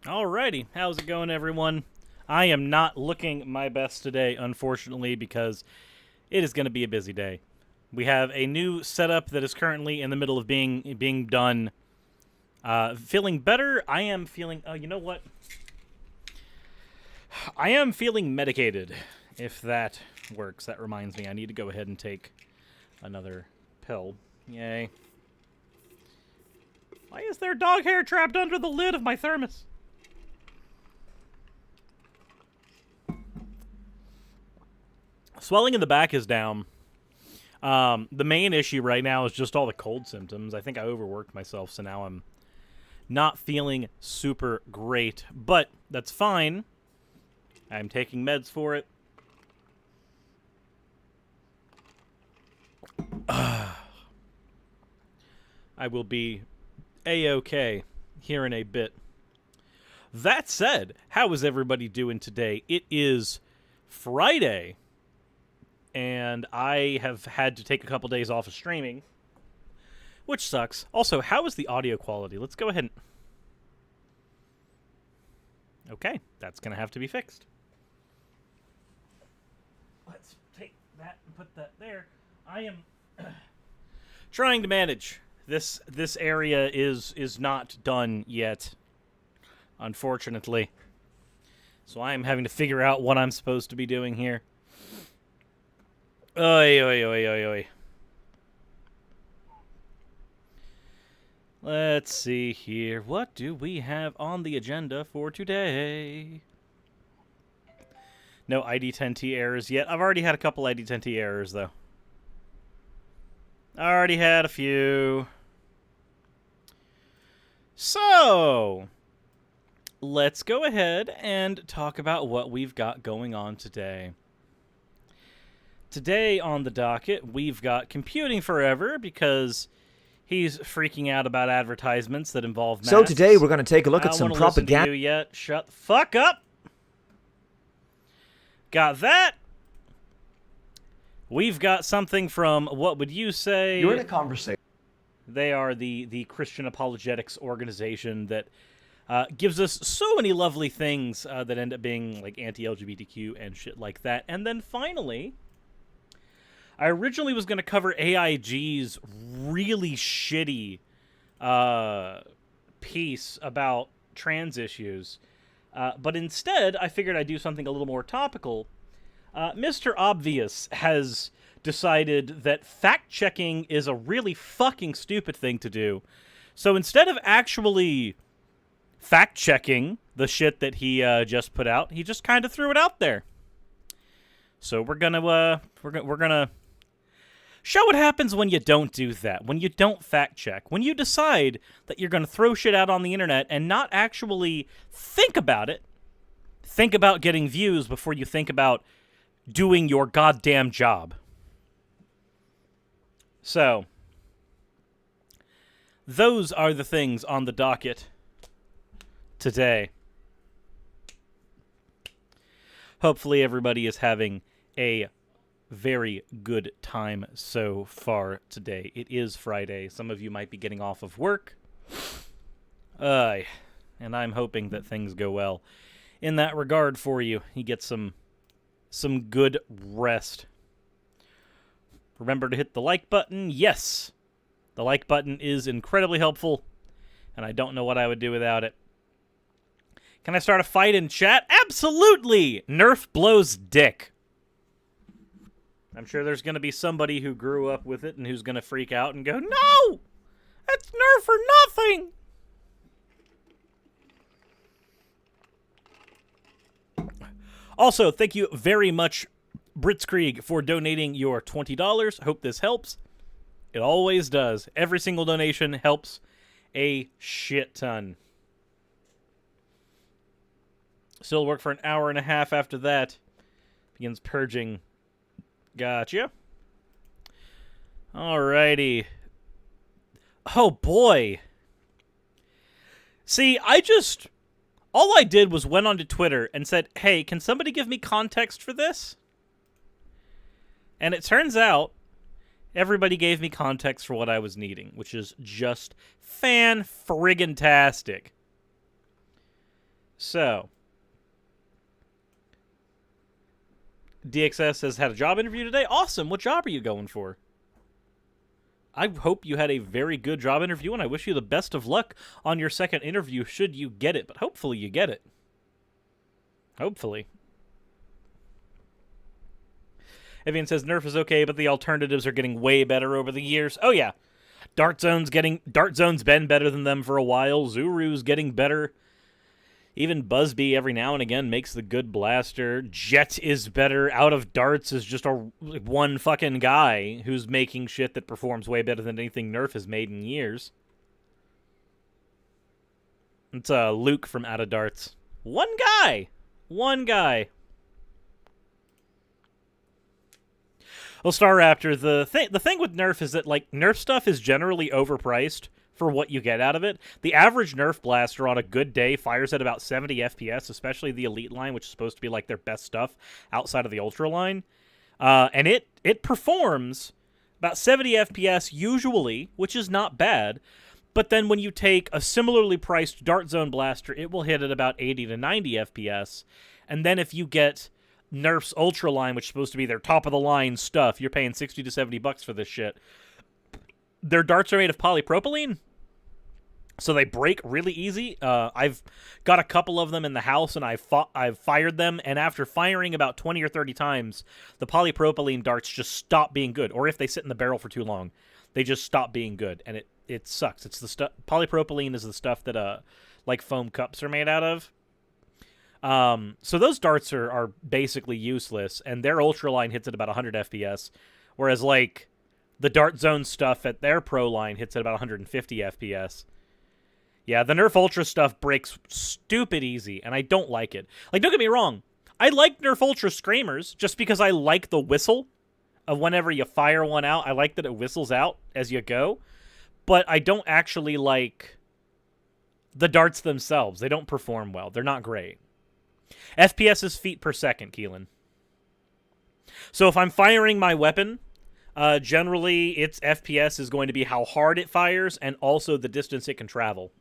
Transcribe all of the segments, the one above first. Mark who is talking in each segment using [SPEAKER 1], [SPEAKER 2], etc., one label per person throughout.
[SPEAKER 1] Alrighty, how's it going, everyone? I am not looking my best today, unfortunately, because it is going to be a busy day. We have a new setup that is currently in the middle of being done. Feeling better. I am feeling. Oh, you know what? I am feeling medicated. If that works, that reminds me, I need to go ahead and take another pill. Yay! Why is there dog hair trapped under the lid of my thermos? Swelling in the back is down. The main issue right now is just all the cold symptoms. I think I overworked myself, so now I'm not feeling super great. But that's fine. I'm taking meds for it. I will be A-okay here in a bit. That said, how is everybody doing today? It is Friday. And I have had to take a couple days off of streaming, which sucks. Also, how is the audio quality? Let's go ahead and... Okay, that's going to have to be fixed. Let's take that and put that there. I am trying to manage. This area is not done yet, unfortunately. So I am having to figure out what I'm supposed to be doing here. Oy, oy, oy, oy, oy. Let's see here. What do we have on the agenda for today? No ID10T errors yet. I've already had a couple ID10T errors, though. I already had a few. So, let's go ahead and talk about what we've got going on today. Today on the docket, we've got Computing Forever, because he's freaking out about advertisements that involve masks.
[SPEAKER 2] So today we're going to take a look at some propaganda.
[SPEAKER 1] Yet. Shut the fuck up. Got that. We've got something from, what would you say?
[SPEAKER 2] You're in a conversation.
[SPEAKER 1] They are the Christian apologetics organization that gives us so many lovely things that end up being like anti-LGBTQ and shit like that. And then finally, I originally was going to cover AIG's really shitty piece about trans issues. But instead, I figured I'd do something a little more topical. Mr. Obvious has decided that fact-checking is a really fucking stupid thing to do. So instead of actually fact-checking the shit that he just put out, he just kind of threw it out there. So we're gonna show what happens when you don't do that, when you don't fact-check, when you decide that you're going to throw shit out on the internet and not actually think about it. Think about getting views before you think about doing your goddamn job. So, those are the things on the docket today. Hopefully everybody is having a very good time so far today. It is Friday. Some of you might be getting off of work. And I'm hoping that things go well in that regard for you. You get some good rest. Remember to hit the like button. Yes, the like button is incredibly helpful, and I don't know what I would do without it. Can I start a fight in chat? Absolutely! Nerf blows dick. I'm sure there's going to be somebody who grew up with it and who's going to freak out and go, no! That's Nerf or nothing! Also, thank you very much, Blitzkrieg, for donating your $20. Hope this helps. It always does. Every single donation helps a shit ton. Still work for an hour and a half after that. Begins purging. Gotcha. Alrighty. Oh, boy. See, all I did was went onto Twitter and said, hey, can somebody give me context for this? And it turns out everybody gave me context for what I was needing, which is just fan-friggin-tastic. So, DXS has had a job interview today. Awesome. What job are you going for? I hope you had a very good job interview, and I wish you the best of luck on your second interview should you get it. But hopefully you get it. Hopefully. Evian says Nerf is okay, but the alternatives are getting way better over the years. Oh yeah. Dart Zone's been better than them for a while. Zuru's getting better. Even Busby every now and again makes the good blaster. Jet is better. Out of Darts is just one fucking guy who's making shit that performs way better than anything Nerf has made in years. It's Luke from Out of Darts. One guy. Well, Star Raptor, the thing with Nerf is that like Nerf stuff is generally overpriced for what you get out of it. The average Nerf blaster on a good day fires at about 70 FPS, especially the Elite line, which is supposed to be like their best stuff outside of the Ultra line. And it performs about 70 FPS usually, which is not bad. But then when you take a similarly priced Dart Zone blaster, it will hit at about 80 to 90 FPS. And then if you get Nerf's Ultra line, which is supposed to be their top-of-the-line stuff, you're paying 60 to 70 bucks for this shit. Their darts are made of polypropylene, so they break really easy. I've got a couple of them in the house, and I've fired them, and after firing about 20 or 30 times, the polypropylene darts just stop being good. Or if they sit in the barrel for too long, they just stop being good, and it sucks. It's the stuff. Polypropylene is the stuff that like foam cups are made out of. So those darts are basically useless, and their ultraline hits at about 100 FPS, whereas like the Dart Zone stuff at their pro line hits at about 150 FPS. Yeah, the Nerf Ultra stuff breaks stupid easy, and I don't like it. Like, don't get me wrong, I like Nerf Ultra Screamers just because I like the whistle of whenever you fire one out. I like that it whistles out as you go, but I don't actually like the darts themselves. They don't perform well. They're not great. FPS is feet per second, Keelan. So if I'm firing my weapon, generally its FPS is going to be how hard it fires and also the distance it can travel.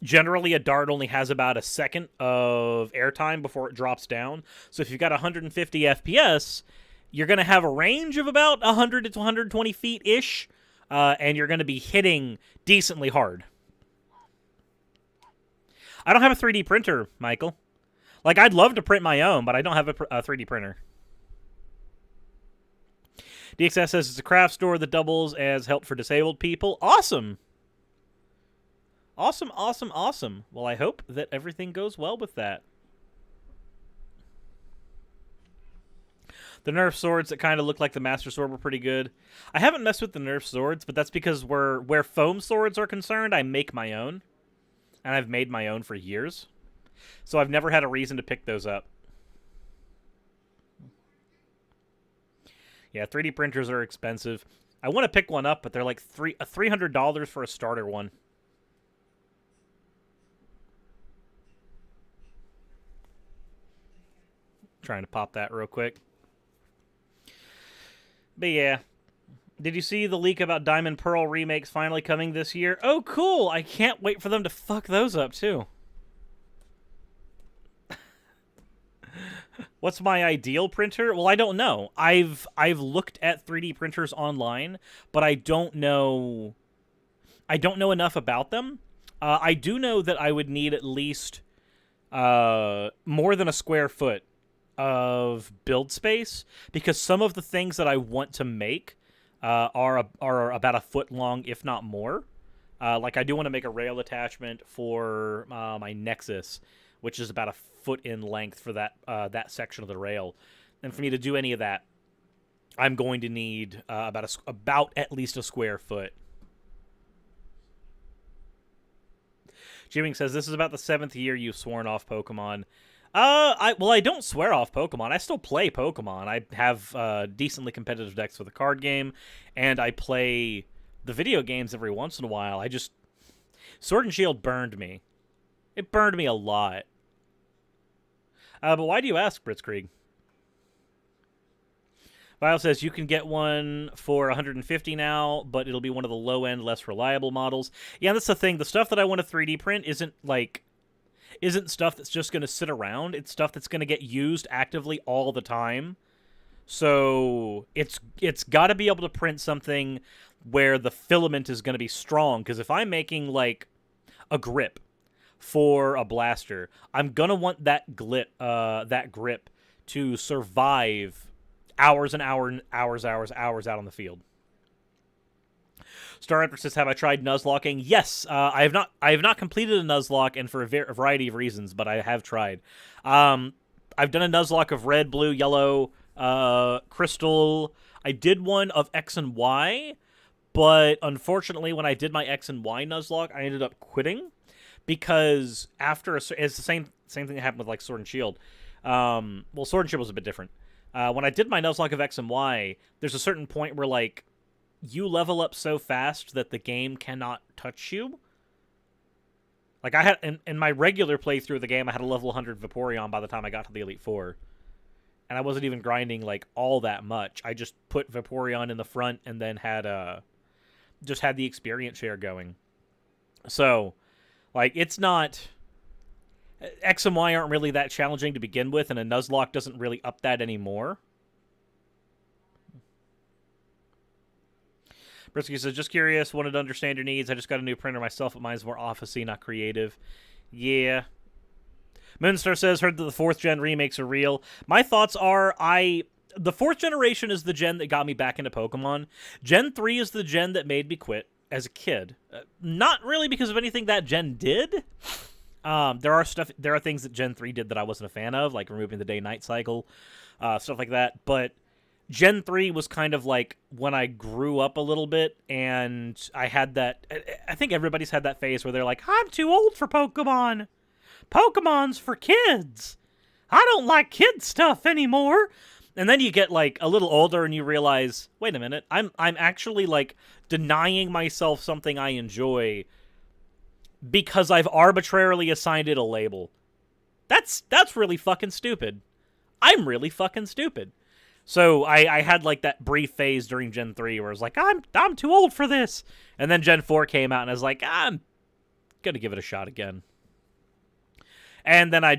[SPEAKER 1] Generally, a dart only has about a second of airtime before it drops down. So if you've got 150 FPS, you're going to have a range of about 100 to 120 feet-ish, and you're going to be hitting decently hard. I don't have a 3D printer, Michael. Like, I'd love to print my own, but I don't have a 3D printer. DXS says it's a craft store that doubles as help for disabled people. Awesome! Awesome, awesome, awesome. Well, I hope that everything goes well with that. The Nerf swords that kind of look like the Master Sword were pretty good. I haven't messed with the Nerf swords, but that's because where foam swords are concerned, I make my own. And I've made my own for years. So I've never had a reason to pick those up. Yeah, 3D printers are expensive. I want to pick one up, but they're like $300 for a starter one. Trying to pop that real quick. But yeah. Did you see the leak about Diamond Pearl remakes finally coming this year? Oh, cool! I can't wait for them to fuck those up, too. What's my ideal printer? Well, I don't know. I've looked at 3D printers online, but I don't know enough about them. I do know that I would need at least more than a square foot of build space, because some of the things that I want to make are about a foot long, if not more. Like, I do want to make a rail attachment for my Nexus, which is about a foot in length for that section of the rail. And for me to do any of that, I'm going to need about at least a square foot. Jimming says, this is about the 7th year you've sworn off Pokemon. I don't swear off Pokemon. I still play Pokemon. I have decently competitive decks for the card game, and I play the video games every once in a while. Sword and Shield burned me. It burned me a lot. But why do you ask, Blitzkrieg? Vile says you can get one for 150 now, but it'll be one of the low-end, less reliable models. Yeah, that's the thing. The stuff that I want to 3D print isn't stuff that's just going to sit around. It's stuff that's going to get used actively all the time. So it's got to be able to print something where the filament is going to be strong. Because if I'm making, like, a grip for a blaster, I'm going to want that grip to survive hours and hours out on the field. Star Raptor says, have I tried Nuzlocking? Yes, I have not completed a Nuzlocke, and for a variety of reasons, but I have tried. I've done a Nuzlocke of red, blue, yellow, crystal. I did one of X and Y, but unfortunately, when I did my X and Y Nuzlocke, I ended up quitting because it's the same thing that happened with like Sword and Shield. Well, Sword and Shield was a bit different. When I did my Nuzlocke of X and Y, there's a certain point where like you level up so fast that the game cannot touch you. Like, I had, in my regular playthrough of the game, I had a level 100 Vaporeon by the time I got to the Elite Four. And I wasn't even grinding, like, all that much. I just put Vaporeon in the front and then just had the experience share going. So, like, it's not... X and Y aren't really that challenging to begin with, and a Nuzlocke doesn't really up that anymore. Brisky says, just curious, wanted to understand your needs. I just got a new printer myself, but mine's more office-y, not creative. Yeah. Moonstar says, heard that the 4th gen remakes are real. My thoughts are, I the 4th generation is the gen that got me back into Pokemon. Gen 3 is the gen that made me quit as a kid. Not really because of anything that gen did. There are things that Gen 3 did that I wasn't a fan of, like removing the day-night cycle, stuff like that. But Gen 3 was kind of like when I grew up a little bit, and I had that. I think everybody's had that phase where they're like, I'm too old for Pokemon. Pokemon's for kids. I don't like kid stuff anymore. And then you get like a little older and you realize, wait a minute, I'm actually like denying myself something I enjoy because I've arbitrarily assigned it a label. That's really fucking stupid. I'm really fucking stupid. So I had like that brief phase during Gen 3 where I was like, I'm too old for this. And then Gen 4 came out and I was like, I'm gonna give it a shot again. And then I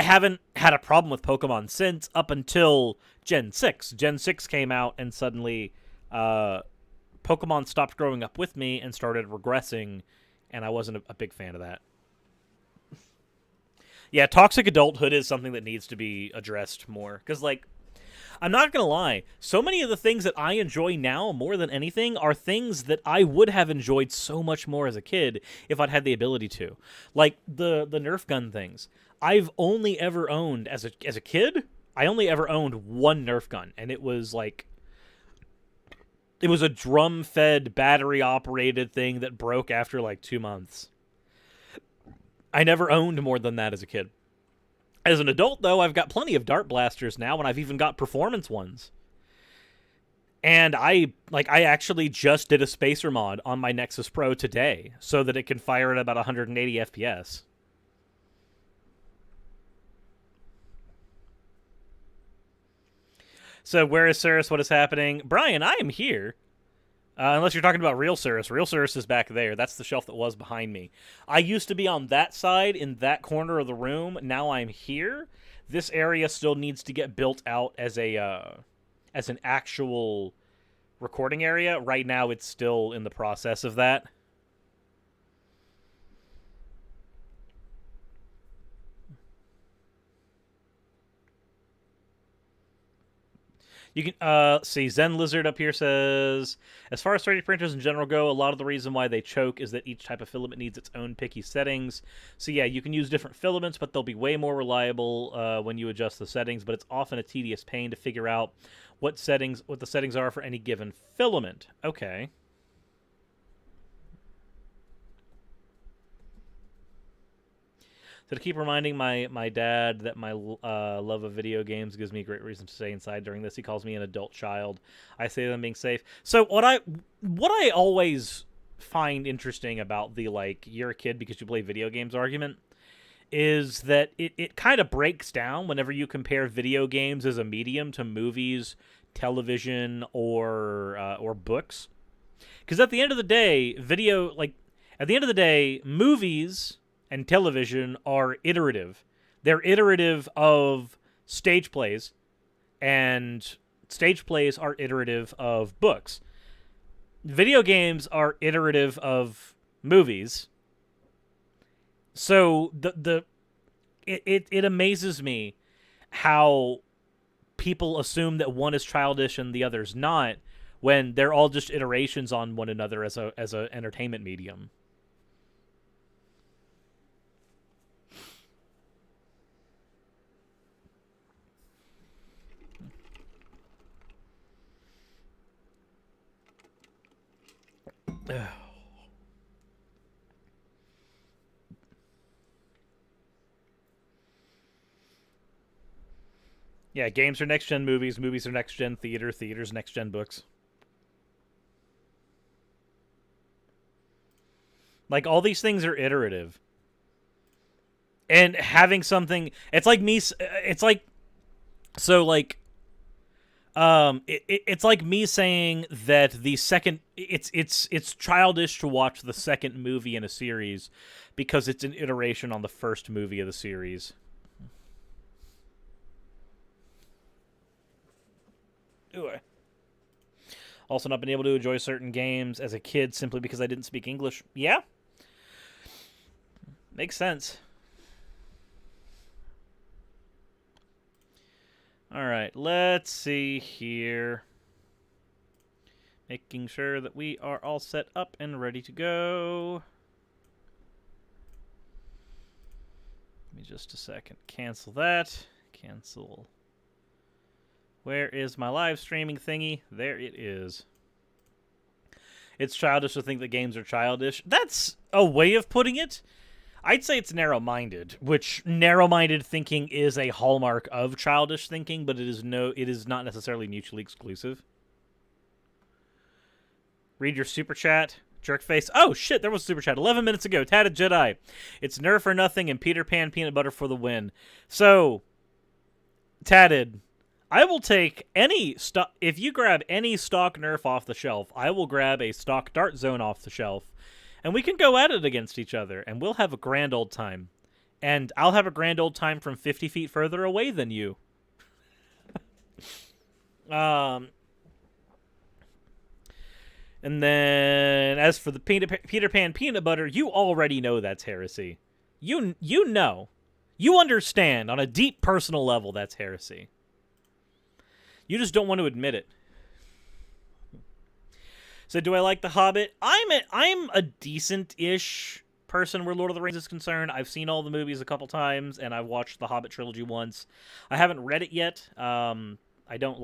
[SPEAKER 1] haven't had a problem with Pokemon since, up until Gen 6. Gen 6 came out and suddenly Pokemon stopped growing up with me and started regressing, and I wasn't a big fan of that. Yeah, toxic adulthood is something that needs to be addressed more. Because, like, I'm not going to lie, so many of the things that I enjoy now more than anything are things that I would have enjoyed so much more as a kid if I'd had the ability to. Like, the Nerf gun things. I've only ever owned, as a kid, I only ever owned one Nerf gun, and it was, like, it was a drum-fed, battery-operated thing that broke after, like, 2 months. I never owned more than that as a kid. As an adult, though, I've got plenty of dart blasters now, and I've even got performance ones. And I actually just did a spacer mod on my Nexus Pro today, so that it can fire at about 180 FPS. So, where is Cirrus? What is happening? Brian, I am here. Unless you're talking about Real Cirrus. Real Cirrus is back there. That's the shelf that was behind me. I used to be on that side, in that corner of the room. Now I'm here. This area still needs to get built out as an actual recording area. Right now, it's still in the process of that. You can see Zen Lizard up here says, as far as 3D printers in general go, a lot of the reason why they choke is that each type of filament needs its own picky settings. So yeah, you can use different filaments, but they'll be way more reliable when you adjust the settings, but it's often a tedious pain to figure out what the settings are for any given filament. Okay. So to keep reminding my dad that my love of video games gives me a great reason to stay inside during this. He calls me an adult child. I say that I'm being safe. So what I always find interesting about the, like, you're a kid because you play video games argument is that it kind of breaks down whenever you compare video games as a medium to movies, television, or books. Because at the end of the day, movies and television are iterative. They're iterative of stage plays, and stage plays are iterative of books. Video games are iterative of movies. So it amazes me how people assume that one is childish and the other's not, when they're all just iterations on one another as a entertainment medium. Yeah, games are next-gen movies, movies are next-gen theater, theater's next-gen books. Like, all these things are iterative. And having something... It's like me... It's like... So, like... It's like me saying that the second... It's childish to watch the second movie in a series because it's an iteration on the first movie of the series. Ooh. Also not been able to enjoy certain games as a kid simply because I didn't speak English. Yeah? Makes sense. All right, let's see here. Making sure that we are all set up and ready to go. Give me just a second. Cancel that. Cancel. Where is my live streaming thingy? There it is. It's childish to think that games are childish. That's a way of putting it. I'd say it's narrow-minded, which narrow-minded thinking is a hallmark of childish thinking, but it is not necessarily mutually exclusive. Read your super chat, jerkface. Oh shit, there was a super chat 11 minutes ago. Tatted Jedi. It's Nerf or nothing and Peter Pan peanut butter for the win. So, Tatted, I will take any stock. If you grab any stock Nerf off the shelf, I will grab a stock Dart Zone off the shelf. And we can go at it against each other, and we'll have a grand old time. And I'll have a grand old time from 50 feet further away than you. And then, as for the Peter Pan peanut butter, you already know that's heresy. You know. You understand on a deep personal level that's heresy. You just don't want to admit it. So do I like The Hobbit? I'm a decent-ish person where Lord of the Rings is concerned. I've seen all the movies a couple times, and I've watched the Hobbit trilogy once. I haven't read it yet. I don't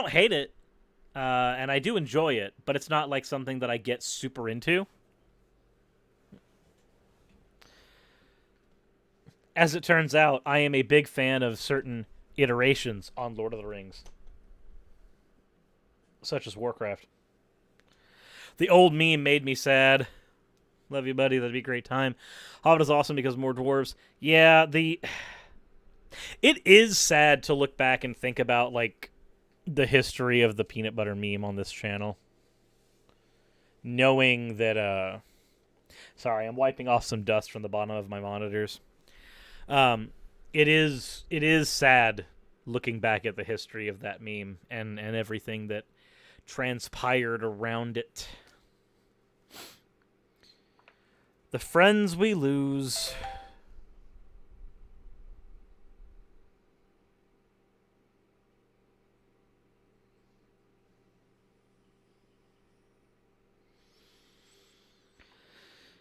[SPEAKER 1] hate it, and I do enjoy it, but it's not like something that I get super into. As it turns out, I am a big fan of certain iterations on Lord of the Rings, such as Warcraft. The old meme made me sad. Love you, buddy. That'd be a great time. Hobbit is awesome because more dwarves. Yeah, it is sad to look back and think about, like, the history of the peanut butter meme on this channel. Knowing that, sorry, I'm wiping off some dust from the bottom of my monitors. It is sad looking back at the history of that meme and everything that transpired around it. The friends we lose.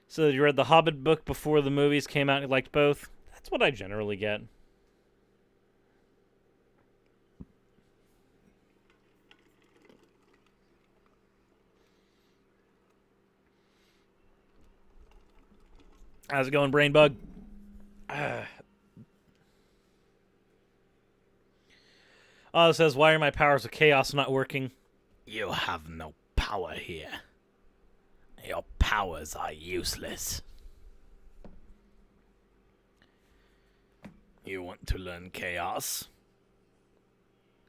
[SPEAKER 1] So you read the Hobbit book before the movies came out and you liked both? That's what I generally get. How's it going, Brainbug? Oh, it says, why are my powers of chaos not working? You have no power here. Your powers are useless. You want to learn chaos?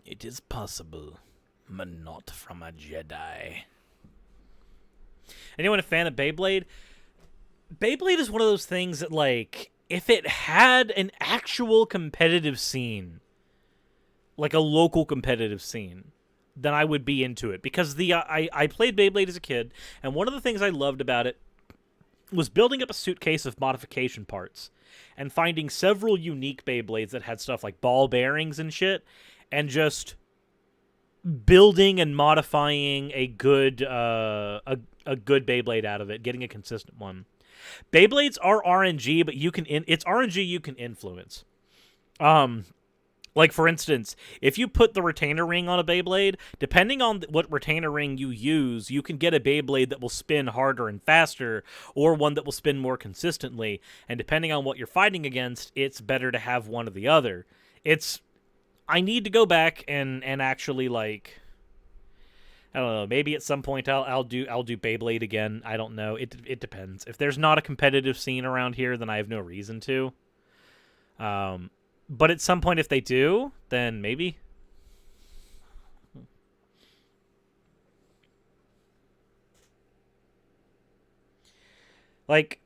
[SPEAKER 1] It is possible, but not from a Jedi. Anyone a fan of Beyblade? Beyblade is one of those things that, like, if it had an actual competitive scene, like a local competitive scene, then I would be into it. Because I played Beyblade as a kid, and one of the things I loved about it was building up a suitcase of modification parts and finding several unique Beyblades that had stuff like ball bearings and shit, and just building and modifying a good Beyblade out of it, getting a consistent one. Beyblades are RNG, but it's RNG you can influence. Like, for instance, if you put the retainer ring on a Beyblade, depending on what retainer ring you use, you can get a Beyblade that will spin harder and faster, or one that will spin more consistently. And depending on what you're fighting against, it's better to have one or the other. I need to go back and actually, like, I don't know, maybe at some point I'll do Beyblade again. I don't know. It depends. If there's not a competitive scene around here, then I have no reason to. But at some point, if they do, then maybe. Like,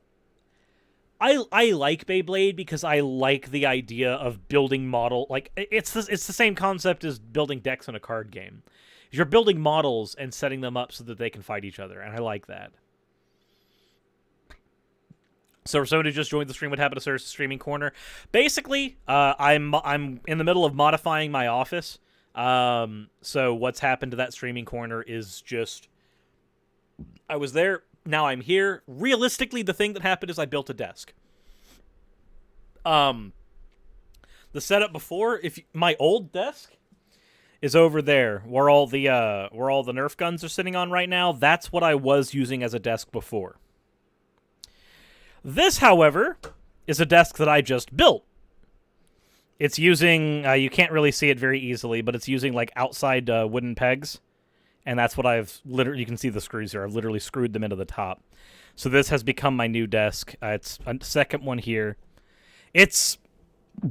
[SPEAKER 1] I like Beyblade because I like the idea of building model. Like, it's the same concept as building decks in a card game. You're building models and setting them up so that they can fight each other, and I like that. So for somebody who just joined the stream, what happened to Sir's Streaming Corner? Basically, I'm in the middle of modifying my office. So what's happened to that streaming corner is just I was there, now I'm here. Realistically, the thing that happened is I built a desk. The setup before, my old desk is over there where all the Nerf guns are sitting on right now. That's what I was using as a desk before. This, however, is a desk that I just built. It's using, you can't really see it very easily, but it's using like outside wooden pegs. And that's what I've literally, you can see the screws here. I've literally screwed them into the top. So this has become my new desk. It's a second one here. It's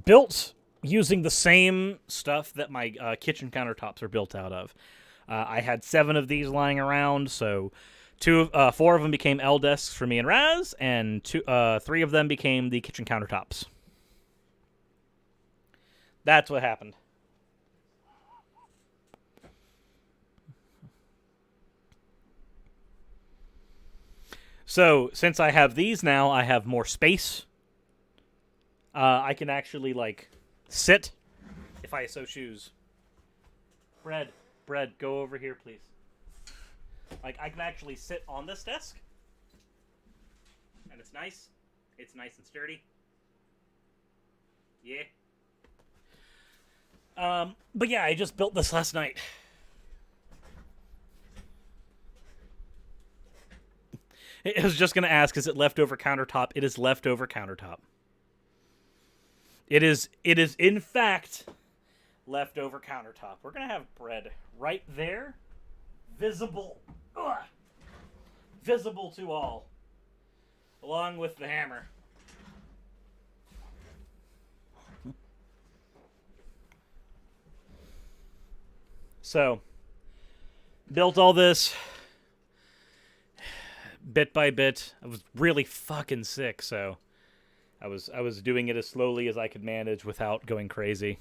[SPEAKER 1] built using the same stuff that my kitchen countertops are built out of. I had 7 of these lying around, so 4 of them became L desks for me and Raz, and 3 of them became the kitchen countertops. That's what happened. So, since I have these now, I have more space. I can actually, like, sit if I so choose. Bread, go over here, please. Like, I can actually sit on this desk. And it's nice. It's nice and sturdy. Yeah. But yeah, I just built this last night. I was just going to ask, is it leftover countertop? It is leftover countertop. It is in fact leftover countertop. We're going to have bread right there. Visible. Ugh. Visible to all. Along with the hammer. So, built all this bit by bit. I was really fucking sick, so I was doing it as slowly as I could manage without going crazy.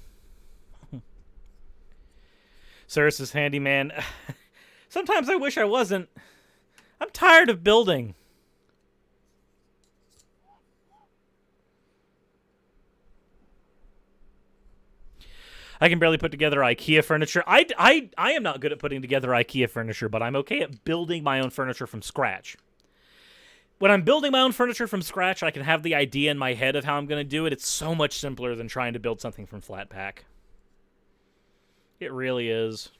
[SPEAKER 1] Cyrus is handyman. Sometimes I wish I wasn't. I'm tired of building. I can barely put together IKEA furniture. I am not good at putting together IKEA furniture, but I'm okay at building my own furniture from scratch. When I'm building my own furniture from scratch, I can have the idea in my head of how I'm going to do it. It's so much simpler than trying to build something from flat pack. It really is.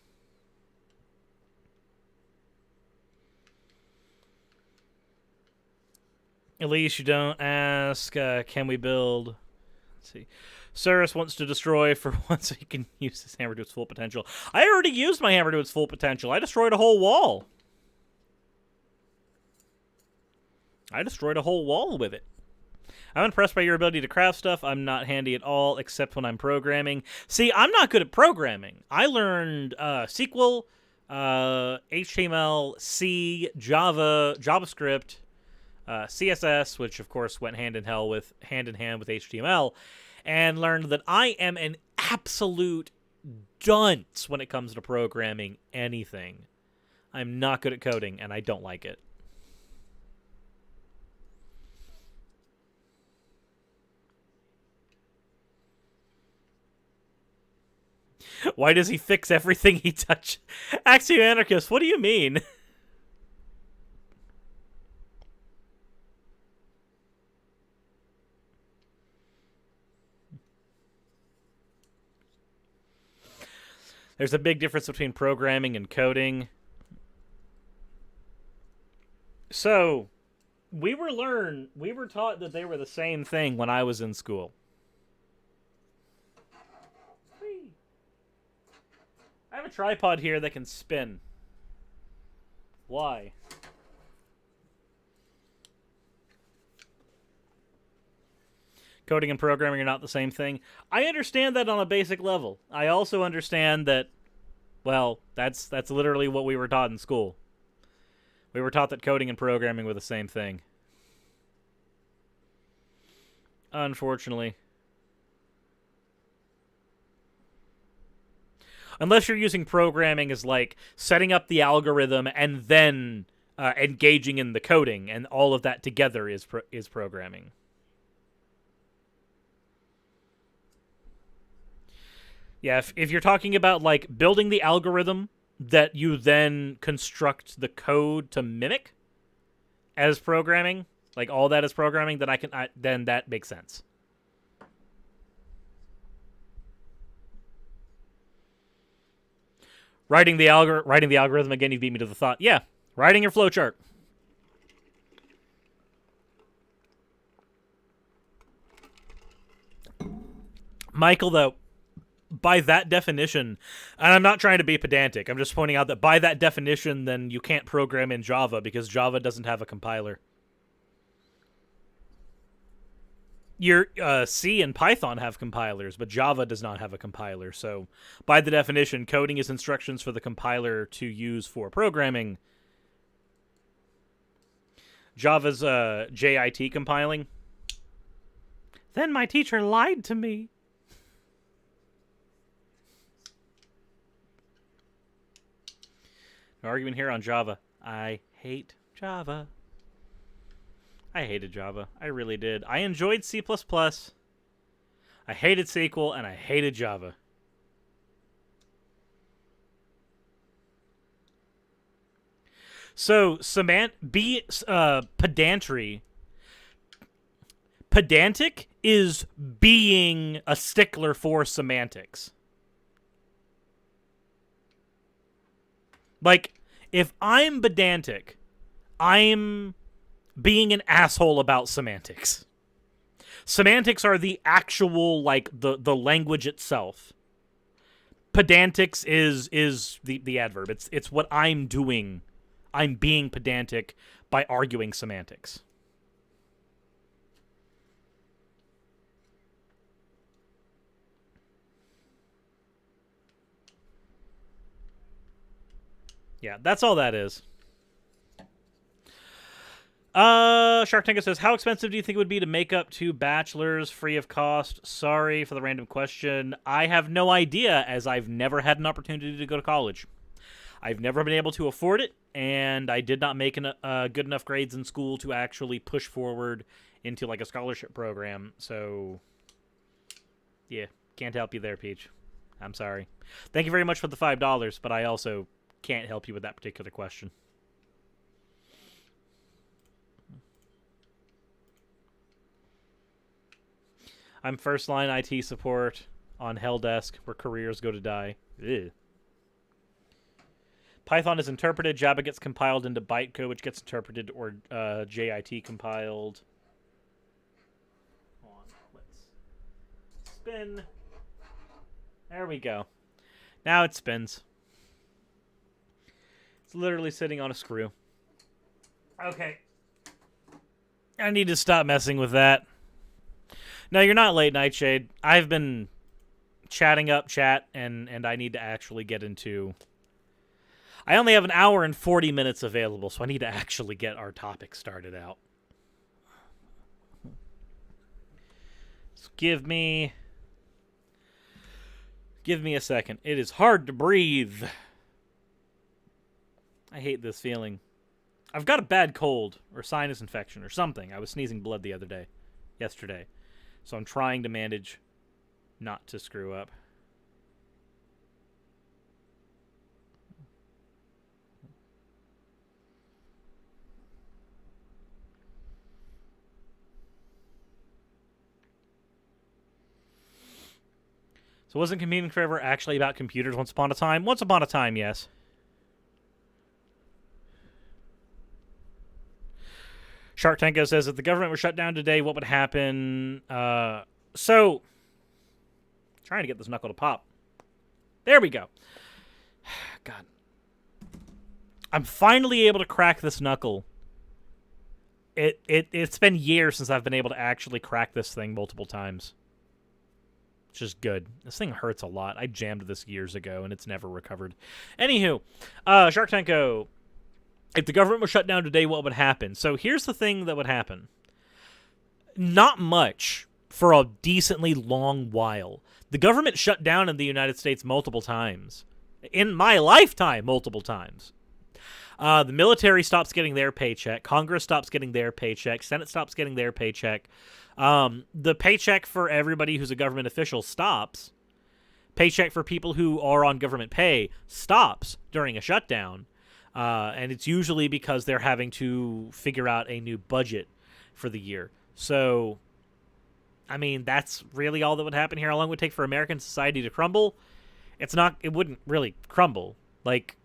[SPEAKER 1] At least you don't ask, can we build? Let's see. Cyrus wants to destroy for once so he can use his hammer to its full potential. I already used my hammer to its full potential. I destroyed a whole wall. With it. I'm impressed by your ability to craft stuff. I'm not handy at all, except when I'm programming. See, I'm not good at programming. I learned SQL, HTML, C, Java, JavaScript, CSS, which of course went hand in hand with HTML, and learned that I am an absolute dunce when it comes to programming anything. I'm not good at coding, and I don't like it. Why does he fix everything he touches? Axiom Anarchist, what do you mean? There's a big difference between programming and coding. So, we were taught that they were the same thing when I was in school. I have a tripod here that can spin. Why? Coding and programming are not the same thing. I understand that on a basic level. I also understand that, well, that's literally what we were taught in school. We were taught that coding and programming were the same thing. Unfortunately. Unless you're using programming as, like, setting up the algorithm and then engaging in the coding, and all of that together is programming. Yeah, if you're talking about like building the algorithm that you then construct the code to mimic as programming, like all that is programming, then then that makes sense. Writing the algorithm again, you beat me to the thought. Yeah, writing your flowchart. Michael, though, by that definition, and I'm not trying to be pedantic, I'm just pointing out that by that definition, then you can't program in Java because Java doesn't have a compiler. Your C and Python have compilers, but Java does not have a compiler. So, by the definition, coding is instructions for the compiler to use for programming. Java's JIT compiling. Then my teacher lied to me. No argument here on Java. I hate Java. I hated Java. I really did. I enjoyed C++. I hated SQL, and I hated Java. So, pedantry. Pedantic is being a stickler for semantics. Like, if I'm pedantic, I'm being an asshole about semantics. Semantics are the actual, like, the language itself. Pedantics is the adverb. It's what I'm doing. I'm being pedantic by arguing semantics. Yeah, that's all that is. Shark Tango says, how expensive do you think it would be to make up 2 bachelors free of cost? Sorry for the random question. I have no idea, as I've never had an opportunity to go to college. I've never been able to afford it, and I did not make good enough grades in school to actually push forward into like a scholarship program. So, yeah, can't help you there, Peach. I'm sorry. Thank you very much for the $5, but I also can't help you with that particular question. I'm first line IT support on Helldesk, where careers go to die. Ew. Python is interpreted. Java gets compiled into bytecode, which gets interpreted or JIT compiled. Hold on. Let's spin. There we go. Now it spins. It's literally sitting on a screw. Okay. I need to stop messing with that. No, you're not late, Nightshade. I've been chatting up chat, and I need to actually get into... I only have an hour and 40 minutes available, so I need to actually get our topic started out. So give me a second. It is hard to breathe. I hate this feeling. I've got a bad cold or sinus infection or something. I was sneezing blood yesterday. So I'm trying to manage not to screw up. So wasn't Computing Forever actually about computers once upon a time? Once upon a time, yes. Shark Tango says, if the government were shut down today, what would happen? So, trying to get this knuckle to pop. There we go. God. I'm finally able to crack this knuckle. It's been years since I've been able to actually crack this thing multiple times. Which is good. This thing hurts a lot. I jammed this years ago, and it's never recovered. Anywho, Shark Tango... If the government was shut down today, what would happen? So here's the thing that would happen. Not much for a decently long while. The government shut down in the United States multiple times. In my lifetime, multiple times. The military stops getting their paycheck. Congress stops getting their paycheck. Senate stops getting their paycheck. The paycheck for everybody who's a government official stops. Paycheck for people who are on government pay stops during a shutdown. And it's usually because they're having to figure out a new budget for the year. So, I mean, that's really all that would happen here. How long would it take for American society to crumble? It wouldn't really crumble. Like,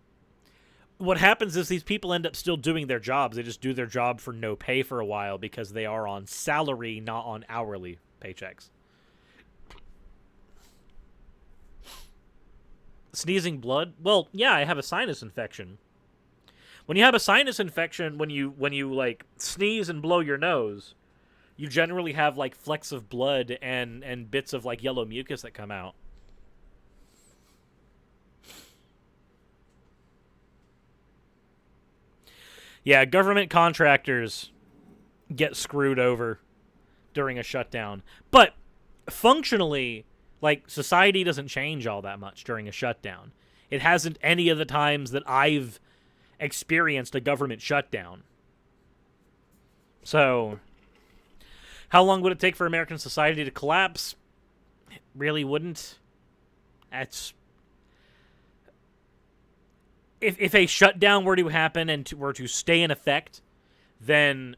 [SPEAKER 1] what happens is these people end up still doing their jobs. They just do their job for no pay for a while because they are on salary, not on hourly paychecks. Sneezing blood? Well, yeah, I have a sinus infection. When you have a sinus infection, when you like sneeze and blow your nose, you generally have like flecks of blood and bits of like yellow mucus that come out. Yeah, government contractors get screwed over during a shutdown. But functionally, like, society doesn't change all that much during a shutdown. It hasn't any of the times that I've experienced a government shutdown. So, how long would it take for American society to collapse? It really wouldn't. That's... If a shutdown were to happen and were to stay in effect, then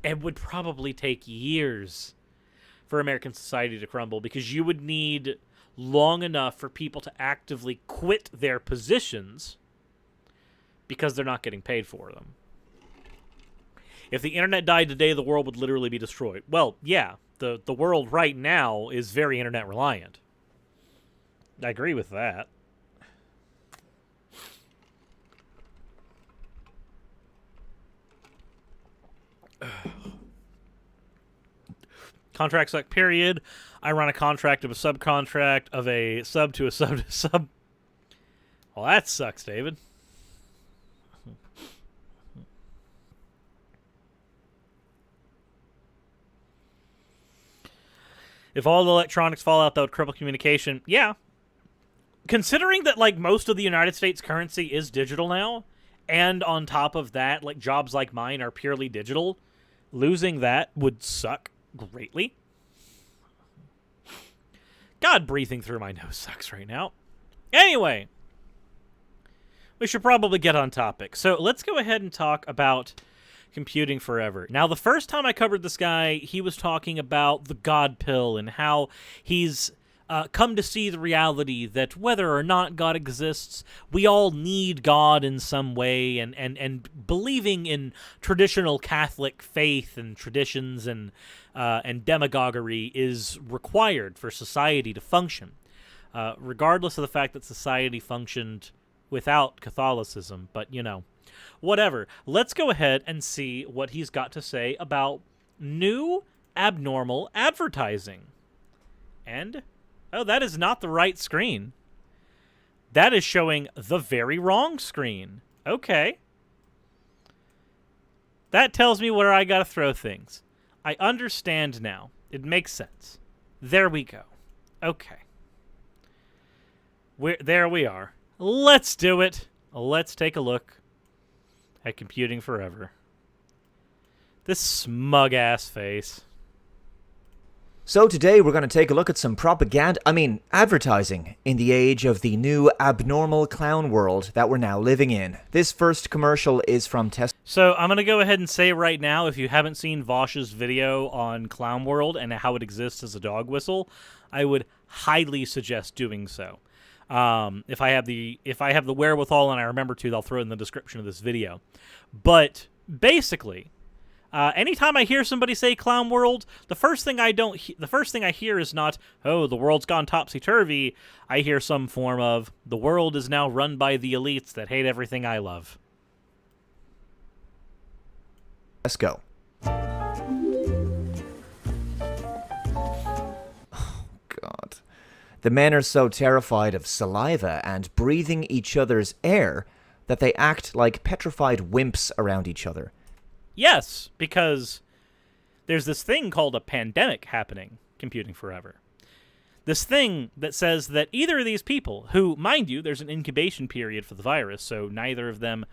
[SPEAKER 1] it would probably take years for American society to crumble, because you would need long enough for people to actively quit their positions because they're not getting paid for them. If the internet died today, the world would literally be destroyed. Well, yeah, the world right now is very internet reliant. I agree with that. Contract suck, period. I run a contract of a subcontract of a sub to a sub to sub. Well, that sucks, David. If all the electronics fall out, that would cripple communication. Yeah. Considering that, like, most of the United States currency is digital now, and on top of that, like, jobs like mine are purely digital, losing that would suck greatly. God, breathing through my nose sucks right now. Anyway, we should probably get on topic. So let's go ahead and talk about computing forever. Now, the first time I covered this guy, he was talking about the God pill and how he's come to see the reality that whether or not God exists, we all need God in some way, and believing in traditional Catholic faith and traditions and demagoguery is required for society to function, regardless of the fact that society functioned without Catholicism. But, you know, whatever. Let's go ahead and see what he's got to say about new abnormal advertising. And... oh, that is not the right screen. That is showing the very wrong screen. Okay. That tells me where I gotta throw things. I understand now. It makes sense. There we go. Okay. There we are. Let's do it. Let's take a look at computing forever. This smug-ass face.
[SPEAKER 2] So today we're going to take a look at some advertising in the age of the new abnormal clown world that we're now living in. This first commercial is from
[SPEAKER 1] So I'm going to go ahead and say right now, if you haven't seen Vosh's video on Clown World and how it exists as a dog whistle, I would highly suggest doing so. If I have the wherewithal and I remember to, I'll throw it in the description of this video. But basically, anytime I hear somebody say Clown World, the first thing I hear is not, oh, the world's gone topsy-turvy. I hear some form of, the world is now run by the elites that hate everything I love.
[SPEAKER 2] Let's go. Oh, God. The men are so terrified of saliva and breathing each other's air that they act like petrified wimps around each other.
[SPEAKER 1] Yes, because there's this thing called a pandemic happening, computing forever. this thing that says that either of these people, who, mind you, there's an incubation period for the virus, so neither of them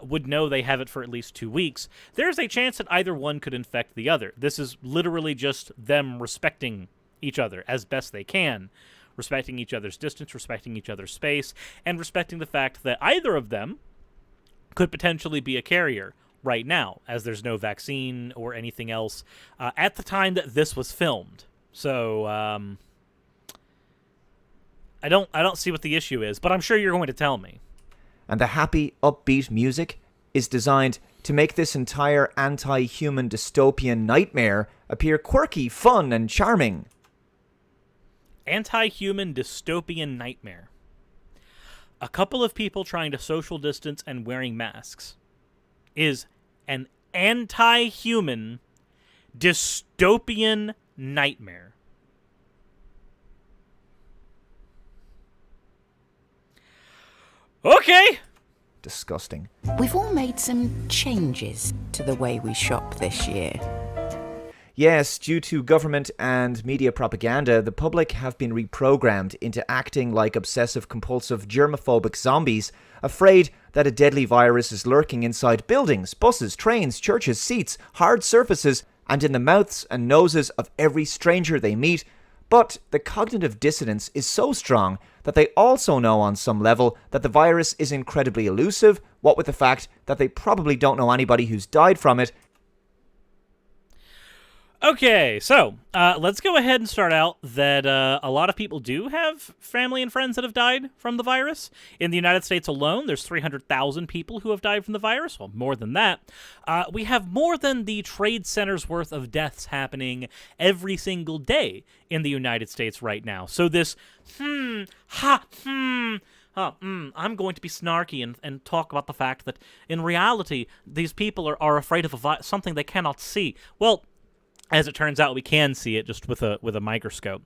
[SPEAKER 1] would know they have it for at least 2 weeks, there's a chance that either one could infect the other. This is literally just them respecting each other as best they can, respecting each other's distance, respecting each other's space, and respecting the fact that either of them could potentially be a carrier right now, as there's no vaccine or anything else at the time that this was filmed. So I don't see what the issue is, but I'm sure you're going to tell me.
[SPEAKER 2] And the happy, upbeat music is designed to make this entire anti-human dystopian nightmare appear quirky, fun, and charming.
[SPEAKER 1] Anti-human dystopian nightmare. A couple of people trying to social distance and wearing masks is an anti-human dystopian nightmare. Okay.
[SPEAKER 2] Disgusting.
[SPEAKER 3] We've all made some changes to the way we shop this year.
[SPEAKER 2] Yes, due to government and media propaganda, the public have been reprogrammed into acting like obsessive-compulsive germophobic zombies, afraid that a deadly virus is lurking inside buildings, buses, trains, churches, seats, hard surfaces, and in the mouths and noses of every stranger they meet. But the cognitive dissonance is so strong that they also know on some level that the virus is incredibly elusive, what with the fact that they probably don't know anybody who's died from it.
[SPEAKER 1] Okay, so let's go ahead and start out that a lot of people do have family and friends that have died from the virus. In the United States alone, there's 300,000 people who have died from the virus. Well, more than that. We have more than the Trade Center's worth of deaths happening every single day in the United States right now. So this, I'm going to be snarky and talk about the fact that in reality, these people are afraid of something they cannot see. Well, as it turns out, we can see it just with a microscope.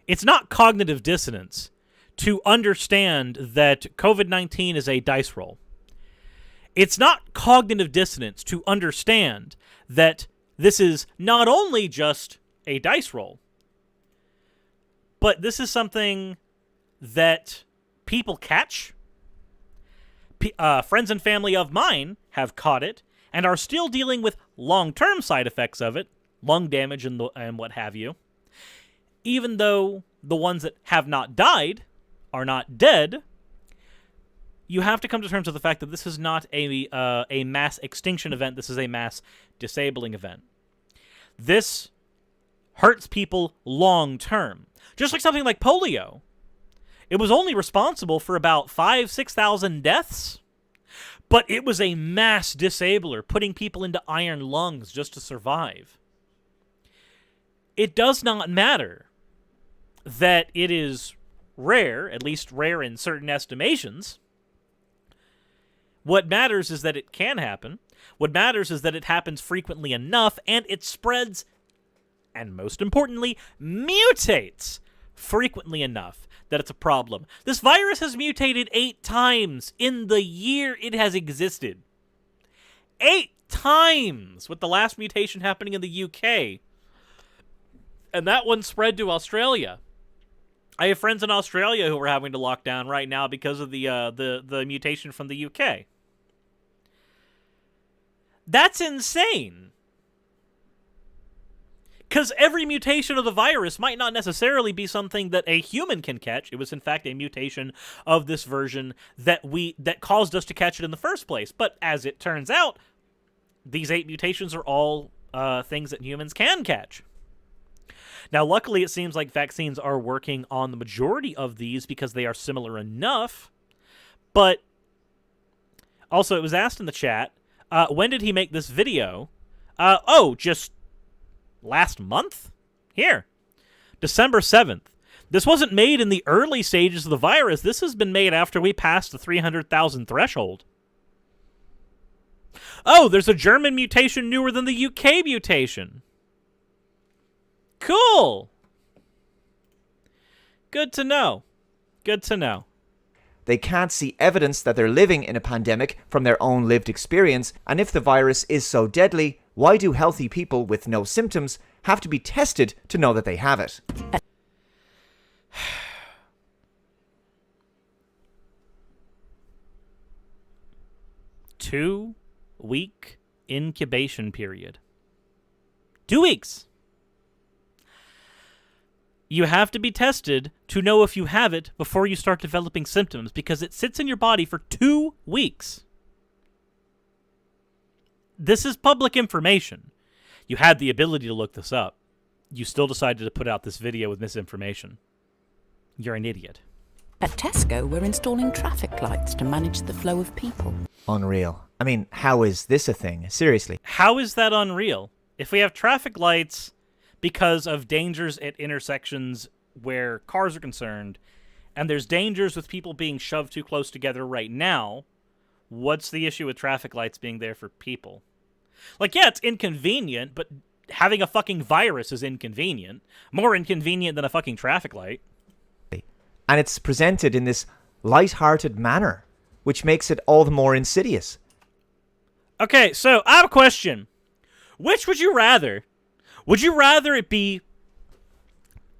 [SPEAKER 1] It's not cognitive dissonance to understand that COVID-19 is a dice roll. It's not cognitive dissonance to understand that this is not only just a dice roll, but this is something that people catch. Friends and family of mine have caught it and are still dealing with long-term side effects of it, lung damage and what have you. Even though the ones that have not died are not dead, you have to come to terms with the fact that this is not a mass extinction event. This is a mass disabling event. This hurts people long-term. Just like something like polio. It was only responsible for about 5,000-6,000 deaths, but it was a mass disabler, putting people into iron lungs just to survive. It does not matter that it is rare, at least rare in certain estimations. What matters is that it can happen. What matters is that it happens frequently enough, and it spreads, and most importantly, mutates frequently enough that it's a problem. This virus has mutated 8 times in the year it has existed. 8 times, with the last mutation happening in the UK. And that one spread to Australia. I have friends in Australia who are having to lock down right now because of the mutation from the UK. That's insane. Because every mutation of the virus might not necessarily be something that a human can catch. It was, in fact, a mutation of this version that caused us to catch it in the first place. But as it turns out, these 8 mutations are all things that humans can catch. Now, luckily, it seems like vaccines are working on the majority of these because they are similar enough. But also, it was asked in the chat, when did he make this video? Just last month? Here. December 7th. This wasn't made in the early stages of the virus. This has been made after we passed the 300,000 threshold. Oh, there's a German mutation newer than the UK mutation. Cool. Good to know. Good to know.
[SPEAKER 2] They can't see evidence that they're living in a pandemic from their own lived experience, and if the virus is so deadly, why do healthy people with no symptoms have to be tested to know that they have it.
[SPEAKER 1] 2-week incubation period. 2 weeks. You have to be tested to know if you have it before you start developing symptoms, because it sits in your body for 2 weeks. This is public information. You had the ability to look this up. You still decided to put out this video with misinformation. You're an idiot.
[SPEAKER 3] At Tesco, we're installing traffic lights to manage the flow of people.
[SPEAKER 2] Unreal. I mean, how is this a thing? Seriously.
[SPEAKER 1] How is that unreal? If we have traffic lights because of dangers at intersections where cars are concerned, and there's dangers with people being shoved too close together right now, what's the issue with traffic lights being there for people? Like, yeah, it's inconvenient, but having a fucking virus is inconvenient. More inconvenient than a fucking traffic light.
[SPEAKER 2] And it's presented in this light-hearted manner, which makes it all the more insidious.
[SPEAKER 1] Okay, so I have a question. Which would you rather? Would you rather it be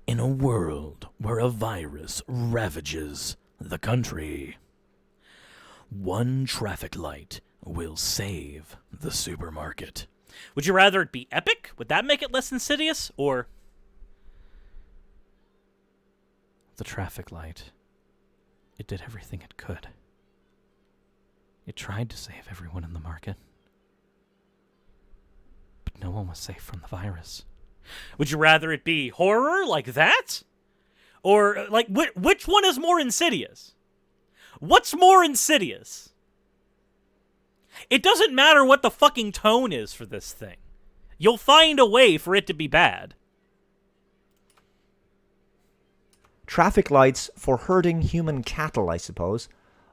[SPEAKER 1] in a world where a virus ravages the country? One traffic light will save the supermarket. Would you rather it be epic? Would that make it less insidious? Or the traffic light, it did everything it could. It tried to save everyone in the market, but no one was safe from the virus. Would you rather it be horror like that? Or, like, which one is more insidious? What's more insidious? It doesn't matter what the fucking tone is for this thing. You'll find a way for it to be bad.
[SPEAKER 2] Traffic lights for herding human cattle, I suppose.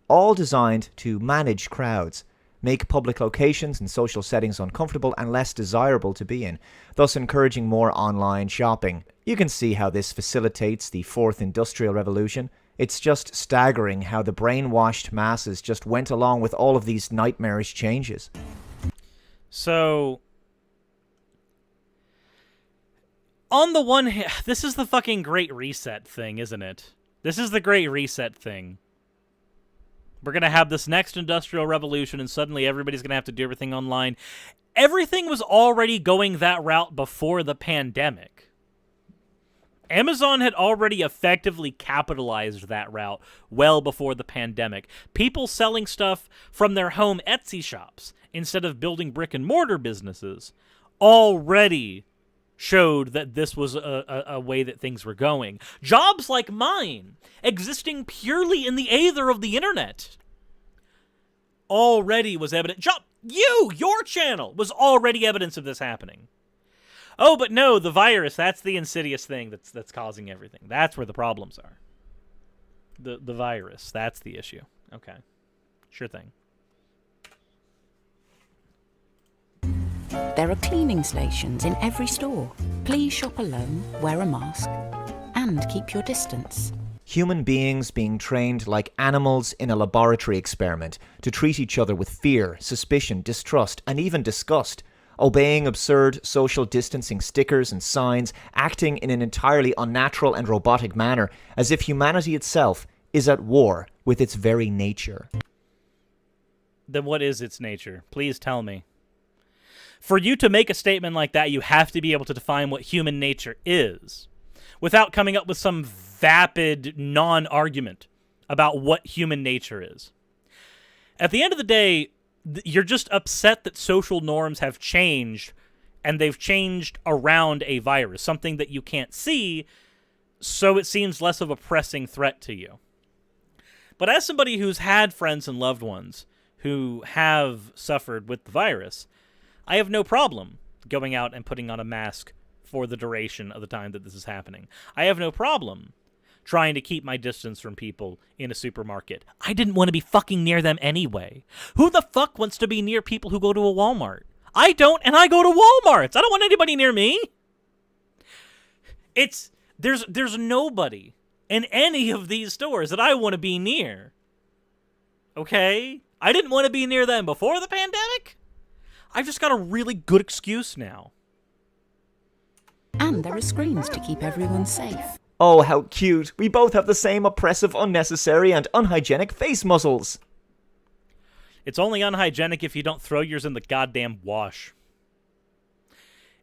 [SPEAKER 2] All designed to manage crowds, make public locations and social settings uncomfortable and less desirable to be in, thus encouraging more online shopping. You can see how this facilitates the fourth industrial revolution. It's just staggering how the brainwashed masses just went along with all of these nightmarish changes.
[SPEAKER 1] So, on the one hand, this is the fucking Great Reset thing, isn't it? This is the Great Reset thing. We're going to have this next industrial revolution, and suddenly everybody's going to have to do everything online. Everything was already going that route before the pandemic. Amazon had already effectively capitalized that route well before the pandemic. People selling stuff from their home Etsy shops instead of building brick-and-mortar businesses already showed that this was a way that things were going. Jobs like mine, existing purely in the aether of the internet, already was evident. Your channel was already evidence of this happening. Oh, but no, the virus, that's the insidious thing that's causing everything. That's where the problems are. The virus, that's the issue. Okay. Sure thing.
[SPEAKER 3] There are cleaning stations in every store. Please shop alone, wear a mask, and keep your distance.
[SPEAKER 2] Human beings being trained like animals in a laboratory experiment to treat each other with fear, suspicion, distrust, and even disgust, obeying absurd social distancing stickers and signs, acting in an entirely unnatural and robotic manner, as if humanity itself is at war with its very nature.
[SPEAKER 1] Then what is its nature? Please tell me. For you to make a statement like that, you have to be able to define what human nature is, without coming up with some vapid non-argument about what human nature is. At the end of the day, you're just upset that social norms have changed, and they've changed around a virus, something that you can't see, so it seems less of a pressing threat to you. But as somebody who's had friends and loved ones who have suffered with the virus, I have no problem going out and putting on a mask for the duration of the time that this is happening. I have no problem trying to keep my distance from people in a supermarket. I didn't want to be fucking near them anyway. Who the fuck wants to be near people who go to a Walmart? I don't, and I go to Walmarts. I don't want anybody near me. There's nobody in any of these stores that I want to be near. Okay? I didn't want to be near them before the pandemic. I've just got a really good excuse now.
[SPEAKER 3] And there are screens to keep everyone safe.
[SPEAKER 2] Oh, how cute. We both have the same oppressive, unnecessary, and unhygienic face muscles.
[SPEAKER 1] It's only unhygienic if you don't throw yours in the goddamn wash.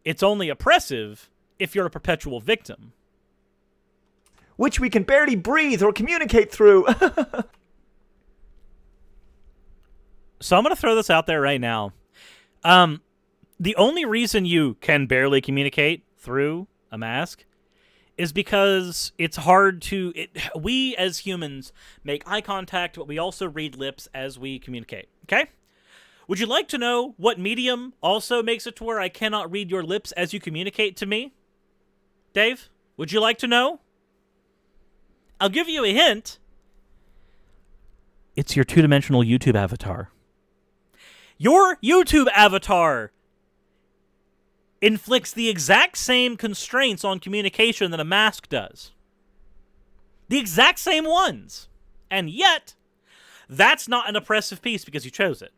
[SPEAKER 1] It's only oppressive if you're a perpetual victim.
[SPEAKER 2] Which we can barely breathe or communicate through.
[SPEAKER 1] So I'm going to throw this out there right now. The only reason you can barely communicate through a mask is because it's hard to... we, as humans, make eye contact, but we also read lips as we communicate, okay? Would you like to know what medium also makes it to where I cannot read your lips as you communicate to me? Dave, would you like to know? I'll give you a hint. It's your two-dimensional YouTube avatar. Your YouTube avatar inflicts the exact same constraints on communication that a mask does. The exact same ones. And yet, that's not an oppressive piece because you chose it.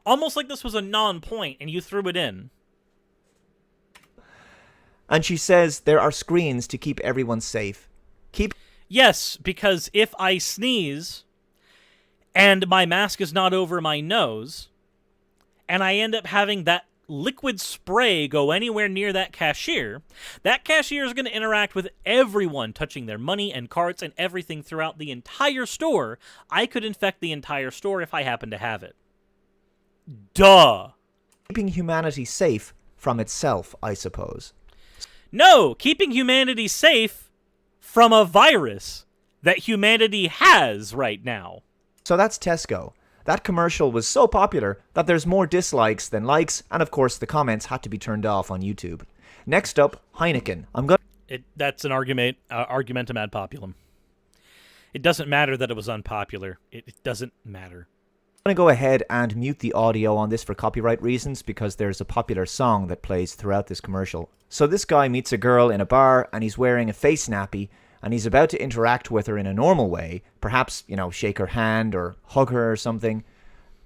[SPEAKER 1] Almost like this was a non-point and you threw it in.
[SPEAKER 2] And she says there are screens to keep everyone safe.
[SPEAKER 1] Yes, because if I sneeze and my mask is not over my nose, and I end up having that liquid spray go anywhere near that cashier is going to interact with everyone touching their money and carts and everything throughout the entire store. I could infect the entire store if I happen to have it. Duh.
[SPEAKER 2] Keeping humanity safe from itself, I suppose.
[SPEAKER 1] No, keeping humanity safe from a virus that humanity has right now.
[SPEAKER 2] So that's Tesco. That commercial was so popular that there's more dislikes than likes, and of course the comments had to be turned off on YouTube. Next up, Heineken.
[SPEAKER 1] That's an argumentum ad populum. It doesn't matter that it was unpopular. It doesn't matter.
[SPEAKER 2] I'm going to go ahead and mute the audio on this for copyright reasons because there's a popular song that plays throughout this commercial. So this guy meets a girl in a bar and he's wearing a face nappy and he's about to interact with her in a normal way, perhaps, shake her hand or hug her or something.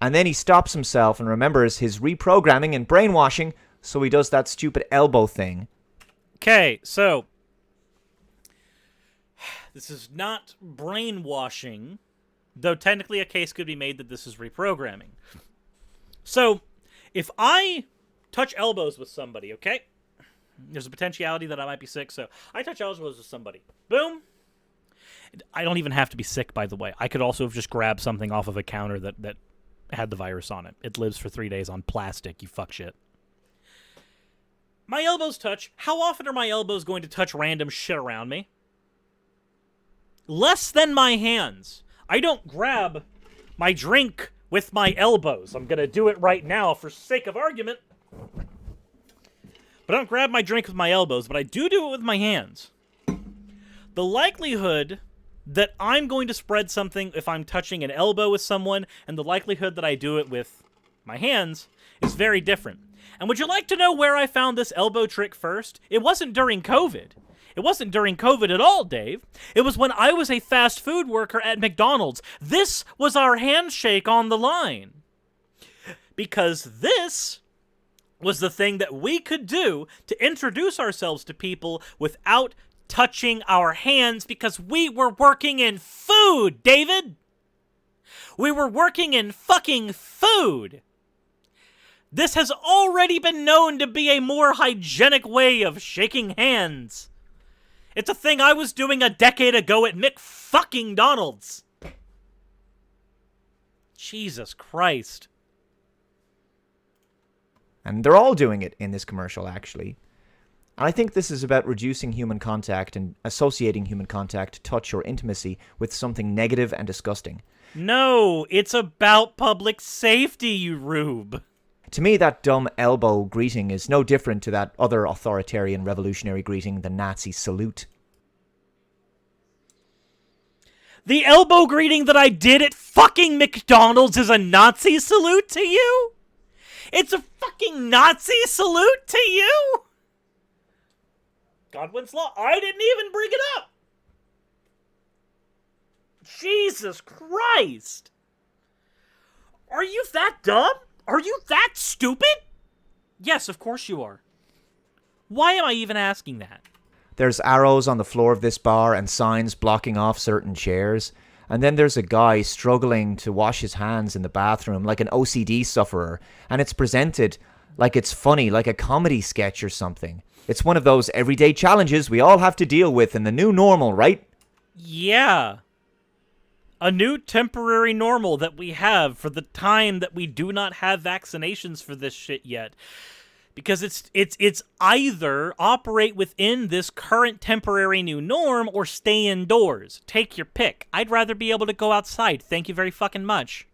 [SPEAKER 2] And then he stops himself and remembers his reprogramming and brainwashing, so he does that stupid elbow thing.
[SPEAKER 1] Okay, so this is not brainwashing, though technically a case could be made that this is reprogramming. So, if I touch elbows with somebody, okay? There's a potentiality that I might be sick, so I touch elbows with somebody. Boom. I don't even have to be sick, by the way. I could also have just grabbed something off of a counter that had the virus on it. It lives for 3 days on plastic, you fuck shit. My elbows touch. How often are my elbows going to touch random shit around me? Less than my hands. I don't grab my drink with my elbows. I'm going to do it right now for sake of argument. But I don't grab my drink with my elbows, but I do it with my hands. The likelihood that I'm going to spread something if I'm touching an elbow with someone and the likelihood that I do it with my hands is very different. And would you like to know where I found this elbow trick first? It wasn't during COVID. It wasn't during COVID at all, Dave. It was when I was a fast food worker at McDonald's. This was our handshake on the line. Because this was the thing that we could do to introduce ourselves to people without touching our hands because we were working in food, David. We were working in fucking food. This has already been known to be a more hygienic way of shaking hands. It's a thing I was doing a decade ago at McFucking-Donald's. Jesus Christ.
[SPEAKER 2] And they're all doing it in this commercial, actually. And I think this is about reducing human contact and associating human contact, touch, or intimacy with something negative and disgusting.
[SPEAKER 1] No, it's about public safety, you rube.
[SPEAKER 2] To me, that dumb elbow greeting is no different to that other authoritarian revolutionary greeting, the Nazi salute.
[SPEAKER 1] The elbow greeting that I did at fucking McDonald's is a Nazi salute to you? It's a fucking Nazi salute to you? Godwin's Law, I didn't even bring it up. Jesus Christ. Are you that dumb? Are you that stupid? Yes, of course you are. Why am I even asking that?
[SPEAKER 2] There's arrows on the floor of this bar and signs blocking off certain chairs. And then there's a guy struggling to wash his hands in the bathroom like an OCD sufferer. And it's presented like it's funny, like a comedy sketch or something. It's one of those everyday challenges we all have to deal with in the new normal, right?
[SPEAKER 1] Yeah. A new temporary normal that we have for the time that we do not have vaccinations for this shit yet. Because it's either operate within this current temporary new norm or stay indoors. Take your pick. I'd rather be able to go outside. Thank you very fucking much.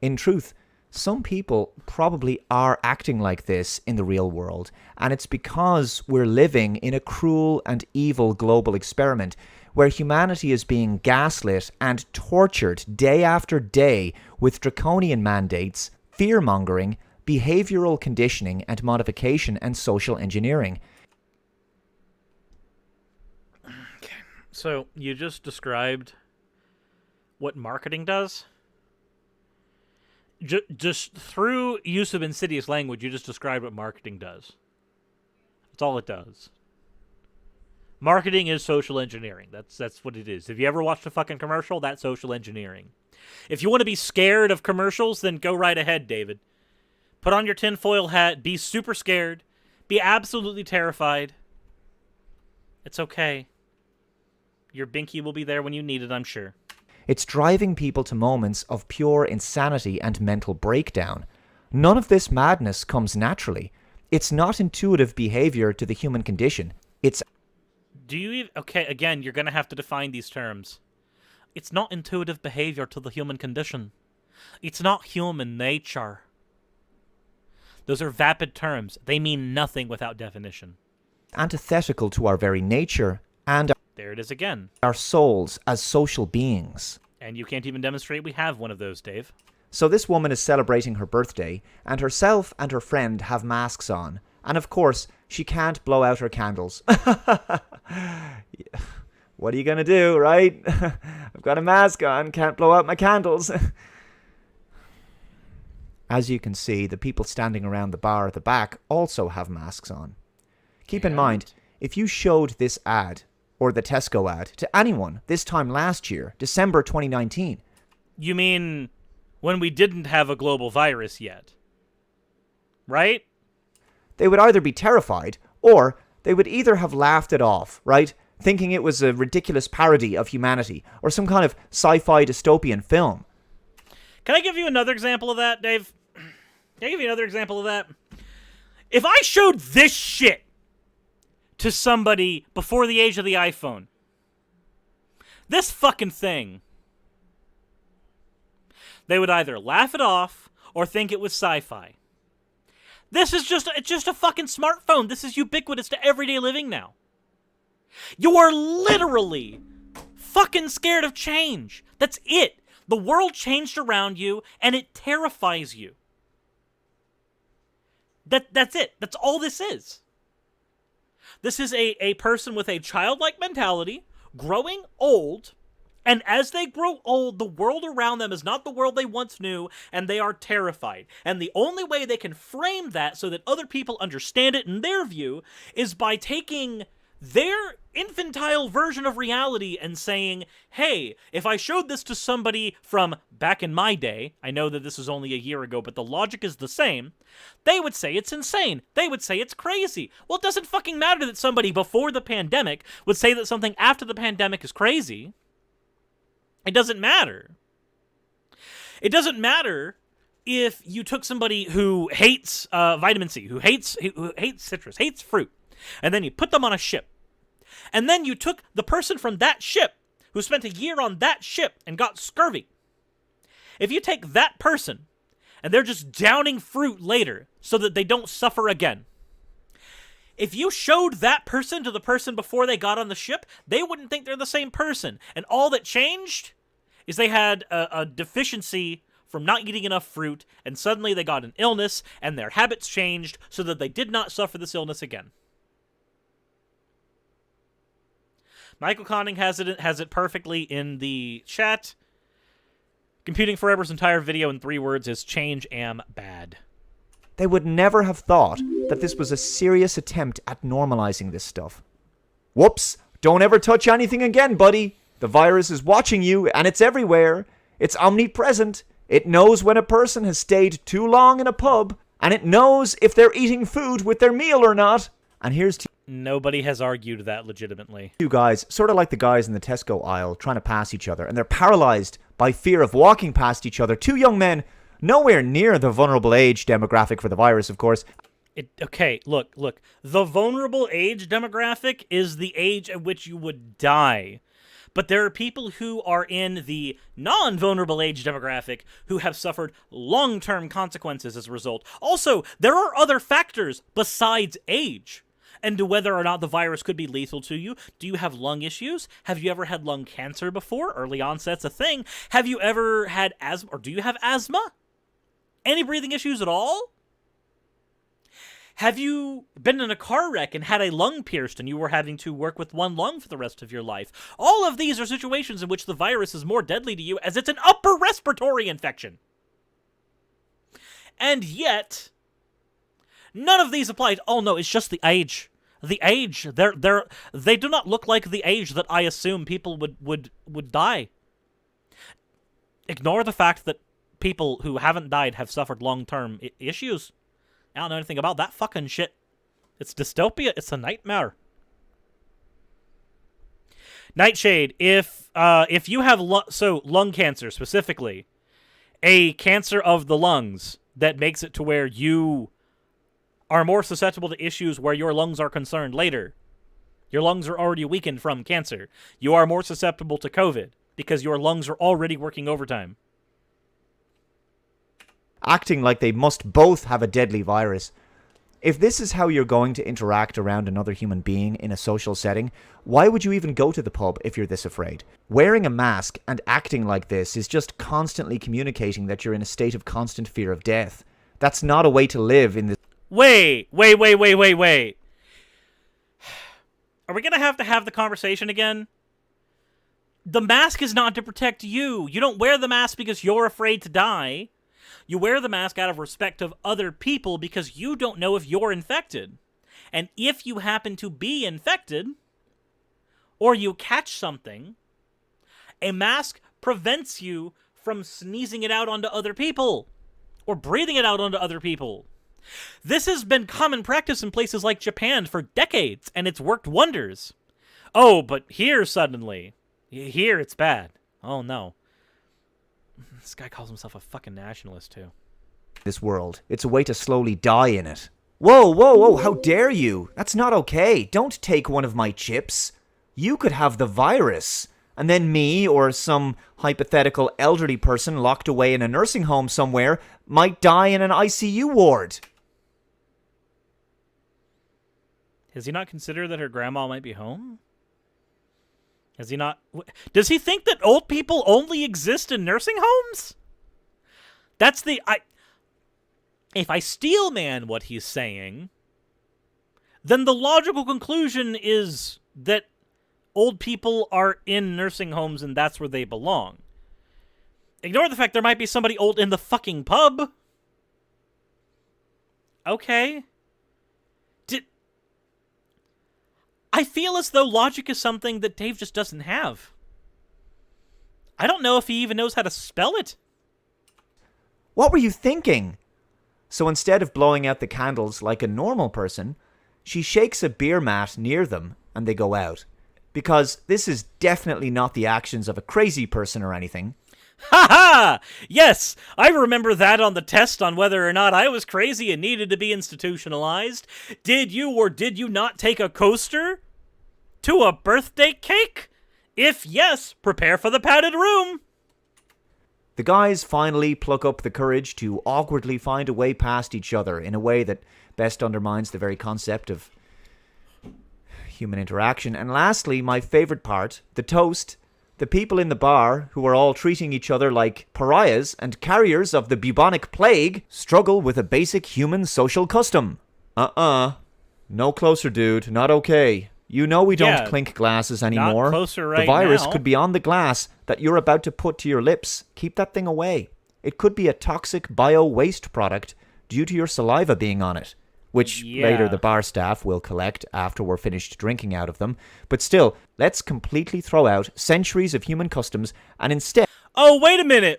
[SPEAKER 2] In truth, some people probably are acting like this in the real world, and it's because we're living in a cruel and evil global experiment where humanity is being gaslit and tortured day after day with draconian mandates, fear-mongering, behavioral conditioning and modification, and social engineering.
[SPEAKER 1] Okay. So, you just described what marketing does? Just through use of insidious language, you just described what marketing does. That's all it does. Marketing is social engineering. That's what it is. If you ever watched a fucking commercial, that's social engineering. If you want to be scared of commercials, then go right ahead, David. Put on your tinfoil hat, be super scared, be absolutely terrified. It's okay. Your binky will be there when you need it, I'm sure.
[SPEAKER 2] It's driving people to moments of pure insanity and mental breakdown. None of this madness comes naturally. It's not intuitive behavior to the human condition. It's...
[SPEAKER 1] Do you even... Okay, again, you're going to have to define these terms. It's not intuitive behavior to the human condition. It's not human nature. Those are vapid terms. They mean nothing without definition.
[SPEAKER 2] antithetical to our very nature and
[SPEAKER 1] There it is again.
[SPEAKER 2] our souls as social beings.
[SPEAKER 1] And you can't even demonstrate we have one of those, Dave.
[SPEAKER 2] So this woman is celebrating her birthday, and herself and her friend have masks on. And of course, she can't blow out her candles. What are you gonna do, right? I've got a mask on, can't blow out my candles. As you can see, the people standing around the bar at the back also have masks on. Keep in mind, if you showed this ad, or the Tesco ad, to anyone this time last year, December 2019...
[SPEAKER 1] You mean when we didn't have a global virus yet? Right?
[SPEAKER 2] they would either be terrified, or they would either have laughed it off, right? Thinking it was a ridiculous parody of humanity, or some kind of sci-fi dystopian film.
[SPEAKER 1] Can I give you another example of that, Dave? Can I give you another example of that? If I showed this shit to somebody before the age of the iPhone, this fucking thing, they would either laugh it off or think it was sci-fi. This is it's just a fucking smartphone. This is ubiquitous to everyday living now. You are literally fucking scared of change. That's it. The world changed around you, and it terrifies you. That's it. That's all this is. This is a person with a childlike mentality, growing old, and as they grow old, the world around them is not the world they once knew, and they are terrified. And the only way they can frame that so that other people understand it in their view is by taking their infantile version of reality and saying, hey, if I showed this to somebody from back in my day, I know that this is only a year ago, but the logic is the same, they would say it's insane. They would say it's crazy. Well, it doesn't fucking matter that somebody before the pandemic would say that something after the pandemic is crazy. It doesn't matter. It doesn't matter if you took somebody who hates vitamin C, who hates citrus, hates fruit, and then you put them on a ship. And then you took the person from that ship who spent a year on that ship and got scurvy. If you take that person and they're just downing fruit later so that they don't suffer again, if you showed that person to the person before they got on the ship, they wouldn't think they're the same person. And all that changed is they had a deficiency from not eating enough fruit, and suddenly they got an illness, and their habits changed so that they did not suffer this illness again. Michael Conning has it perfectly in the chat. Computing Forever's entire video in 3 words is change am bad.
[SPEAKER 2] they would never have thought that this was a serious attempt at normalizing this stuff. Whoops, don't ever touch anything again, buddy. The virus is watching you, and it's everywhere. It's omnipresent. It knows when a person has stayed too long in a pub, and it knows if they're eating food with their meal or not. And here's to
[SPEAKER 1] Nobody has argued that legitimately.
[SPEAKER 2] you guys, sort of like the guys in the Tesco aisle trying to pass each other, and they're paralyzed by fear of walking past each other. Two young men, nowhere near the vulnerable age demographic for the virus, of course.
[SPEAKER 1] Okay, look. The vulnerable age demographic is the age at which you would die. But there are people who are in the non-vulnerable age demographic who have suffered long-term consequences as a result. Also, there are other factors besides age and whether or not the virus could be lethal to you. Do you have lung issues? Have you ever had lung cancer before? Early onset's a thing. Have you ever had asthma, or do you have asthma? Any breathing issues at all? Have you been in a car wreck and had a lung pierced and you were having to work with one lung for the rest of your life? All of these are situations in which the virus is more deadly to you as it's an upper respiratory infection. And yet, none of these apply. Oh no, it's just the age. The age. They do not look like the age that I assume people would die. Ignore the fact that people who haven't died have suffered long-term issues. I don't know anything about that fucking shit. It's dystopia. It's a nightmare. Nightshade, if you have lung cancer specifically, a cancer of the lungs that makes it to where you are more susceptible to issues where your lungs are concerned later. Your lungs are already weakened from cancer. You are more susceptible to COVID because your lungs are already working overtime.
[SPEAKER 2] Acting like they must both have a deadly virus. If this is how you're going to interact around another human being in a social setting, why would you even go to the pub if you're this afraid? Wearing a mask and acting like this is just constantly communicating that you're in a state of constant fear of death. That's not a way to live in this.
[SPEAKER 1] Wait. Are we going to have the conversation again? The mask is not to protect you. You don't wear the mask because you're afraid to die. You wear the mask out of respect of other people because you don't know if you're infected. And if you happen to be infected, or you catch something, a mask prevents you from sneezing it out onto other people, or breathing it out onto other people. This has been common practice in places like Japan for decades, and it's worked wonders. Oh, but here suddenly, here it's bad. Oh no. This guy calls himself a fucking nationalist, too.
[SPEAKER 2] This world. It's a way to slowly die in it. Whoa, how dare you? That's not okay. Don't take one of my chips. You could have the virus. And then me, or some hypothetical elderly person locked away in a nursing home somewhere, might die in an ICU ward.
[SPEAKER 1] Has he not considered that her grandma might be home? Has he not? Does he think that old people only exist in nursing homes? That's if I steel man what he's saying, then the logical conclusion is that old people are in nursing homes and that's where they belong. Ignore the fact there might be somebody old in the fucking pub. Okay. I feel as though logic is something that Dave just doesn't have. I don't know if he even knows how to spell it.
[SPEAKER 2] What were you thinking? So instead of blowing out the candles like a normal person, she shakes a beer mat near them and they go out. Because this is definitely not the actions of a crazy person or anything.
[SPEAKER 1] Ha ha! Yes, I remember that on the test on whether or not I was crazy and needed to be institutionalized. Did you or did you not take a coaster to a birthday cake? If yes, prepare for the padded room.
[SPEAKER 2] The guys finally pluck up the courage to awkwardly find a way past each other in a way that best undermines the very concept of human interaction. And lastly, my favorite part, the toast. The people in the bar, who are all treating each other like pariahs and carriers of the bubonic plague, struggle with a basic human social custom. No closer, dude. Not okay. You know we don't clink glasses anymore.
[SPEAKER 1] Not closer right
[SPEAKER 2] now. The virus
[SPEAKER 1] now.
[SPEAKER 2] could be on the glass that you're about to put to your lips. Keep that thing away. It could be a toxic bio-waste product due to your saliva being on it, which later the bar staff will collect after we're finished drinking out of them. But still, let's completely throw out centuries of human customs and instead...
[SPEAKER 1] Oh, wait a minute.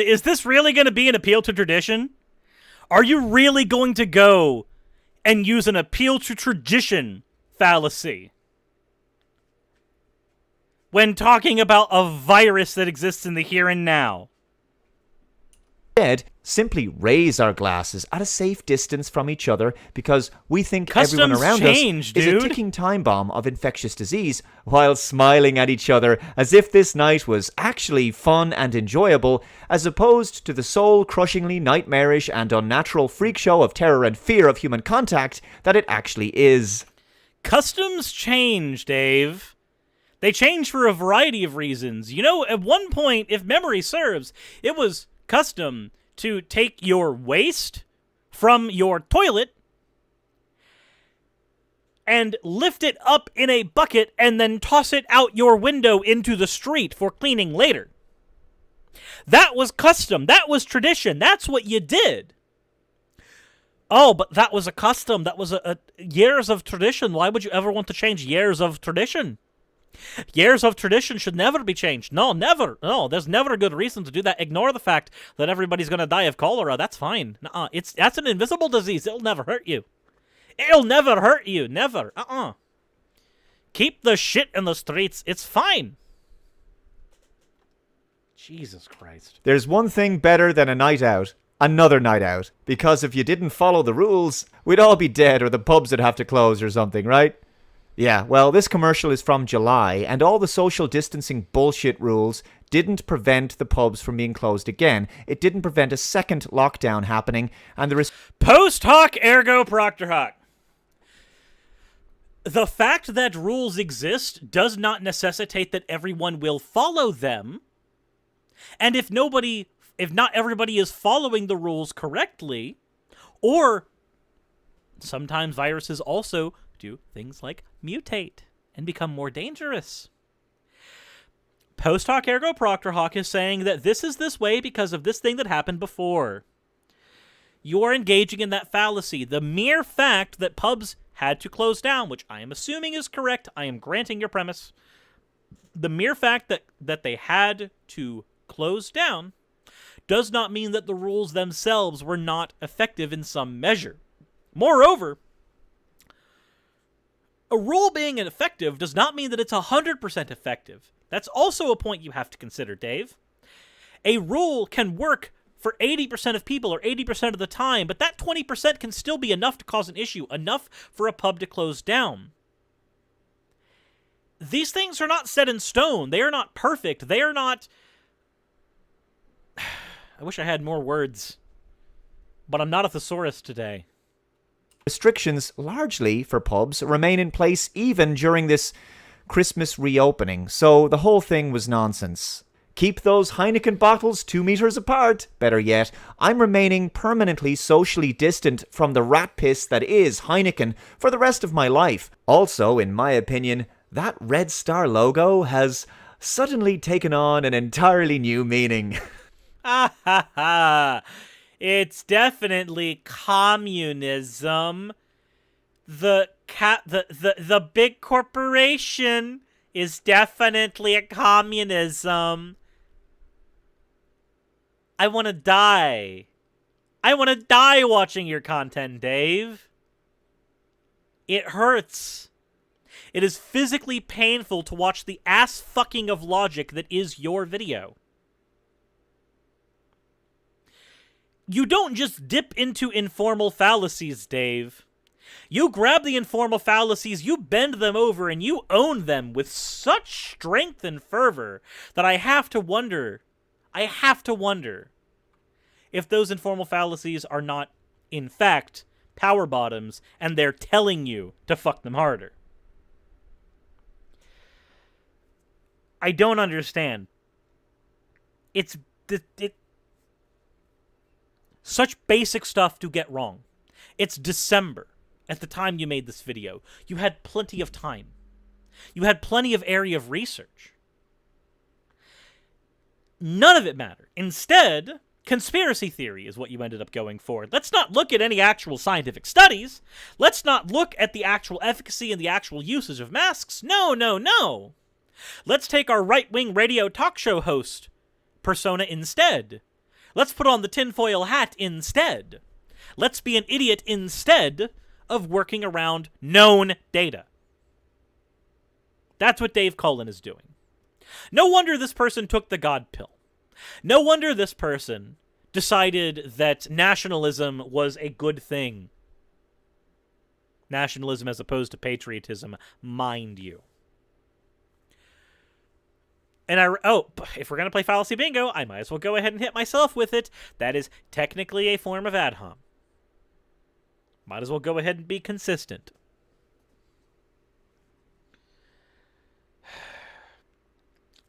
[SPEAKER 1] Is this really going to be an appeal to tradition? Are you really going to go and use an appeal to tradition fallacy when talking about a virus that exists in the here and now?
[SPEAKER 2] Instead, simply raise our glasses at a safe distance from each other because we think everyone around us is a ticking time bomb of infectious disease, while smiling at each other as if this night was actually fun and enjoyable, as opposed to the soul-crushingly nightmarish and unnatural freak show of terror and fear of human contact that it actually is.
[SPEAKER 1] Customs change, Dave. They change for a variety of reasons. You know, at one point, if memory serves, it was custom to take your waste from your toilet and lift it up in a bucket and then toss it out your window into the street for cleaning later. That was custom. That was tradition. That's what you did. Oh, but that was a custom. That was a years of tradition. Why would you ever want to change years of tradition? Years of tradition should never be changed. No, never. No, there's never a good reason to do that. Ignore the fact that everybody's going to die of cholera. That's fine. That's an invisible disease. It'll never hurt you. It'll never hurt you. Never. Keep the shit in the streets. It's fine. Jesus Christ.
[SPEAKER 2] There's one thing better than a night out. Another night out. Because if you didn't follow the rules, we'd all be dead or the pubs would have to close or something, right? Yeah, well, this commercial is from July, and all the social distancing bullshit rules didn't prevent the pubs from being closed again. It didn't prevent a second lockdown happening, and there is...
[SPEAKER 1] Post hoc ergo proctor hoc. The fact that rules exist does not necessitate that everyone will follow them. And if not everybody is following the rules correctly, or sometimes viruses also do things like mutate and become more dangerous. Post hoc ergo proctor hoc is saying that this is this way because of this thing that happened before. You are engaging in that fallacy. The mere fact that pubs had to close down, which I am assuming is correct, I am granting your premise. The mere fact that they had to close down does not mean that the rules themselves were not effective in some measure. Moreover, a rule being ineffective does not mean that it's 100% effective. That's also a point you have to consider, Dave. A rule can work for 80% of people or 80% of the time, but that 20% can still be enough to cause an issue, enough for a pub to close down. These things are not set in stone. They are not perfect. They are not... I wish I had more words, but I'm not a thesaurus today.
[SPEAKER 2] Restrictions, largely for pubs, remain in place even during this Christmas reopening, so the whole thing was nonsense. Keep those Heineken bottles 2 meters apart. Better yet, I'm remaining permanently socially distant from the rat piss that is Heineken for the rest of my life. Also, in my opinion, that Red Star logo has suddenly taken on an entirely new meaning.
[SPEAKER 1] Ha ha ha! It's definitely communism. The big corporation is definitely a communism. I want to die. I want to die watching your content, Dave. It hurts. It is physically painful to watch the ass fucking of logic that is your video. You don't just dip into informal fallacies, Dave. You grab the informal fallacies, you bend them over, and you own them with such strength and fervor that I have to wonder if those informal fallacies are not, in fact, power bottoms, and they're telling you to fuck them harder. I don't understand. It's such basic stuff to get wrong. It's December at the time you made this video. You had plenty of time. You had plenty of area of research. None of it mattered. Instead, Conspiracy theory is what you ended up going for. Let's not look at any actual scientific studies. Let's not look at the actual efficacy and the actual usage of masks. No, no, no. Let's take our right-wing radio talk show host persona instead. Let's put on the tinfoil hat instead. Let's be an idiot instead of working around known data. That's what Dave Cullen is doing. No wonder this person took the God pill. No wonder this person decided that nationalism was a good thing. Nationalism as opposed to patriotism, mind you. And if we're going to play fallacy bingo, I might as well go ahead and hit myself with it. That is technically a form of ad hom. Might as well go ahead and be consistent.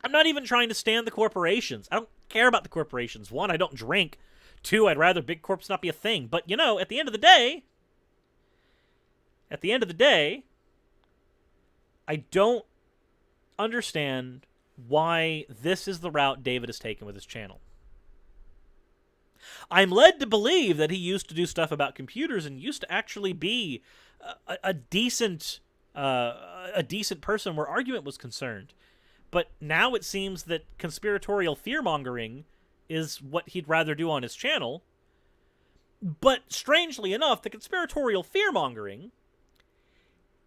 [SPEAKER 1] I'm not even trying to stand the corporations. I don't care about the corporations. One, I don't drink. Two, I'd rather big corps not be a thing. But, you know, at the end of the day, I don't understand why this is the route David has taken with his channel. I'm led to believe that he used to do stuff about computers and used to actually be a decent person where argument was concerned. But now it seems that conspiratorial fear-mongering is what he'd rather do on his channel. But strangely enough, the conspiratorial fear-mongering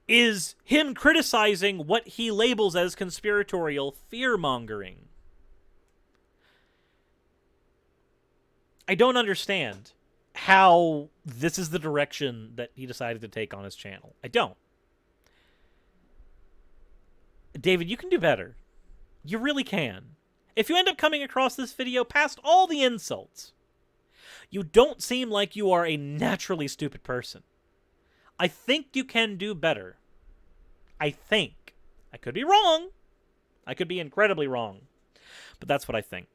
[SPEAKER 1] is him criticizing what he labels as conspiratorial fear-mongering. I don't understand how this is the direction that he decided to take on his channel. I don't. David, you can do better. You really can. If you end up coming across this video past all the insults, you don't seem like you are a naturally stupid person. I think you can do better. I think. I could be wrong. I could be incredibly wrong. But that's what I think.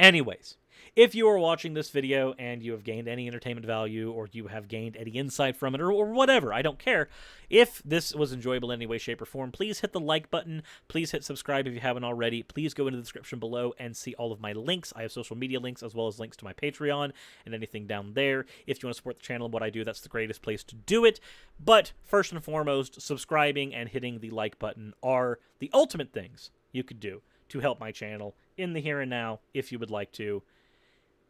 [SPEAKER 1] Anyways, if you are watching this video and you have gained any entertainment value or you have gained any insight from it or whatever, I don't care. If this was enjoyable in any way, shape, or form, please hit the like button. Please hit subscribe if you haven't already. Please go into the description below and see all of my links. I have social media links as well as links to my Patreon and anything down there. If you want to support the channel and what I do, that's the greatest place to do it. But first and foremost, subscribing and hitting the like button are the ultimate things you could do to help my channel in the here and now if you would like to.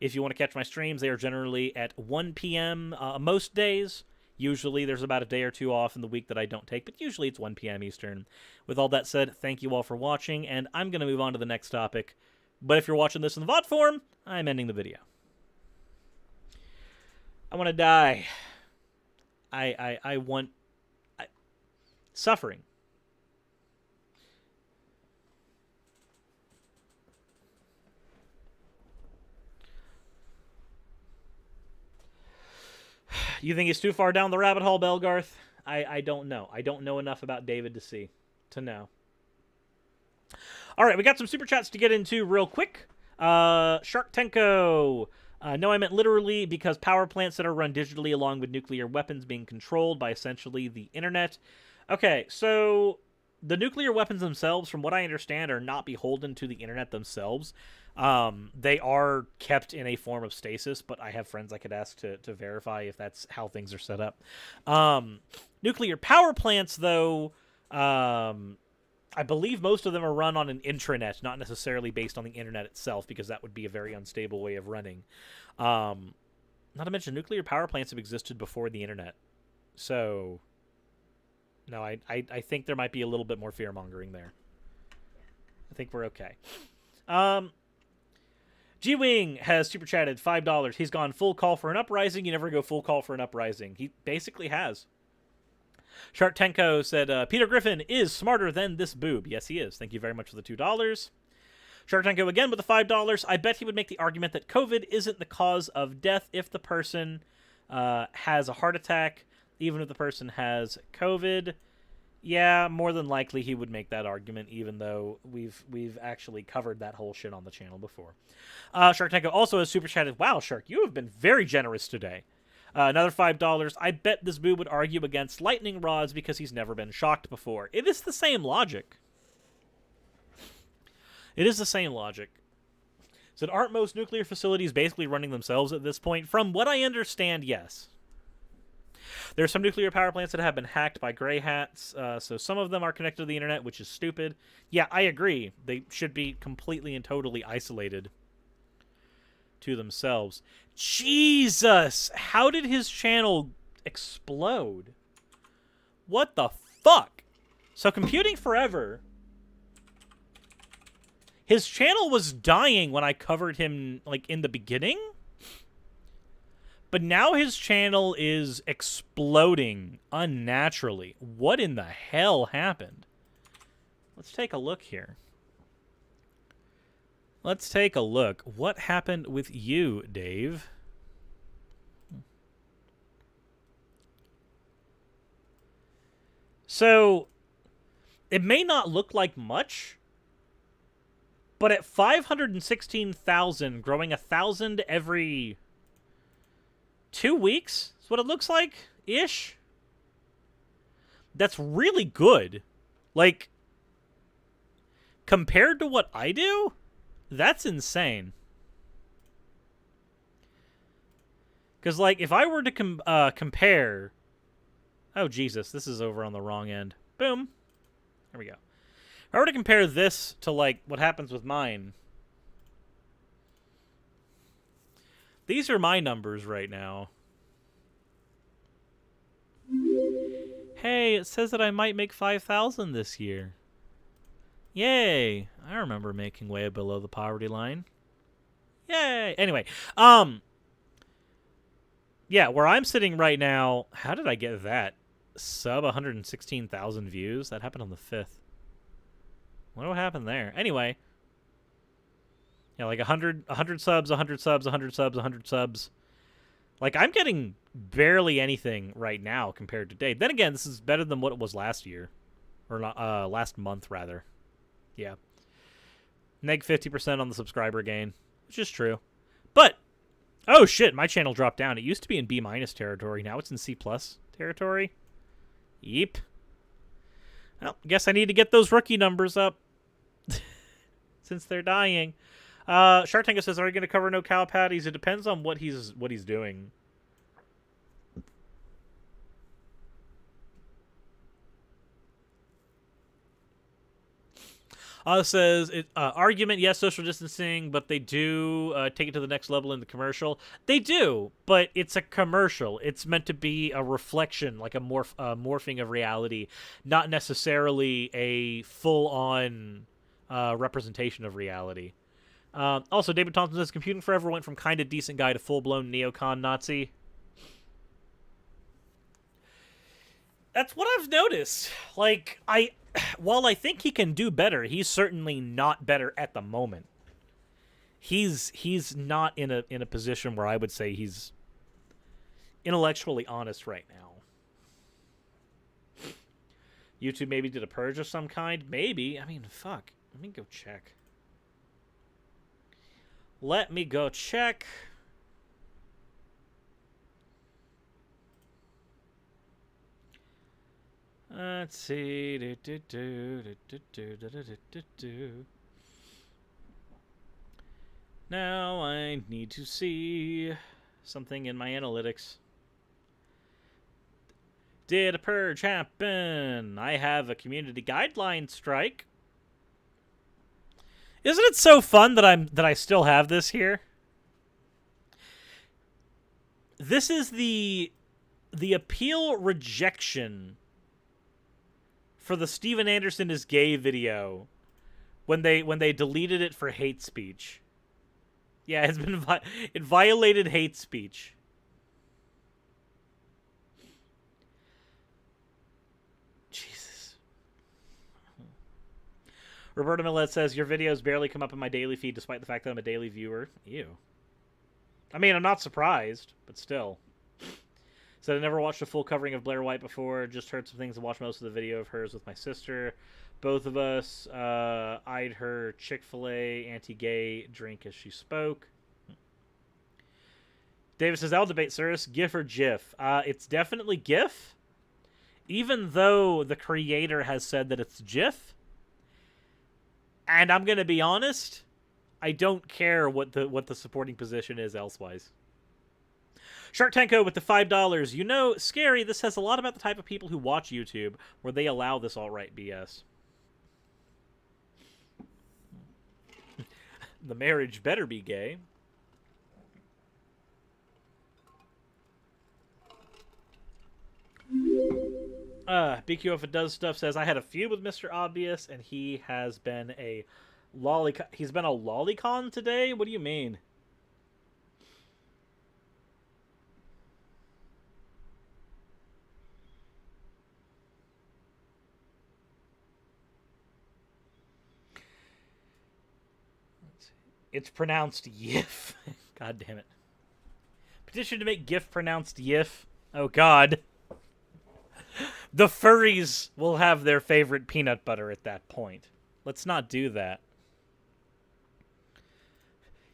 [SPEAKER 1] If you want to catch my streams, they are generally at 1 p.m. Most days. Usually there's about a day or two off in the week that I don't take, but usually it's 1 p.m. Eastern. With all that said, thank you all for watching, and I'm going to move on to the next topic. But if you're watching this in the VOD form, I'm ending the video. I want to die. I want... suffering. You think he's too far down the rabbit hole, Belgarth? I don't know. I don't know enough about David to know. All right, we got some super chats to get into real quick. Shark Tenko. No, I meant literally because power plants that are run digitally along with nuclear weapons being controlled by essentially the internet. Okay, so the nuclear weapons themselves, from what I understand, are not beholden to the internet themselves. They are kept in a form of stasis, but I have friends I could ask to verify if that's how things are set up. Nuclear power plants, though, I believe most of them are run on an intranet, not necessarily based on the internet itself, because that would be a very unstable way of running. Not to mention, nuclear power plants have existed before the internet. So, no, I think there might be a little bit more fear-mongering there. I think we're okay. G-Wing has super chatted $5. He's gone full call for an uprising. You never go full call for an uprising. He basically has. Shark Tenko said, Peter Griffin is smarter than this boob. Yes, he is. Thank you very much for the $2. Shark Tenko again with the $5. I bet he would make the argument that COVID isn't the cause of death if the person has a heart attack, even if the person has COVID. Yeah, more than likely he would make that argument, even though we've actually covered that whole shit on the channel before. Shark Tanko also has super chatted, wow, Shark, you have been very generous today. Another $5. I bet this boob would argue against lightning rods because he's never been shocked before. It is the same logic. It is the same logic. Said, aren't most nuclear facilities basically running themselves at this point? From what I understand, yes. There are some nuclear power plants that have been hacked by gray hats, so some of them are connected to the internet, which is stupid. Yeah, I agree. They should be completely and totally isolated to themselves. Jesus! How did his channel explode? What the fuck? So Computing Forever, his channel was dying when I covered him, like, in the beginning? But now his channel is exploding unnaturally. What in the hell happened? Let's take a look here. Let's take a look. What happened with you, Dave? So, it may not look like much, but at 516,000, growing 1,000 every 2 weeks is what it looks like, ish. That's really good. Like, compared to what I do, that's insane. Because, like, if I were to compare... Oh, Jesus, this is over on the wrong end. Boom. There we go. If I were to compare this to, like, what happens with mine... These are my numbers right now. Hey, it says that I might make 5,000 this year. Yay! I remember making way below the poverty line. Yay! Anyway, yeah, where I'm sitting right now, how did I get that? Sub 116,000 views? That happened on the 5th. What happened there? Anyway. Yeah, like 100 subs, 100 subs, 100 subs, 100 subs. Like, I'm getting barely anything right now compared to date. Then again, this is better than what it was last year. Or last month, rather. Yeah. Neg 50% on the subscriber gain, which is true. But, oh shit, my channel dropped down. It used to be in B- territory. Now it's in C+ territory. Yeep. Well, guess I need to get those rookie numbers up. Since they're dying. Shark Tango says, are you going to cover no cow patties? It depends on what he's doing. Says, argument, yes, social distancing, but they do take it to the next level in the commercial. They do, but it's a commercial. It's meant to be a reflection, like a morphing of reality, not necessarily a full-on representation of reality. Also, David Thompson says, Computing Forever went from kind of decent guy to full-blown neocon Nazi. That's what I've noticed. Like, while I think he can do better, he's certainly not better at the moment. He's not in a position where I would say he's intellectually honest right now. YouTube maybe did a purge of some kind? Maybe. I mean, fuck. Let me go check. Let me go check. Let's see. Now I need to see something in my analytics. Did a purge happen? I have a community guideline strike. Isn't it so fun that I still have this here? This is the appeal rejection for the Steven Anderson is gay video when they deleted it for hate speech. Yeah, it's been it violated hate speech. Jesus. Roberta Millett says, your videos barely come up in my daily feed despite the fact that I'm a daily viewer. Ew. I mean, I'm not surprised, but still. Said I never watched a full covering of Blair White before, just heard some things and watched most of the video of hers with my sister. Both of us eyed her Chick-fil-A anti-gay drink as she spoke. David says, I'll debate Cirrus, GIF or GIF. It's definitely GIF, even though the creator has said that it's GIF. And I'm going to be honest, I don't care what the supporting position is elsewise. Shark Tanko with the $5. You know, scary. This says a lot about the type of people who watch YouTube, where they allow this alt-right BS. The marriage better be gay. BQ if it does stuff says I had a feud with Mr. Obvious, and he has been a he's been a lolicon today. What do you mean? It's pronounced Yif. God damn it. Petition to make GIF pronounced Yif. Oh god. The furries will have their favorite peanut butter at that point. Let's not do that.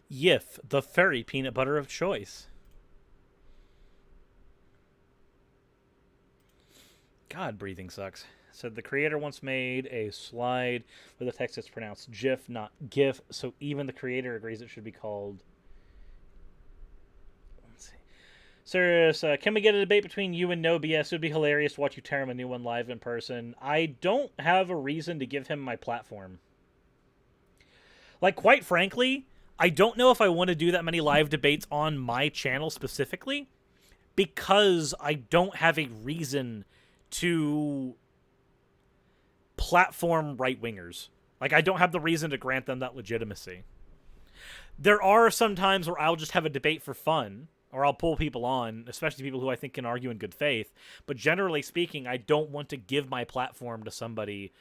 [SPEAKER 1] Yif, the furry peanut butter of choice. God, breathing sucks. Said the creator once made a slide where the text is pronounced GIF, not GIF, so even the creator agrees it should be called... Let's see. Sirius, can we get a debate between you and No BS? It would be hilarious to watch you tear him a new one live in person. I don't have a reason to give him my platform. Like, quite frankly, I don't know if I want to do that many live debates on my channel specifically, because I don't have a reason to platform right-wingers. Like, I don't have the reason to grant them that legitimacy. There are some times where I'll just have a debate for fun, or I'll pull people on, especially people who I think can argue in good faith. But generally speaking, I don't want to give my platform to somebody,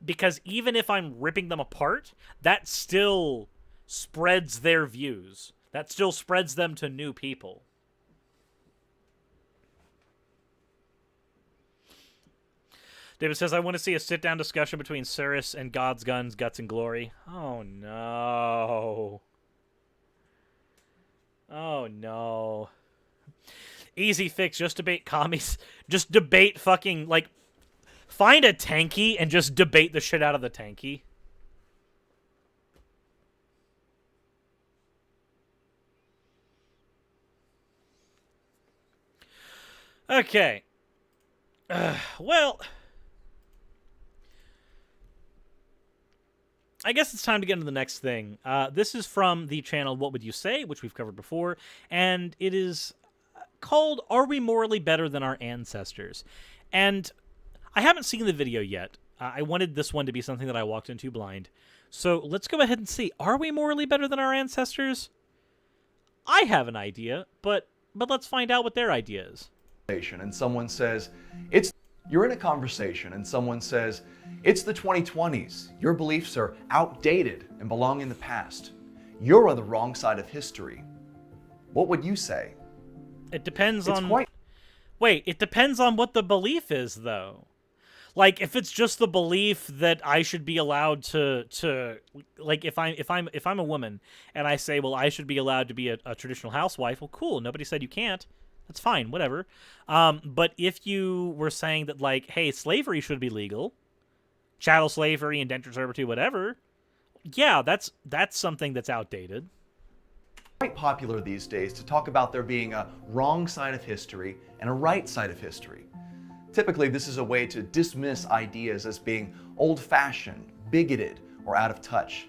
[SPEAKER 1] because even if I'm ripping them apart, that still spreads their views. That still spreads them to new people. David says, I want to see a sit-down discussion between Cirrus and God's Guns, Guts, and Glory. Oh, no. Oh, no. Easy fix. Just debate commies. Just debate fucking, like, find a tanky and just debate the shit out of the tanky. Okay. Well... I guess it's time to get into the next thing. This is from the channel What Would You Say, which we've covered before, and it is called Are We Morally Better Than Our Ancestors? And I haven't seen the video yet. I wanted this one to be something that I walked into blind. So let's go ahead and see. Are we morally better than our ancestors? I have an idea, but let's find out what their idea is.
[SPEAKER 4] And someone says, you're in a conversation and someone says, it's the 2020s. Your beliefs are outdated and belong in the past. You're on the wrong side of history. What would you say?
[SPEAKER 1] It depends on... Wait, it depends on what the belief is, though. Like, if it's just the belief that I should be allowed to like, if I'm a woman and I say, well, I should be allowed to be a traditional housewife, well, cool. Nobody said you can't. That's fine, whatever. But if you were saying that, like, hey, slavery should be legal, chattel slavery, indentured servitude, whatever, yeah, that's something that's outdated.
[SPEAKER 4] Quite popular these days to talk about there being a wrong side of history and a right side of history. Typically, this is a way to dismiss ideas as being old-fashioned, bigoted, or out of touch.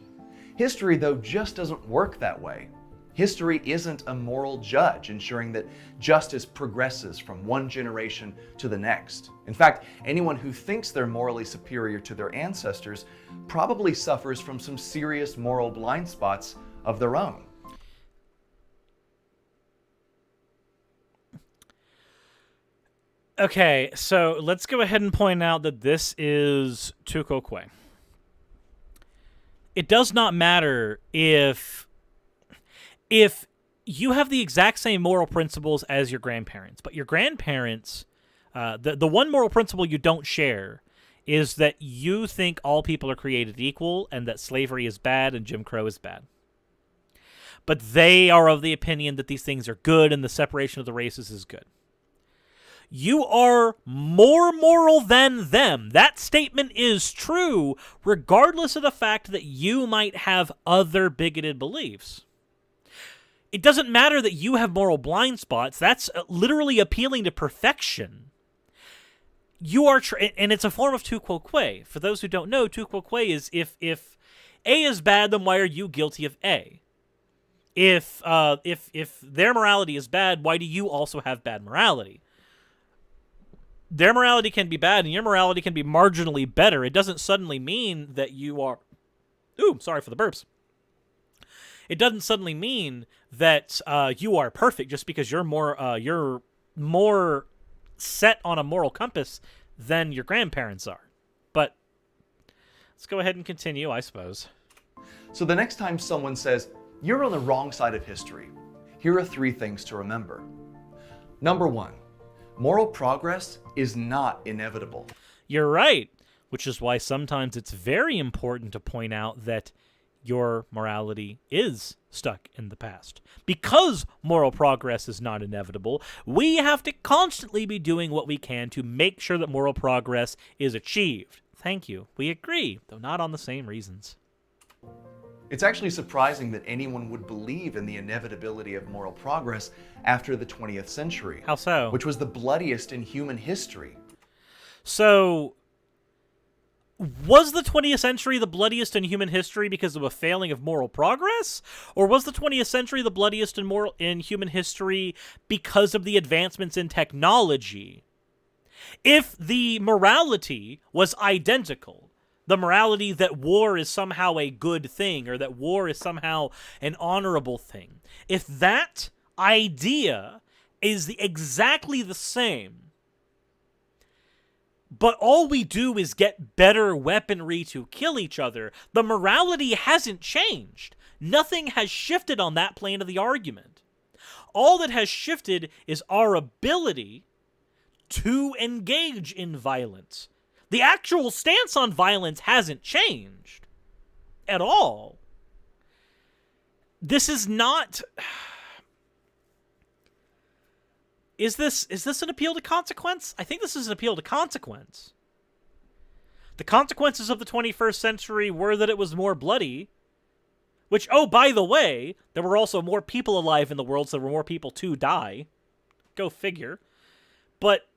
[SPEAKER 4] History, though, just doesn't work that way. History isn't a moral judge ensuring that justice progresses from one generation to the next. In fact, anyone who thinks they're morally superior to their ancestors probably suffers from some serious moral blind spots of their own.
[SPEAKER 1] Okay, so let's go ahead and point out that this is Tukokwe. It does not matter if you have the exact same moral principles as your grandparents, but your grandparents, the one moral principle you don't share is that you think all people are created equal and that slavery is bad and Jim Crow is bad. But they are of the opinion that these things are good and the separation of the races is good. You are more moral than them. That statement is true, regardless of the fact that you might have other bigoted beliefs. It doesn't matter that you have moral blind spots. That's literally appealing to perfection. You are, and it's a form of tu quoque. For those who don't know, tu quoque is if A is bad, then why are you guilty of A? If their morality is bad, why do you also have bad morality? Their morality can be bad, and your morality can be marginally better. It doesn't suddenly mean that you are... Ooh, sorry for the burps. It doesn't suddenly mean that you are perfect just because you're more set on a moral compass than your grandparents are. But let's go ahead and continue, I suppose.
[SPEAKER 4] So the next time someone says, "You're on the wrong side of history," here are 3 things to remember. Number 1, moral progress is not inevitable.
[SPEAKER 1] You're right, which is why sometimes it's very important to point out that your morality is stuck in the past. Because moral progress is not inevitable, we have to constantly be doing what we can to make sure that moral progress is achieved. Thank you. We agree, though not on the same reasons.
[SPEAKER 4] It's actually surprising that anyone would believe in the inevitability of moral progress after the 20th century.
[SPEAKER 1] How so?
[SPEAKER 4] Which was the bloodiest in human history.
[SPEAKER 1] So, was the 20th century the bloodiest in human history because of a failing of moral progress? Or was the 20th century the bloodiest in human history because of the advancements in technology? If the morality was identical, the morality that war is somehow a good thing or that war is somehow an honorable thing, if that idea is exactly the same, but all we do is get better weaponry to kill each other, the morality hasn't changed. Nothing has shifted on that plane of the argument. All that has shifted is our ability to engage in violence. The actual stance on violence hasn't changed at all. This is not... Is this an appeal to consequence? I think this is an appeal to consequence. The consequences of the 21st century were that it was more bloody, which, oh, by the way, there were also more people alive in the world, so there were more people to die. Go figure. But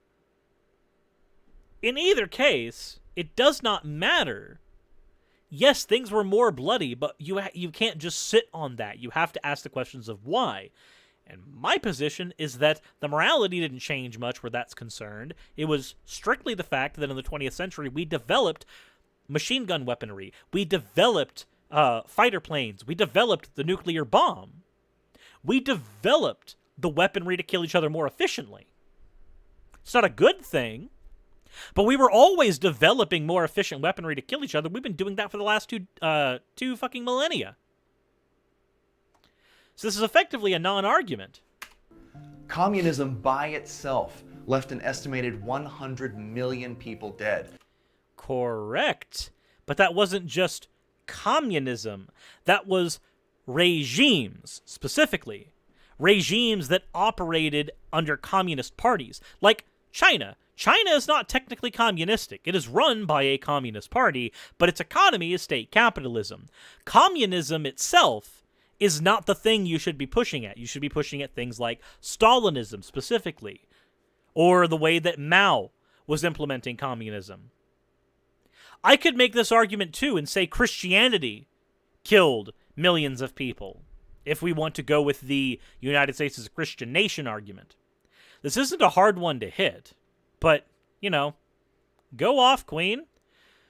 [SPEAKER 1] in either case, it does not matter. Yes, things were more bloody, but you can't just sit on that. You have to ask the questions of why. And my position is that the morality didn't change much where that's concerned. It was strictly the fact that in the 20th century, we developed machine gun weaponry. We developed fighter planes. We developed the nuclear bomb. We developed the weaponry to kill each other more efficiently. It's not a good thing, but we were always developing more efficient weaponry to kill each other. We've been doing that for the last two fucking millennia. So this is effectively a non-argument.
[SPEAKER 4] Communism by itself left an estimated 100 million people dead.
[SPEAKER 1] Correct. But that wasn't just communism. That was regimes, specifically. Regimes that operated under communist parties. Like China. China is not technically communistic. It is run by a communist party, but its economy is state capitalism. Communism itself is not the thing you should be pushing at. You should be pushing at things like Stalinism, specifically, or the way that Mao was implementing communism. I could make this argument, too, and say Christianity killed millions of people, if we want to go with the United States as a Christian nation argument. This isn't a hard one to hit, but, you know, go off, Queen.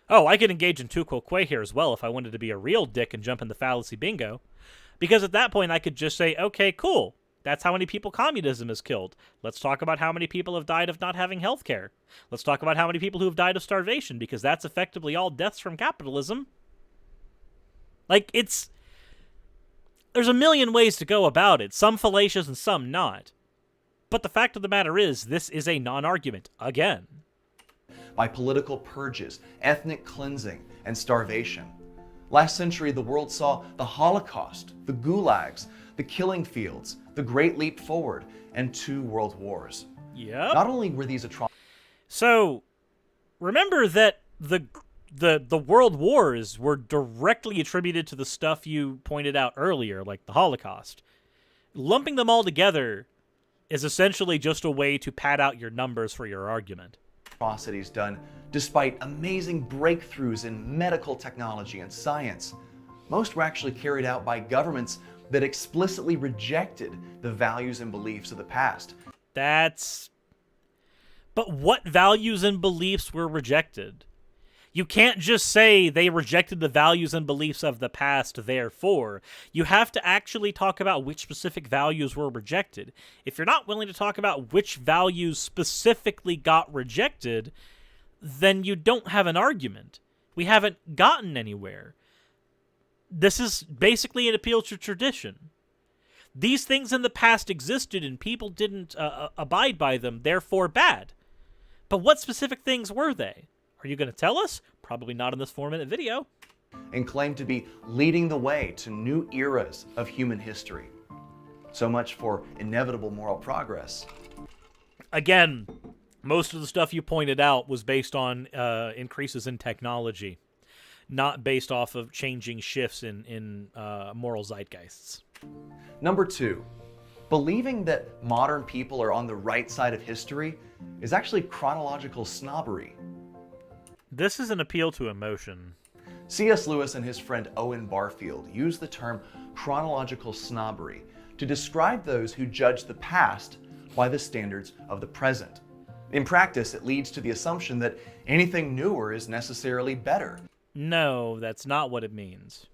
[SPEAKER 1] Oh, I could engage in tu quoque here as well if I wanted to be a real dick and jump in the fallacy bingo. Because at that point, I could just say, okay, cool. That's how many people communism has killed. Let's talk about how many people have died of not having health care. Let's talk about how many people who have died of starvation, because that's effectively all deaths from capitalism. Like, there's a million ways to go about it, some fallacious and some not. But the fact of the matter is, this is a non-argument, again.
[SPEAKER 4] By political purges, ethnic cleansing, and starvation. Last century, the world saw the Holocaust, the gulags, the killing fields, the Great Leap Forward, and 2 world wars.
[SPEAKER 1] Yep.
[SPEAKER 4] Not only were these atrocities
[SPEAKER 1] So, remember that the world wars were directly attributed to the stuff you pointed out earlier, like the Holocaust. Lumping them all together is essentially just a way to pad out your numbers for your argument.
[SPEAKER 4] done despite amazing breakthroughs in medical technology and science. Most were actually carried out by governments that explicitly rejected the values and beliefs of the past.
[SPEAKER 1] But what values and beliefs were rejected? You can't just say they rejected the values and beliefs of the past, therefore. You have to actually talk about which specific values were rejected. If you're not willing to talk about which values specifically got rejected, then you don't have an argument. We haven't gotten anywhere. This is basically an appeal to tradition. These things in the past existed and people didn't abide by them, therefore bad. But what specific things were they? Are you going to tell us? Probably not in this 4-minute video.
[SPEAKER 4] And claimed to be leading the way to new eras of human history. So much for inevitable moral progress.
[SPEAKER 1] Again, most of the stuff you pointed out was based on increases in technology, not based off of changing shifts in moral zeitgeists.
[SPEAKER 4] Number 2, believing that modern people are on the right side of history is actually chronological snobbery.
[SPEAKER 1] This is an appeal to emotion.
[SPEAKER 4] C.S. Lewis and his friend Owen Barfield used the term chronological snobbery to describe those who judge the past by the standards of the present. In practice, it leads to the assumption that anything newer is necessarily better.
[SPEAKER 1] No, that's not what it means.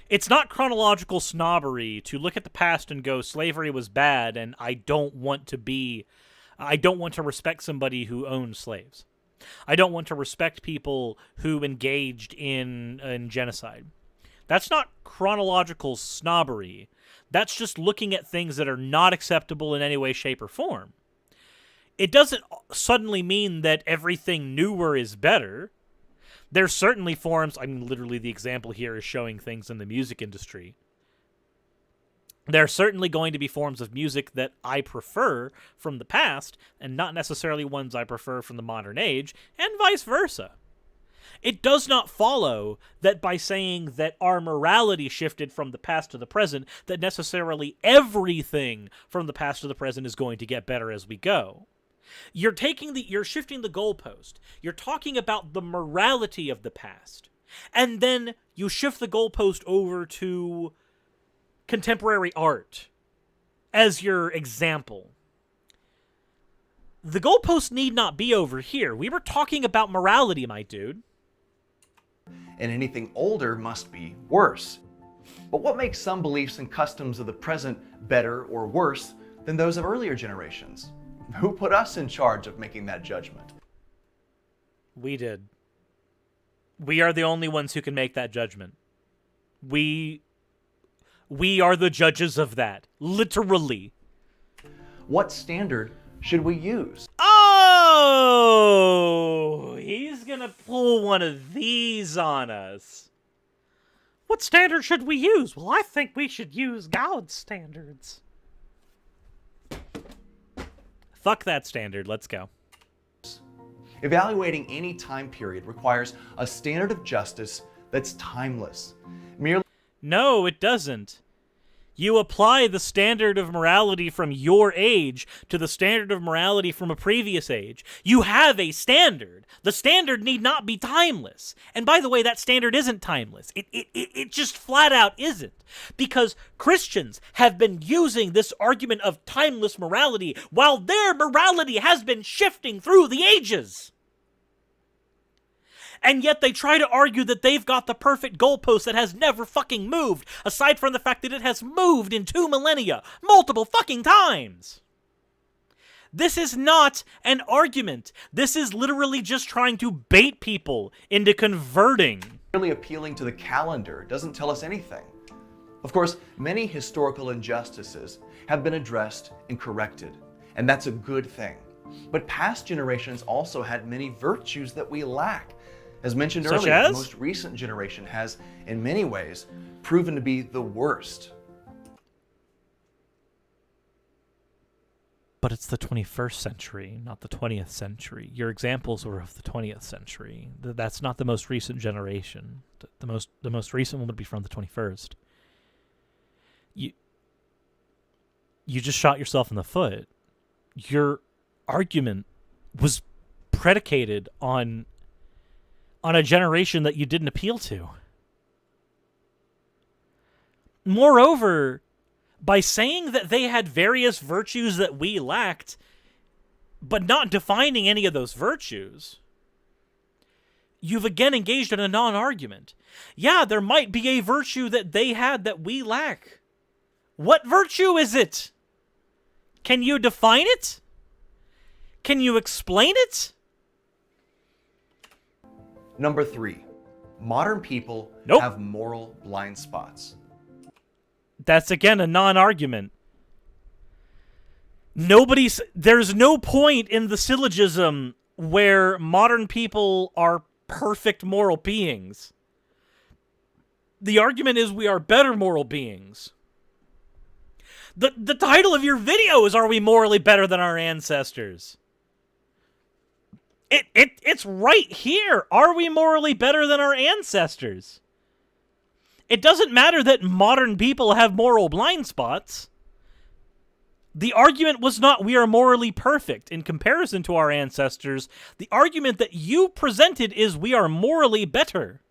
[SPEAKER 1] It's not chronological snobbery to look at the past and go, slavery was bad, and I don't want to respect somebody who owned slaves. I don't want to respect people who engaged in genocide. That's not chronological snobbery. That's just looking at things that are not acceptable in any way, shape, or form. It doesn't suddenly mean that everything newer is better. There's certainly forms, literally the example here is showing things in the music industry. There are certainly going to be forms of music that I prefer from the past, and not necessarily ones I prefer from the modern age, and vice versa. It does not follow that by saying that our morality shifted from the past to the present, that necessarily everything from the past to the present is going to get better as we go. You're shifting the goalpost. You're talking about the morality of the past. And then you shift the goalpost over to contemporary art as your example. The goalpost need not be over here. We were talking about morality, my dude.
[SPEAKER 4] And anything older must be worse. But what makes some beliefs and customs of the present better or worse than those of earlier generations? Who put us in charge of making that judgment?
[SPEAKER 1] We did. We are the only ones who can make that judgment. We are the judges of that. Literally.
[SPEAKER 4] What standard should we use?
[SPEAKER 1] Oh! He's gonna pull one of these on us. What standard should we use? Well, I think we should use God's standards. Fuck that standard. Let's go.
[SPEAKER 4] Evaluating any time period requires a standard of justice that's timeless. Merely
[SPEAKER 1] No, it doesn't. You apply the standard of morality from your age to the standard of morality from a previous age. You have a standard. The standard need not be timeless. And by the way, that standard isn't timeless. It just flat out isn't. Because Christians have been using this argument of timeless morality while their morality has been shifting through the ages. And yet they try to argue that they've got the perfect goalpost that has never fucking moved, aside from the fact that it has moved in 2 millennia, multiple fucking times. This is not an argument. This is literally just trying to bait people into converting.
[SPEAKER 4] Merely appealing to the calendar doesn't tell us anything. Of course, many historical injustices have been addressed and corrected, and that's a good thing. But past generations also had many virtues that we lack. As mentioned earlier, the most recent generation has, in many ways, proven to be the worst.
[SPEAKER 1] But it's the 21st century, not the 20th century. Your examples were of the 20th century. That's not the most recent generation. The most recent one would be from the 21st. You just shot yourself in the foot. Your argument was predicated on a generation that you didn't appeal to. Moreover, by saying that they had various virtues that we lacked, but not defining any of those virtues, you've again engaged in a non-argument. Yeah, there might be a virtue that they had that we lack. What virtue is it? Can you define it? Can you explain it?
[SPEAKER 4] Number 3, modern people
[SPEAKER 1] Nope.
[SPEAKER 4] have moral blind spots.
[SPEAKER 1] That's again a non-argument. There's no point in the syllogism where modern people are perfect moral beings. The argument is we are better moral beings. The title of your video is, Are We Morally Better Than Our Ancestors? It's right here. Are we morally better than our ancestors? It doesn't matter that modern people have moral blind spots. The argument was not we are morally perfect in comparison to our ancestors. The argument that you presented is we are morally better.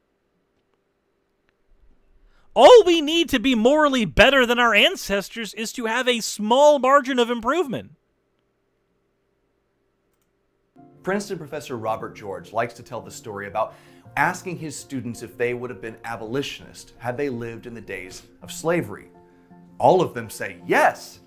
[SPEAKER 1] All we need to be morally better than our ancestors is to have a small margin of improvement.
[SPEAKER 4] Princeton professor Robert George likes to tell the story about asking his students if they would have been abolitionists had they lived in the days of slavery. All of them say yes.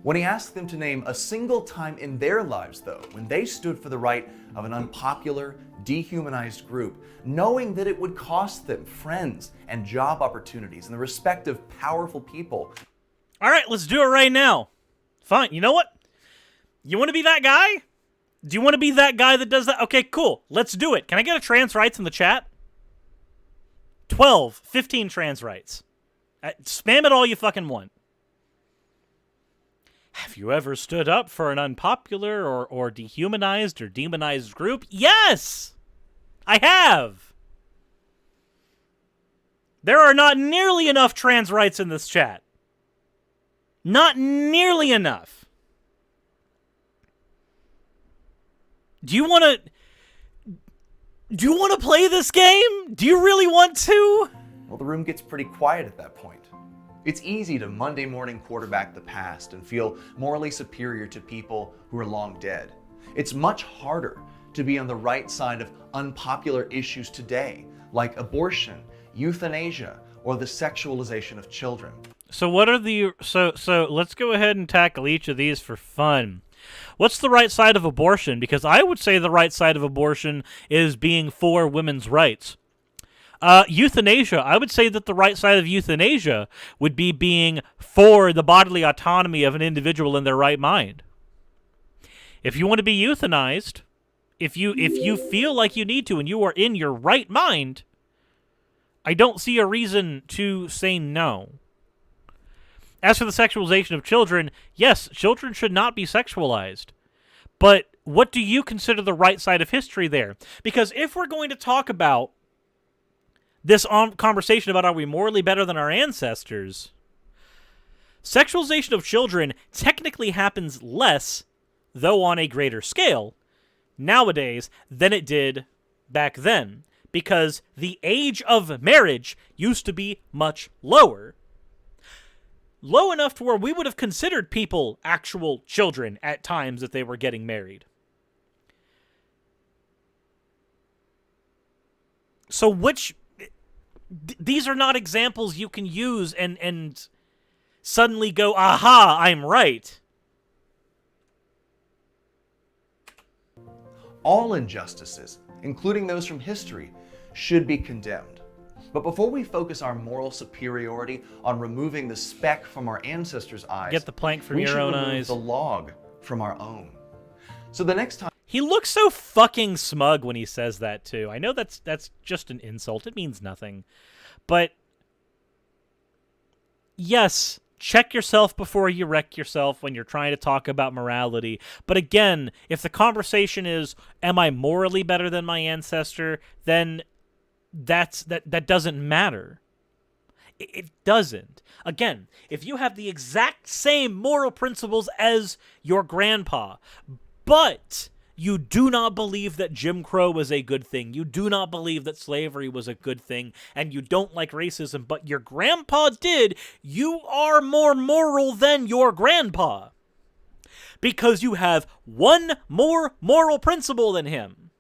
[SPEAKER 4] When he asks them to name a single time in their lives, though, when they stood for the right of an unpopular, dehumanized group, knowing that it would cost them friends and job opportunities and the respect of powerful people.
[SPEAKER 1] All right, let's do it right now. Fine. You know what? You want to be that guy? Do you want to be that guy that does that? Okay, cool. Let's do it. Can I get a trans rights in the chat? 12, 15 trans rights. Spam it all you fucking want. Have you ever stood up for an unpopular or dehumanized or demonized group? Yes! I have! There are not nearly enough trans rights in this chat. Not nearly enough. Do you want to play this game? Do you really want to?
[SPEAKER 4] Well, the room gets pretty quiet at that point. It's easy to Monday morning quarterback the past and feel morally superior to people who are long dead. It's much harder to be on the right side of unpopular issues today, like abortion, euthanasia, or the sexualization of children.
[SPEAKER 1] So what are the so let's go ahead and tackle each of these for fun. What's the right side of abortion? Because I would say the right side of abortion is being for women's rights. Euthanasia, I would say that the right side of euthanasia would be being for the bodily autonomy of an individual in their right mind. If you want to be euthanized, if you feel like you need to and you are in your right mind, I don't see a reason to say no. As for the sexualization of children, yes, children should not be sexualized. But what do you consider the right side of history there? Because if we're going to talk about this conversation about are we morally better than our ancestors, sexualization of children technically happens less, though on a greater scale, nowadays than it did back then. Because the age of marriage used to be much lower. Low enough to where we would have considered people actual children at times that they were getting married. So these are not examples you can use and suddenly go, aha, I'm right.
[SPEAKER 4] All injustices, including those from history, should be condemned. But before we focus our moral superiority on removing the speck from our ancestors' eyes,
[SPEAKER 1] get the plank from
[SPEAKER 4] we
[SPEAKER 1] your
[SPEAKER 4] should
[SPEAKER 1] own
[SPEAKER 4] remove
[SPEAKER 1] eyes.
[SPEAKER 4] the log from our own. So the next time
[SPEAKER 1] He looks so fucking smug when he says that too. I know that's just an insult. It means nothing. But yes, check yourself before you wreck yourself when you're trying to talk about morality. But again, if the conversation is, am I morally better than my ancestor, then that doesn't matter. It doesn't. Again, if you have the exact same moral principles as your grandpa, but you do not believe that Jim Crow was a good thing, you do not believe that slavery was a good thing, and you don't like racism, but your grandpa did, you are more moral than your grandpa. Because you have one more moral principle than him.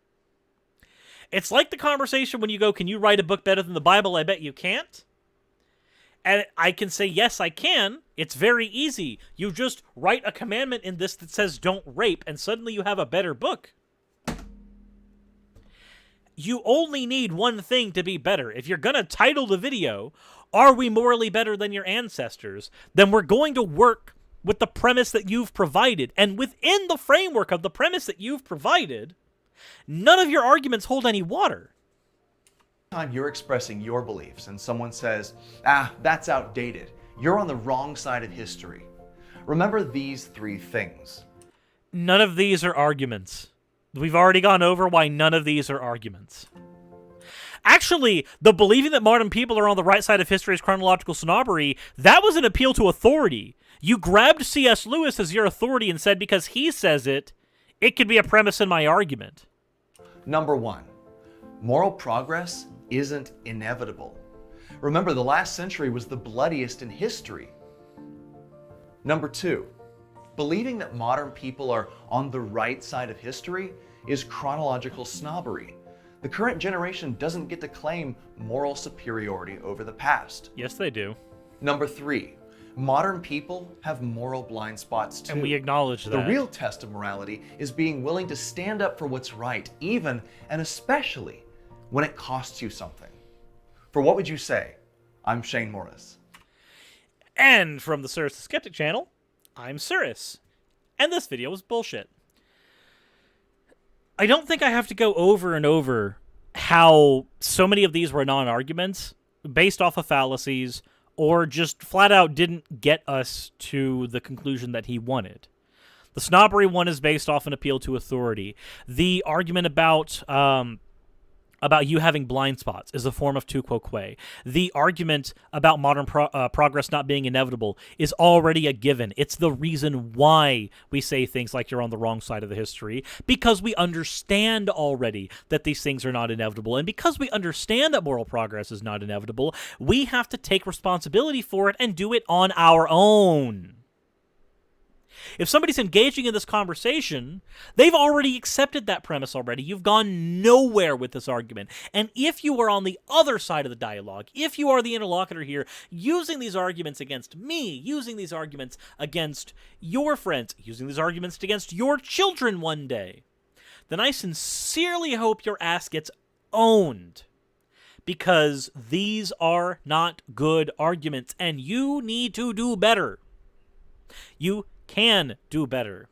[SPEAKER 1] It's like the conversation when you go, can you write a book better than the Bible? I bet you can't. And I can say, yes, I can. It's very easy. You just write a commandment in this that says don't rape, and suddenly you have a better book. You only need one thing to be better. If you're going to title the video, Are We Morally Better Than Your Ancestors? Then we're going to work with the premise that you've provided. And within the framework of the premise that you've provided, none of your arguments hold any water.
[SPEAKER 4] Time you're expressing your beliefs and someone says, that's outdated, you're on the wrong side of history. Remember these 3 things.
[SPEAKER 1] None of these are arguments. We've already gone over why none of these are arguments. Actually, the believing that modern people are on the right side of history is chronological snobbery, that was an appeal to authority. You grabbed C.S. Lewis as your authority and said because he says it, it could be a premise in my argument.
[SPEAKER 4] Number 1, moral progress isn't inevitable. Remember, the last century was the bloodiest in history. Number 2, believing that modern people are on the right side of history is chronological snobbery. The current generation doesn't get to claim moral superiority over the past.
[SPEAKER 1] Yes, they do.
[SPEAKER 4] Number 3, modern people have moral blind spots too.
[SPEAKER 1] And we acknowledge that.
[SPEAKER 4] The real test of morality is being willing to stand up for what's right, even and especially when it costs you something. For What Would You Say? I'm Shane Morris.
[SPEAKER 1] And from the Cyrus the Skeptic channel, I'm Cyrus. And this video was bullshit. I don't think I have to go over and over how so many of these were non-arguments based off of fallacies or just flat out didn't get us to the conclusion that he wanted. The snobbery one is based off an appeal to authority. The argument about you having blind spots is a form of tu quoque. The argument about modern progress not being inevitable is already a given. It's the reason why we say things like you're on the wrong side of the history, because we understand already that these things are not inevitable. And because we understand that moral progress is not inevitable, we have to take responsibility for it and do it on our own. If somebody's engaging in this conversation, they've already accepted that premise already. You've gone nowhere with this argument. And if you are on the other side of the dialogue, if you are the interlocutor here, using these arguments against me, using these arguments against your friends, using these arguments against your children one day, then I sincerely hope your ass gets owned. Because these are not good arguments, and you need to do better. You can do better.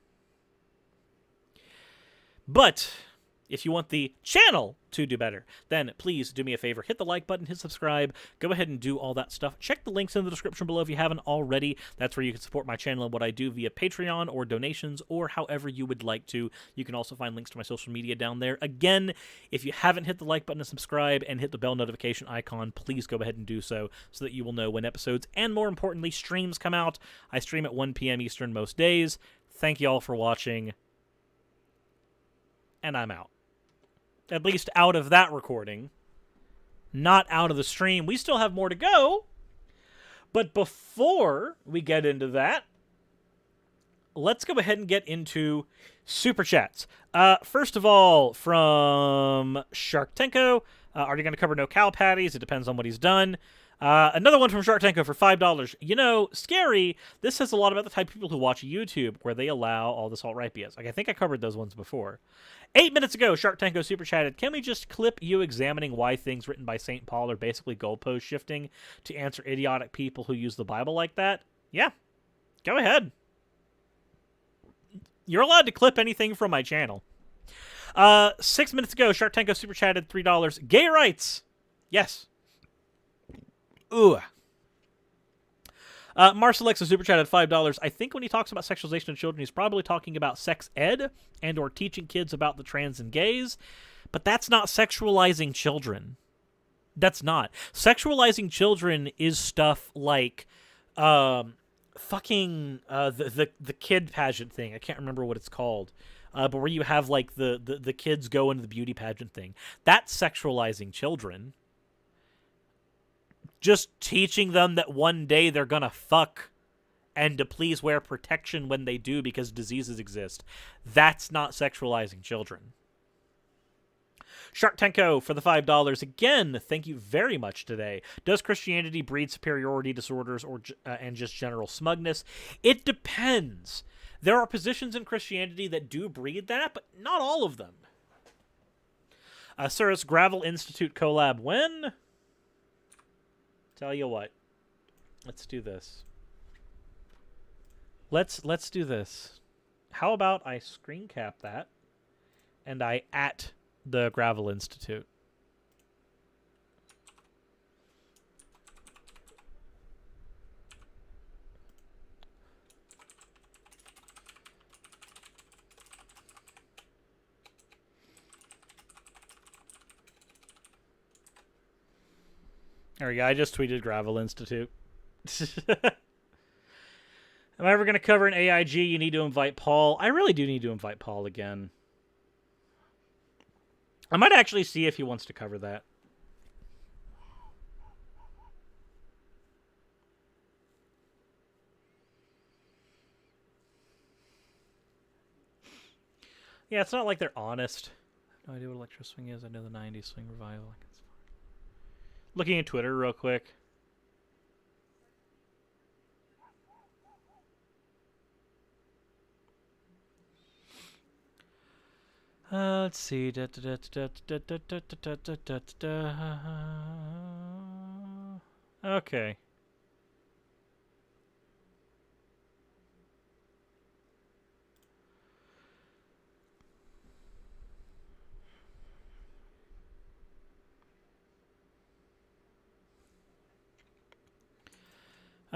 [SPEAKER 1] But if you want the channel to do better, then please do me a favor. Hit the like button, hit subscribe, go ahead and do all that stuff. Check the links in the description below if you haven't already. That's where you can support my channel and what I do via Patreon or donations or however you would like to. You can also find links to my social media down there. Again, if you haven't hit the like button and subscribe and hit the bell notification icon, please go ahead and do so that you will know when episodes and, more importantly, streams come out. I stream at 1 p.m. Eastern most days. Thank you all for watching. And I'm out. At least out of that recording. Not out of the stream. We still have more to go. But before we get into that, let's go ahead and get into Super Chats. First of all, from SharkTenko. Are you going to cover no cow patties? It depends on what he's done. Another one from SharkTenko for $5. You know, scary. This says a lot about the type of people who watch YouTube, where they allow all this alt-right BS. Like, I think I covered those ones before. 8 minutes ago, SharkTenko super chatted, can we just clip you examining why things written by St. Paul are basically goalpost shifting to answer idiotic people who use the Bible like that? Yeah. Go ahead. You're allowed to clip anything from my channel. 6 minutes ago, SharkTenko super chatted $3. Gay rights. Yes. Ooh. Marcel X, a super chat at $5. I think when he talks about sexualization of children, he's probably talking about sex ed and or teaching kids about the trans and gays, but that's not sexualizing children. That's not. Sexualizing children is stuff like the kid pageant thing. I can't remember what it's called. But where you have like the kids go into the beauty pageant thing. That's sexualizing children. Just teaching them that one day they're gonna fuck and to please wear protection when they do because diseases exist. That's not sexualizing children. Shark Tenko for the $5. Again, thank you very much today. Does Christianity breed superiority disorders or and just general smugness? It depends. There are positions in Christianity that do breed that, but not all of them. Sir, it's Gravel Institute collab when? Tell you what. Let's do this. Let's do this. How about I screen cap that and I at the Gravel Institute. There we go. I just tweeted Gravel Institute. Am I ever going to cover an AIG? You need to invite Paul. I really do need to invite Paul again. I might actually see if he wants to cover that. Yeah, it's not like they're honest. I have no idea what electro swing is. I know the 90s swing revival. Looking at Twitter real quick. Let's see. Okay.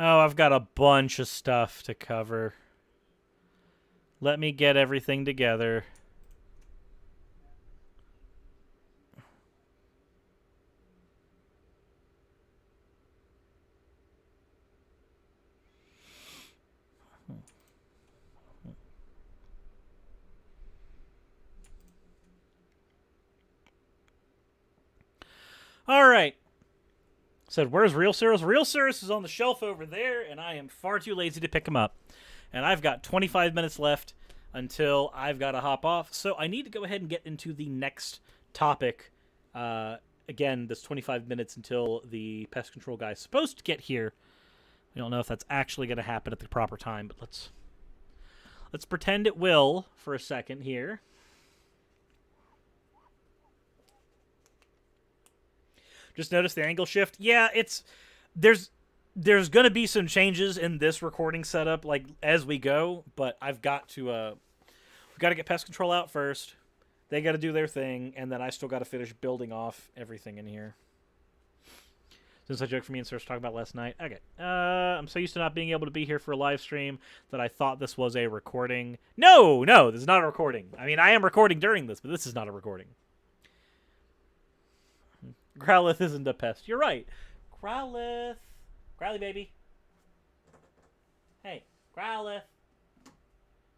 [SPEAKER 1] Oh, I've got a bunch of stuff to cover. Let me get everything together. All right. Said, where's Real Cirrus? Real Cirrus is on the shelf over there, and I am far too lazy to pick him up. And I've got 25 minutes left until I've got to hop off. So I need to go ahead and get into the next topic. Again, this 25 minutes until the pest control guy is supposed to get here. We don't know if that's actually going to happen at the proper time, but let's pretend it will for a second here. Just notice the angle shift. Yeah, there's going to be some changes in this recording setup like as we go, but I've got to we've got to get pest control out first. They got to do their thing, and then I still got to finish building off everything in here. Since I joked for me and Sir talking about last night. Okay. I'm so used to not being able to be here for a live stream that I thought this was a recording. No, this is not a recording. I mean, I am recording during this, but this is not a recording. Growlithe isn't a pest. You're right. Growlithe. Growly, baby. Hey, Growlithe.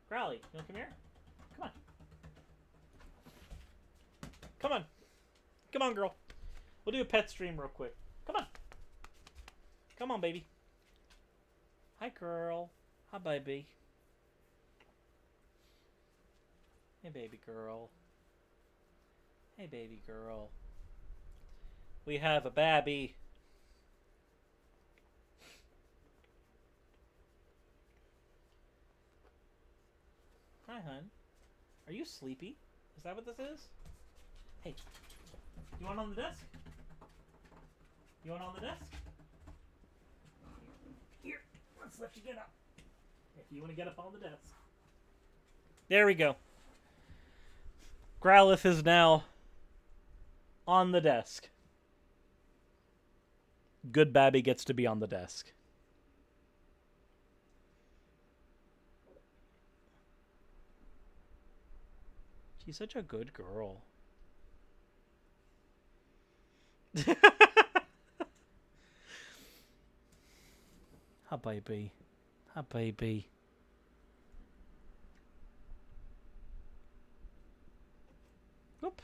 [SPEAKER 1] Growly, you want to come here? Come on. Come on. Come on, girl. We'll do a pet stream real quick. Come on. Come on, baby. Hi, girl. Hi, baby. Hey, baby girl. Hey, baby girl. We have a babby. Hi, hun. Are you sleepy? Is that what this is? Hey, you want on the desk? You want on the desk? Here, let's let you get up. If you want to get up on the desk. There we go. Growlithe is now on the desk. Good Babby gets to be on the desk. She's such a good girl. Hi, baby. Hi, baby. Whoop.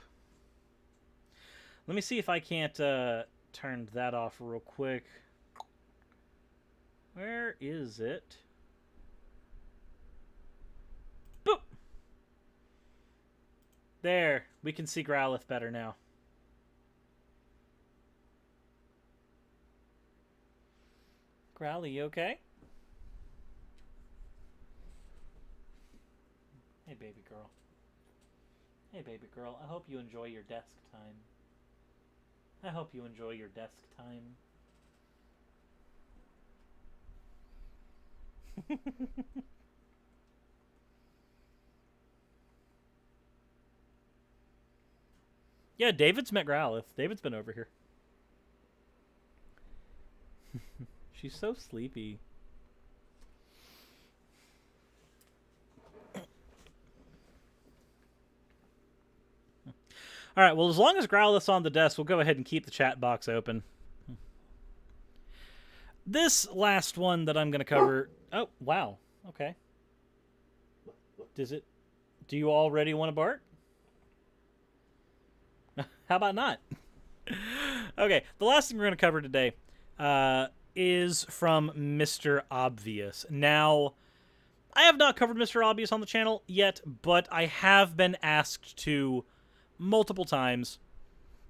[SPEAKER 1] Let me see if I can't turn that off real quick. Where is it? Boop! There. We can see Growlithe better now. Growly, you okay? Hey, baby girl. Hey, baby girl. I hope you enjoy your desk time. I hope you enjoy your desk time. Yeah, David's met Growlithe. David's been over here. She's so sleepy. All right, well, as long as Growlithe's on the desk, we'll go ahead and keep the chat box open. This last one that I'm going to cover... Oh, wow. Okay. Do you already want to bark? How about not? Okay, the last thing we're going to cover today is from Mr. Obvious. Now, I have not covered Mr. Obvious on the channel yet, but I have been asked to multiple times.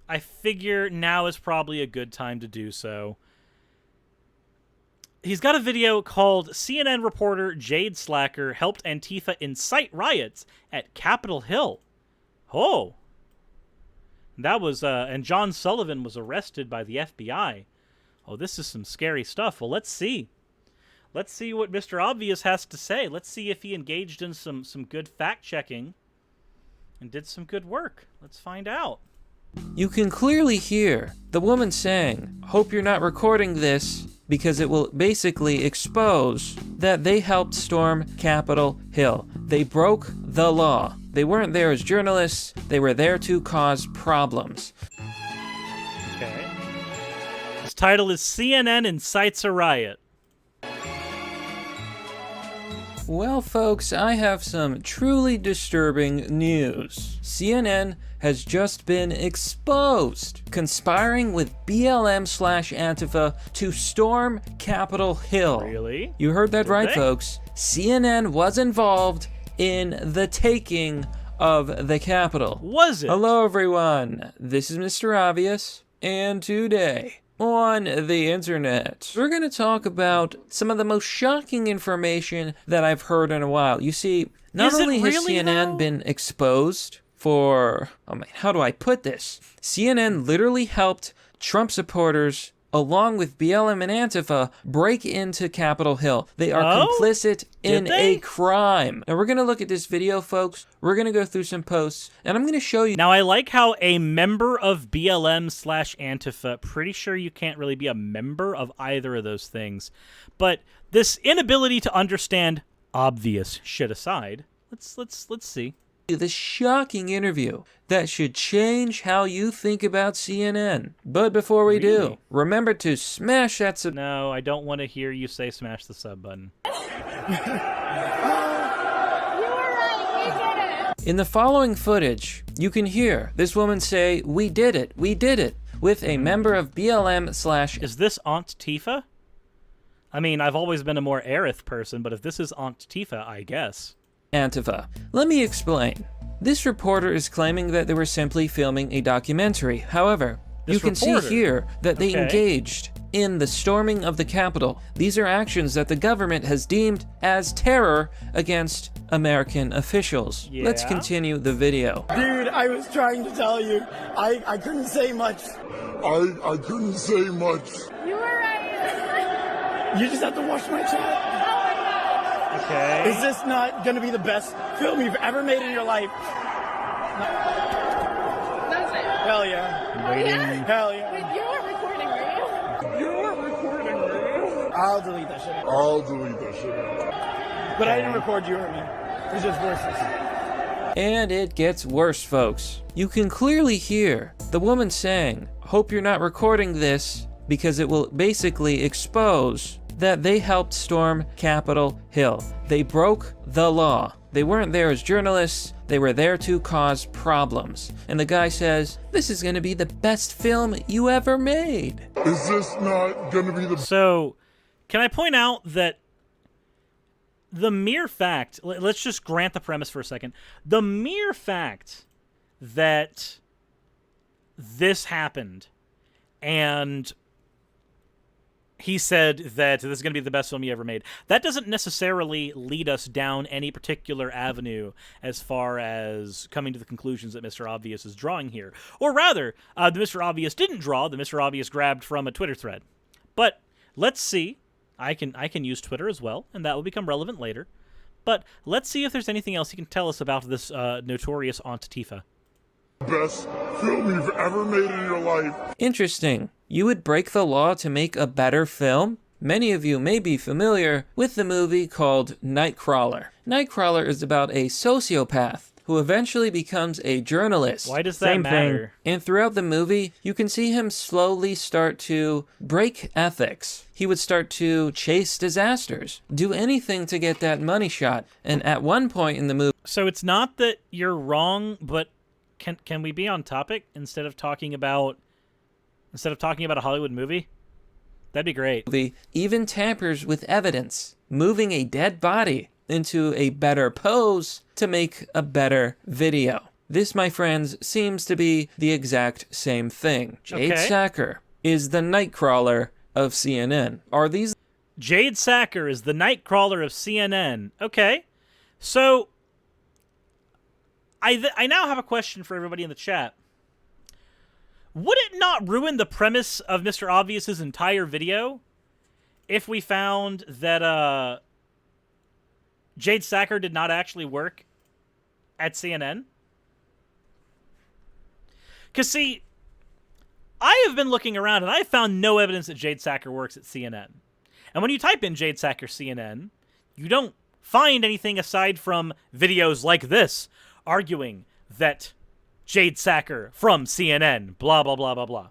[SPEAKER 1] I figure now is probably a good time to do so. He's got a video called CNN reporter Jade Slacker helped Antifa incite riots at Capitol Hill. Oh. That was, and John Sullivan was arrested by the FBI. Oh, this is some scary stuff. Well, let's see. Let's see what Mr. Obvious has to say. Let's see if he engaged in some good fact-checking and did some good work. Let's find out.
[SPEAKER 5] You can clearly hear the woman saying, "Hope you're not recording this because it will basically expose that they helped storm Capitol Hill. They broke the law. They weren't there as journalists. They were there to cause problems."
[SPEAKER 1] Okay. His title is CNN Incites a Riot.
[SPEAKER 5] Well, folks, I have some truly disturbing news. CNN has just been exposed, conspiring with BLM/Antifa to storm Capitol Hill.
[SPEAKER 1] Really?
[SPEAKER 5] You heard that right,
[SPEAKER 1] they?
[SPEAKER 5] folks. CNN was involved in the taking of the Capitol.
[SPEAKER 1] Was it?
[SPEAKER 5] Hello, everyone. This is Mr. Obvious, and today on the internet, we're going to talk about some of the most shocking information that I've heard in a while. You see, not only has CNN been exposed for, oh man, how do I put this? CNN literally helped Trump supporters, along with BLM and Antifa, break into Capitol Hill. They are complicit in a crime. Now, we're going to look at this video, folks. We're going to go through some posts, and I'm going to show you.
[SPEAKER 1] Now, I like how a member of BLM/Antifa, pretty sure you can't really be a member of either of those things, but this inability to understand obvious shit aside, let's see.
[SPEAKER 5] The shocking interview that should change how you think about CNN. But before we do, remember to smash that sub.
[SPEAKER 1] No, I don't want to hear you say smash the sub button.
[SPEAKER 5] In the following footage, you can hear this woman say, we did it, with a member of BLM/.
[SPEAKER 1] Is this Aunt Tifa? I mean, I've always been a more Aerith person, but if this is Aunt Tifa, I guess.
[SPEAKER 5] Antifa. Let me explain. This reporter is claiming that they were simply filming a documentary. However, you can see here that they engaged in the storming of the Capitol. These are actions that the government has deemed as terror against American officials.
[SPEAKER 1] Yeah.
[SPEAKER 5] Let's continue the video.
[SPEAKER 6] Dude, I was trying to tell you. I couldn't say much.
[SPEAKER 7] I couldn't say much.
[SPEAKER 8] You were right.
[SPEAKER 6] You just have to watch my chat.
[SPEAKER 1] Okay.
[SPEAKER 6] Is this not going to be the best film you've ever made in your life?
[SPEAKER 8] That's it.
[SPEAKER 6] Hell yeah.
[SPEAKER 1] Waiting.
[SPEAKER 6] Hell yeah.
[SPEAKER 8] Wait, you weren't recording, were you?
[SPEAKER 6] You weren't recording me. I'll delete that shit.
[SPEAKER 7] I'll delete that shit.
[SPEAKER 6] But I didn't record you or me. It's just voices.
[SPEAKER 5] And it gets worse, folks. You can clearly hear the woman saying, "Hope you're not recording this," because it will basically expose that they helped storm Capitol Hill. They broke the law. They weren't there as journalists, they were there to cause problems. And the guy says, "This is gonna be the best film you ever made."
[SPEAKER 7] Is this not gonna be the...
[SPEAKER 1] So, can I point out that the mere fact, let's just grant the premise for a second, the mere fact that this happened and he said that this is going to be the best film he ever made, that doesn't necessarily lead us down any particular avenue as far as coming to the conclusions that Mr. Obvious is drawing here. Or rather, the Mr. Obvious didn't draw, the Mr. Obvious grabbed from a Twitter thread. But let's see. I can use Twitter as well, and that will become relevant later. But let's see if there's anything else you can tell us about this notorious Aunt Tifa.
[SPEAKER 7] best film you've ever made in your life?
[SPEAKER 5] Interesting. You would break the law to make a better film? Many of you may be familiar with the movie called Nightcrawler. Nightcrawler is about a sociopath who eventually becomes a journalist.
[SPEAKER 1] Why does that matter?
[SPEAKER 5] And throughout the movie, you can see him slowly start to break ethics. He would start to chase disasters, do anything to get that money shot. And at one point in the movie...
[SPEAKER 1] So it's not that you're wrong, but can we be on topic instead of talking about a Hollywood movie? That'd be great.
[SPEAKER 5] Even tampers with evidence, moving a dead body into a better pose to make a better video. This, my friends, seems to be the exact same thing. Jade Sacker is the Nightcrawler of CNN. Are these...
[SPEAKER 1] Jade Sacker is the Nightcrawler of CNN. Okay. So, I now have a question for everybody in the chat. Would it not ruin the premise of Mr. Obvious's entire video if we found that Jade Sacker did not actually work at CNN? Because, see, I have been looking around and I have found no evidence that Jade Sacker works at CNN. And when you type in Jade Sacker CNN, you don't find anything aside from videos like this arguing that Jade Sacker from CNN, blah, blah, blah, blah, blah.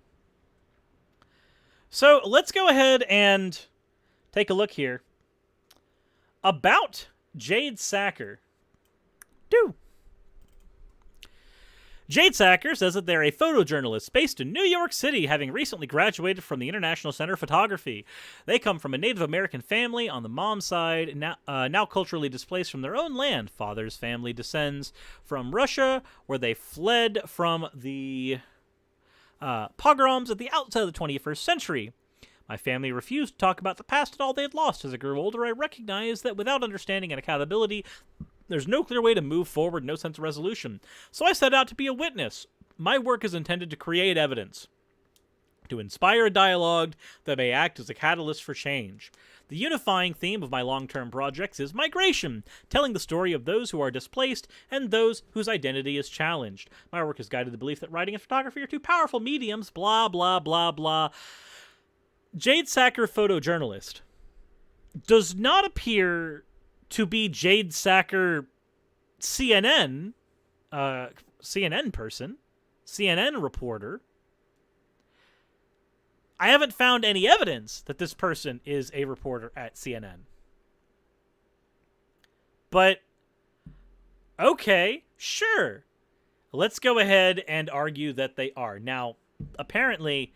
[SPEAKER 1] So let's go ahead and take a look here. About Jade Sacker. Jade Sacker says that they're a photojournalist based in New York City, having recently graduated from the International Center of Photography. They come from a Native American family on the mom's side, now culturally displaced from their own land. Father's family descends from Russia, where they fled from the pogroms at the outset of the 21st century. My family refused to talk about the past and all they had lost. As I grew older, I recognized that without understanding and accountability, there's no clear way to move forward, no sense of resolution. So I set out to be a witness. My work is intended to create evidence, to inspire a dialogue that may act as a catalyst for change. The unifying theme of my long-term projects is migration, telling the story of those who are displaced and those whose identity is challenged. My work is guided the belief that writing and photography are two powerful mediums, blah, blah, blah, blah. Jade Sacker, photojournalist, does not appear to be Jade Sacker CNN person, CNN reporter. I haven't found any evidence that this person is a reporter at CNN. But, okay, sure. Let's go ahead and argue that they are. Now, apparently,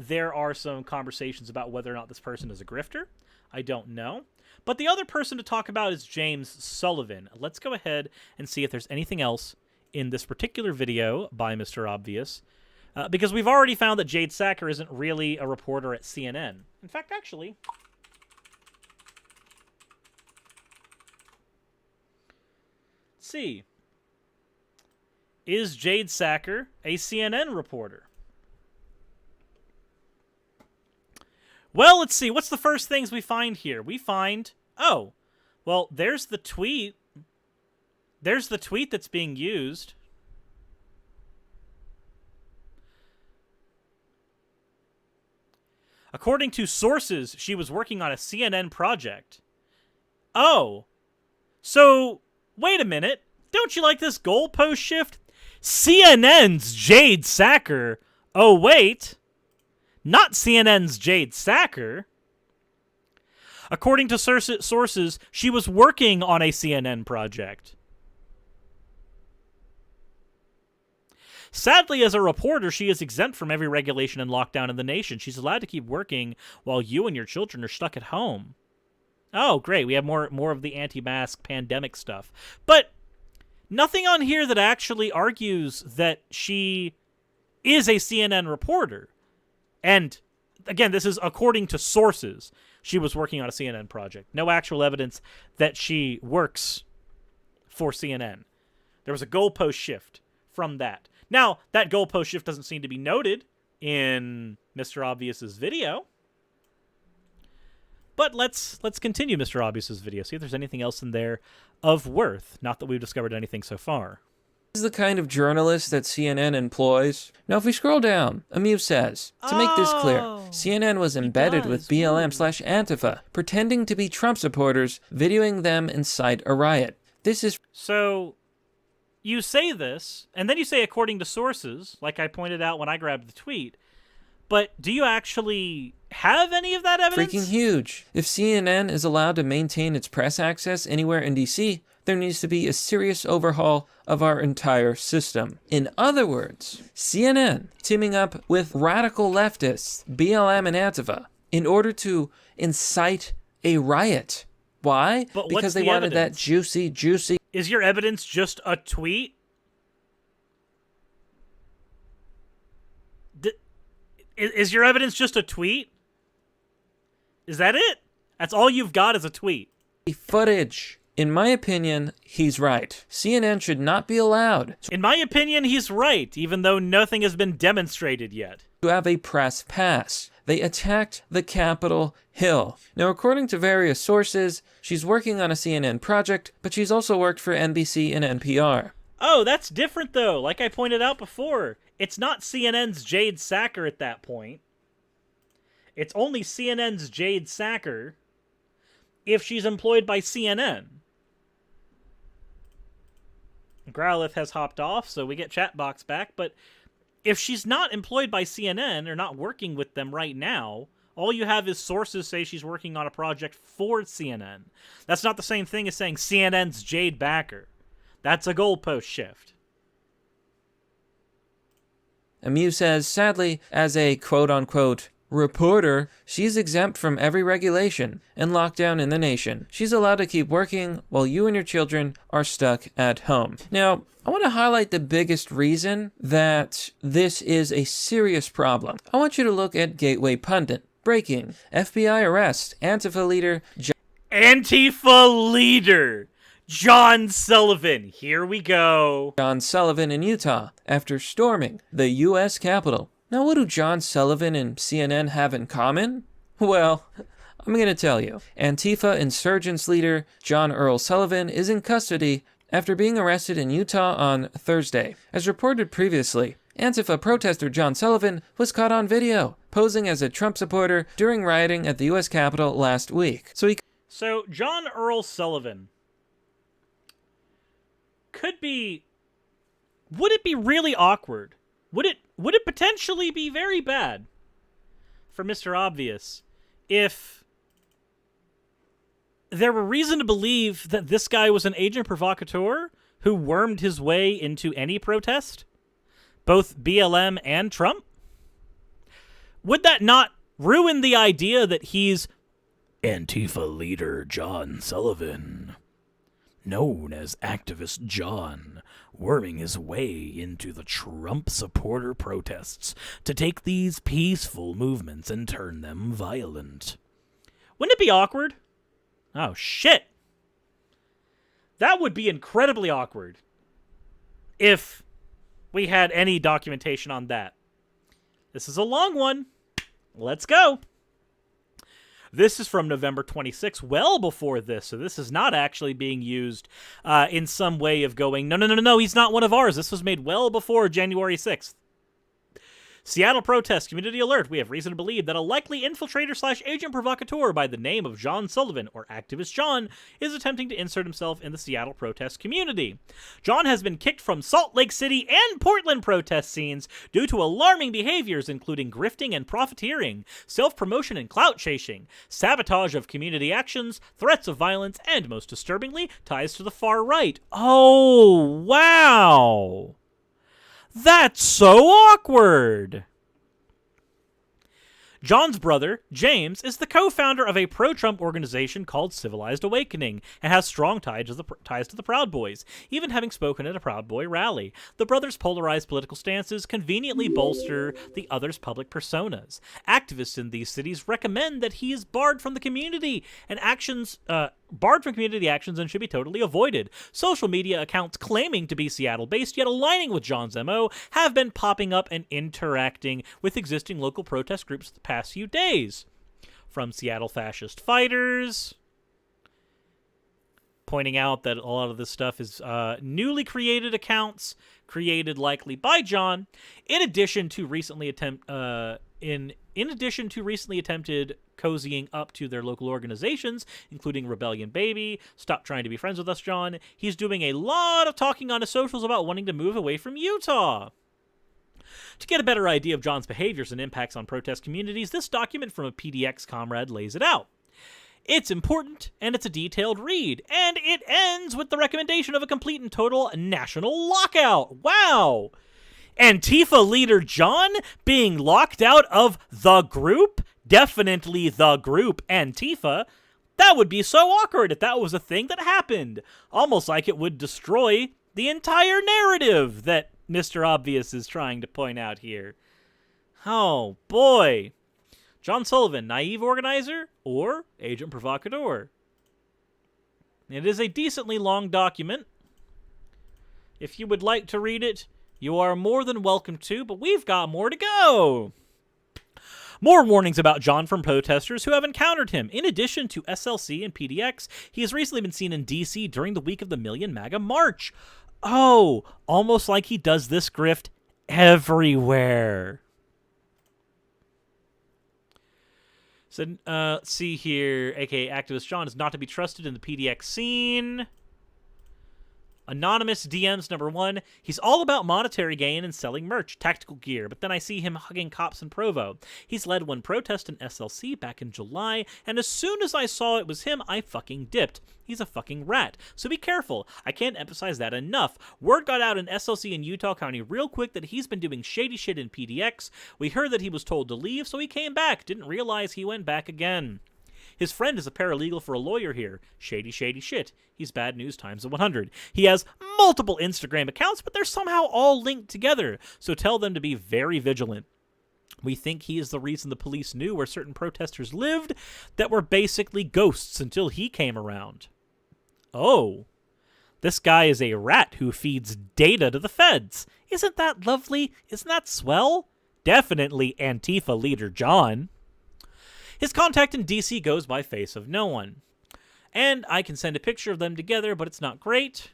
[SPEAKER 1] there are some conversations about whether or not this person is a grifter. I don't know. But the other person to talk about is James Sullivan. Let's go ahead and see if there's anything else in this particular video by Mr. Obvious. Because we've already found that Jade Sacker isn't really a reporter at CNN. In fact, actually, let's see. Is Jade Sacker a CNN reporter? Well, let's see. What's the first things we find here? We find... Oh, well, there's the tweet. There's the tweet that's being used. According to sources, she was working on a CNN project. Oh. So, wait a minute. Don't you like this goalpost shift? CNN's Jade Sacker. Oh, wait. Not CNN's Jade Sacker. According to sources, she was working on a CNN project. Sadly, as a reporter, she is exempt from every regulation and lockdown in the nation. She's allowed to keep working while you and your children are stuck at home. Oh, great. We have more of the anti-mask pandemic stuff. But nothing on here that actually argues that she is a CNN reporter. And again, this is according to sources. She was working on a CNN project. No actual evidence that she works for CNN. There was a goalpost shift from that. Now, that goalpost shift doesn't seem to be noted in Mr. Obvious's video. But let's continue Mr. Obvious's video. See if there's anything else in there of worth. Not that we've discovered anything so far.
[SPEAKER 5] This is the kind of journalist that CNN employs. Now, if we scroll down, Amuse says, to make this clear, CNN was embedded with BLM/Antifa, pretending to be Trump supporters, videoing them incite a riot. This is...
[SPEAKER 1] So, you say this, and then you say according to sources, like I pointed out when I grabbed the tweet, but do you actually have any of that evidence?
[SPEAKER 5] Freaking huge. If CNN is allowed to maintain its press access anywhere in DC, there needs to be a serious overhaul of our entire system. In other words, CNN teaming up with radical leftists, BLM and Antifa, in order to incite a riot. Why?
[SPEAKER 1] But
[SPEAKER 5] because they wanted that juicy...
[SPEAKER 1] Is your evidence just a tweet? Is your evidence just a tweet? Is that it? That's all you've got is a tweet.
[SPEAKER 5] Footage. In my opinion, he's right. CNN should not be allowed.
[SPEAKER 1] In my opinion, he's right, even though nothing has been demonstrated yet.
[SPEAKER 5] To have a press pass. They attacked the Capitol Hill. Now, according to various sources, she's working on a CNN project, but she's also worked for NBC and NPR.
[SPEAKER 1] Oh, that's different, though. Like I pointed out before, it's not CNN's Jade Sacker at that point. It's only CNN's Jade Sacker if she's employed by CNN. Growlith has hopped off, so we get Chatbox back, but if she's not employed by CNN or not working with them right now, all you have is sources say she's working on a project for CNN. That's not the same thing as saying CNN's Jade Backer. That's a goalpost shift.
[SPEAKER 5] Amuse says, sadly, as a quote-unquote reporter, she's exempt from every regulation and lockdown in the nation. She's allowed to keep working while you and your children are stuck at home. Now, I want to highlight the biggest reason that this is a serious problem. I want you to look at Gateway Pundit. Breaking. FBI arrest. Antifa leader
[SPEAKER 1] John Sullivan. Here we go.
[SPEAKER 5] John Sullivan in Utah after storming the U.S. Capitol. Now, what do John Sullivan and CNN have in common? Well, I'm going to tell you. Antifa insurgents leader John Earl Sullivan is in custody after being arrested in Utah on Thursday. As reported previously, Antifa protester John Sullivan was caught on video, posing as a Trump supporter during rioting at the U.S. Capitol last week.
[SPEAKER 1] So John Earl Sullivan could be... Would it be really awkward? Would it potentially be very bad for Mr. Obvious if there were reason to believe that this guy was an agent provocateur who wormed his way into any protest, both BLM and Trump? Would that not ruin the idea that he's Antifa leader John Sullivan, known as Activist John, worming his way into the Trump supporter protests to take these peaceful movements and turn them violent? Wouldn't it be awkward? Oh, shit. That would be incredibly awkward if we had any documentation on that. This is a long one. Let's go. This is from November 26, well before this, so this is not actually being used in some way of going, no, he's not one of ours. This was made well before January 6th. Seattle protest community alert. We have reason to believe that a likely infiltrator/agent provocateur by the name of John Sullivan, or Activist John, is attempting to insert himself in the Seattle protest community. John has been kicked from Salt Lake City and Portland protest scenes due to alarming behaviors including grifting and profiteering, self-promotion and clout chasing, sabotage of community actions, threats of violence, and most disturbingly, ties to the far right. Oh, wow. That's so awkward! John's brother, James, is the co-founder of a pro-Trump organization called Civilized Awakening and has strong ties to the Proud Boys, even having spoken at a Proud Boy rally. The brothers' polarized political stances conveniently bolster the other's public personas. Activists in these cities recommend that he is barred from community actions and should be totally avoided. Social media accounts claiming to be Seattle-based yet aligning with John's MO have been popping up and interacting with existing local protest groups the past few days. From Seattle fascist fighters, pointing out that a lot of this stuff is newly created accounts, created likely by John, in addition to recently attempted cozying up to their local organizations, including Rebellion Baby, Stop Trying to Be Friends with Us, John. He's doing a lot of talking on his socials about wanting to move away from Utah. To get a better idea of John's behaviors and impacts on protest communities, this document from a PDX comrade lays it out. It's important, and it's a detailed read, and it ends with the recommendation of a complete and total national lockout. Wow! Antifa leader John being locked out of the group? Definitely the group, Antifa. That would be so awkward if that was a thing that happened. Almost like it would destroy the entire narrative that Mr. Obvious is trying to point out here. Oh, boy. John Sullivan, naive organizer or agent provocateur? It is a decently long document. If you would like to read it, you are more than welcome to, but we've got more to go. More warnings about John from protesters who have encountered him. In addition to SLC and PDX, he has recently been seen in D.C. during the week of the Million MAGA March. Oh, almost like he does this grift everywhere. So, let's see here. AKA Activist John is not to be trusted in the PDX scene. Anonymous DMs number 1. He's all about monetary gain and selling merch, tactical gear, but then I see him hugging cops in Provo. He's led one protest in SLC back in July, and as soon as I saw it was him, I fucking dipped. He's a fucking rat. So be careful. I can't emphasize that enough. Word got out in SLC in Utah County real quick that he's been doing shady shit in PDX. We heard that he was told to leave, so he came back. Didn't realize he went back again. His friend is a paralegal for a lawyer here. Shady, shady shit. He's bad news times 100. He has multiple Instagram accounts, but they're somehow all linked together, so tell them to be very vigilant. We think he is the reason the police knew where certain protesters lived that were basically ghosts until he came around. Oh, this guy is a rat who feeds data to the feds. Isn't that lovely? Isn't that swell? Definitely Antifa leader John. His contact in DC goes by Face of No One. And I can send a picture of them together, but it's not great.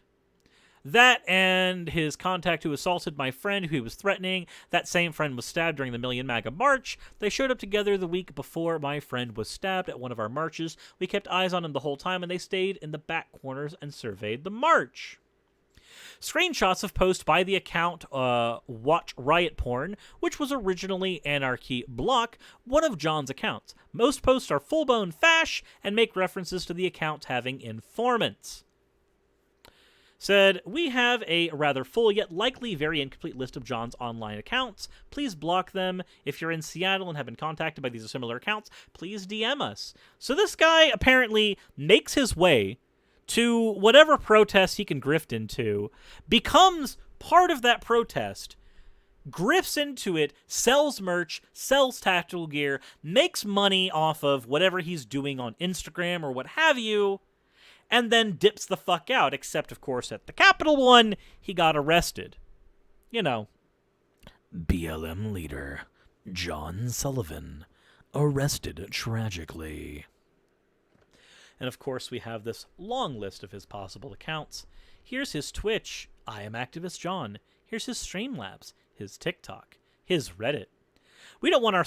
[SPEAKER 1] That and his contact who assaulted my friend who he was threatening. That same friend was stabbed during the Million MAGA March. They showed up together the week before my friend was stabbed at one of our marches. We kept eyes on him the whole time, and they stayed in the back corners and surveyed the march. Screenshots of posts by the account Watch Riot Porn, which was originally Anarchy Block, one of John's accounts. Most posts are full-blown fash and make references to the account having informants. Said, we have a rather full yet likely very incomplete list of John's online accounts. Please block them. If you're in Seattle and have been contacted by these similar accounts, please DM us. So this guy apparently makes his way to whatever protest he can grift into, becomes part of that protest, grifts into it, sells merch, sells tactical gear, makes money off of whatever he's doing on Instagram or what have you, and then dips the fuck out, except, of course, at the Capitol one, he got arrested. You know. BLM leader John Sullivan arrested tragically. And of course, we have this long list of his possible accounts. Here's his Twitch, I am Activist John. Here's his Streamlabs, his TikTok, his Reddit, We don't want our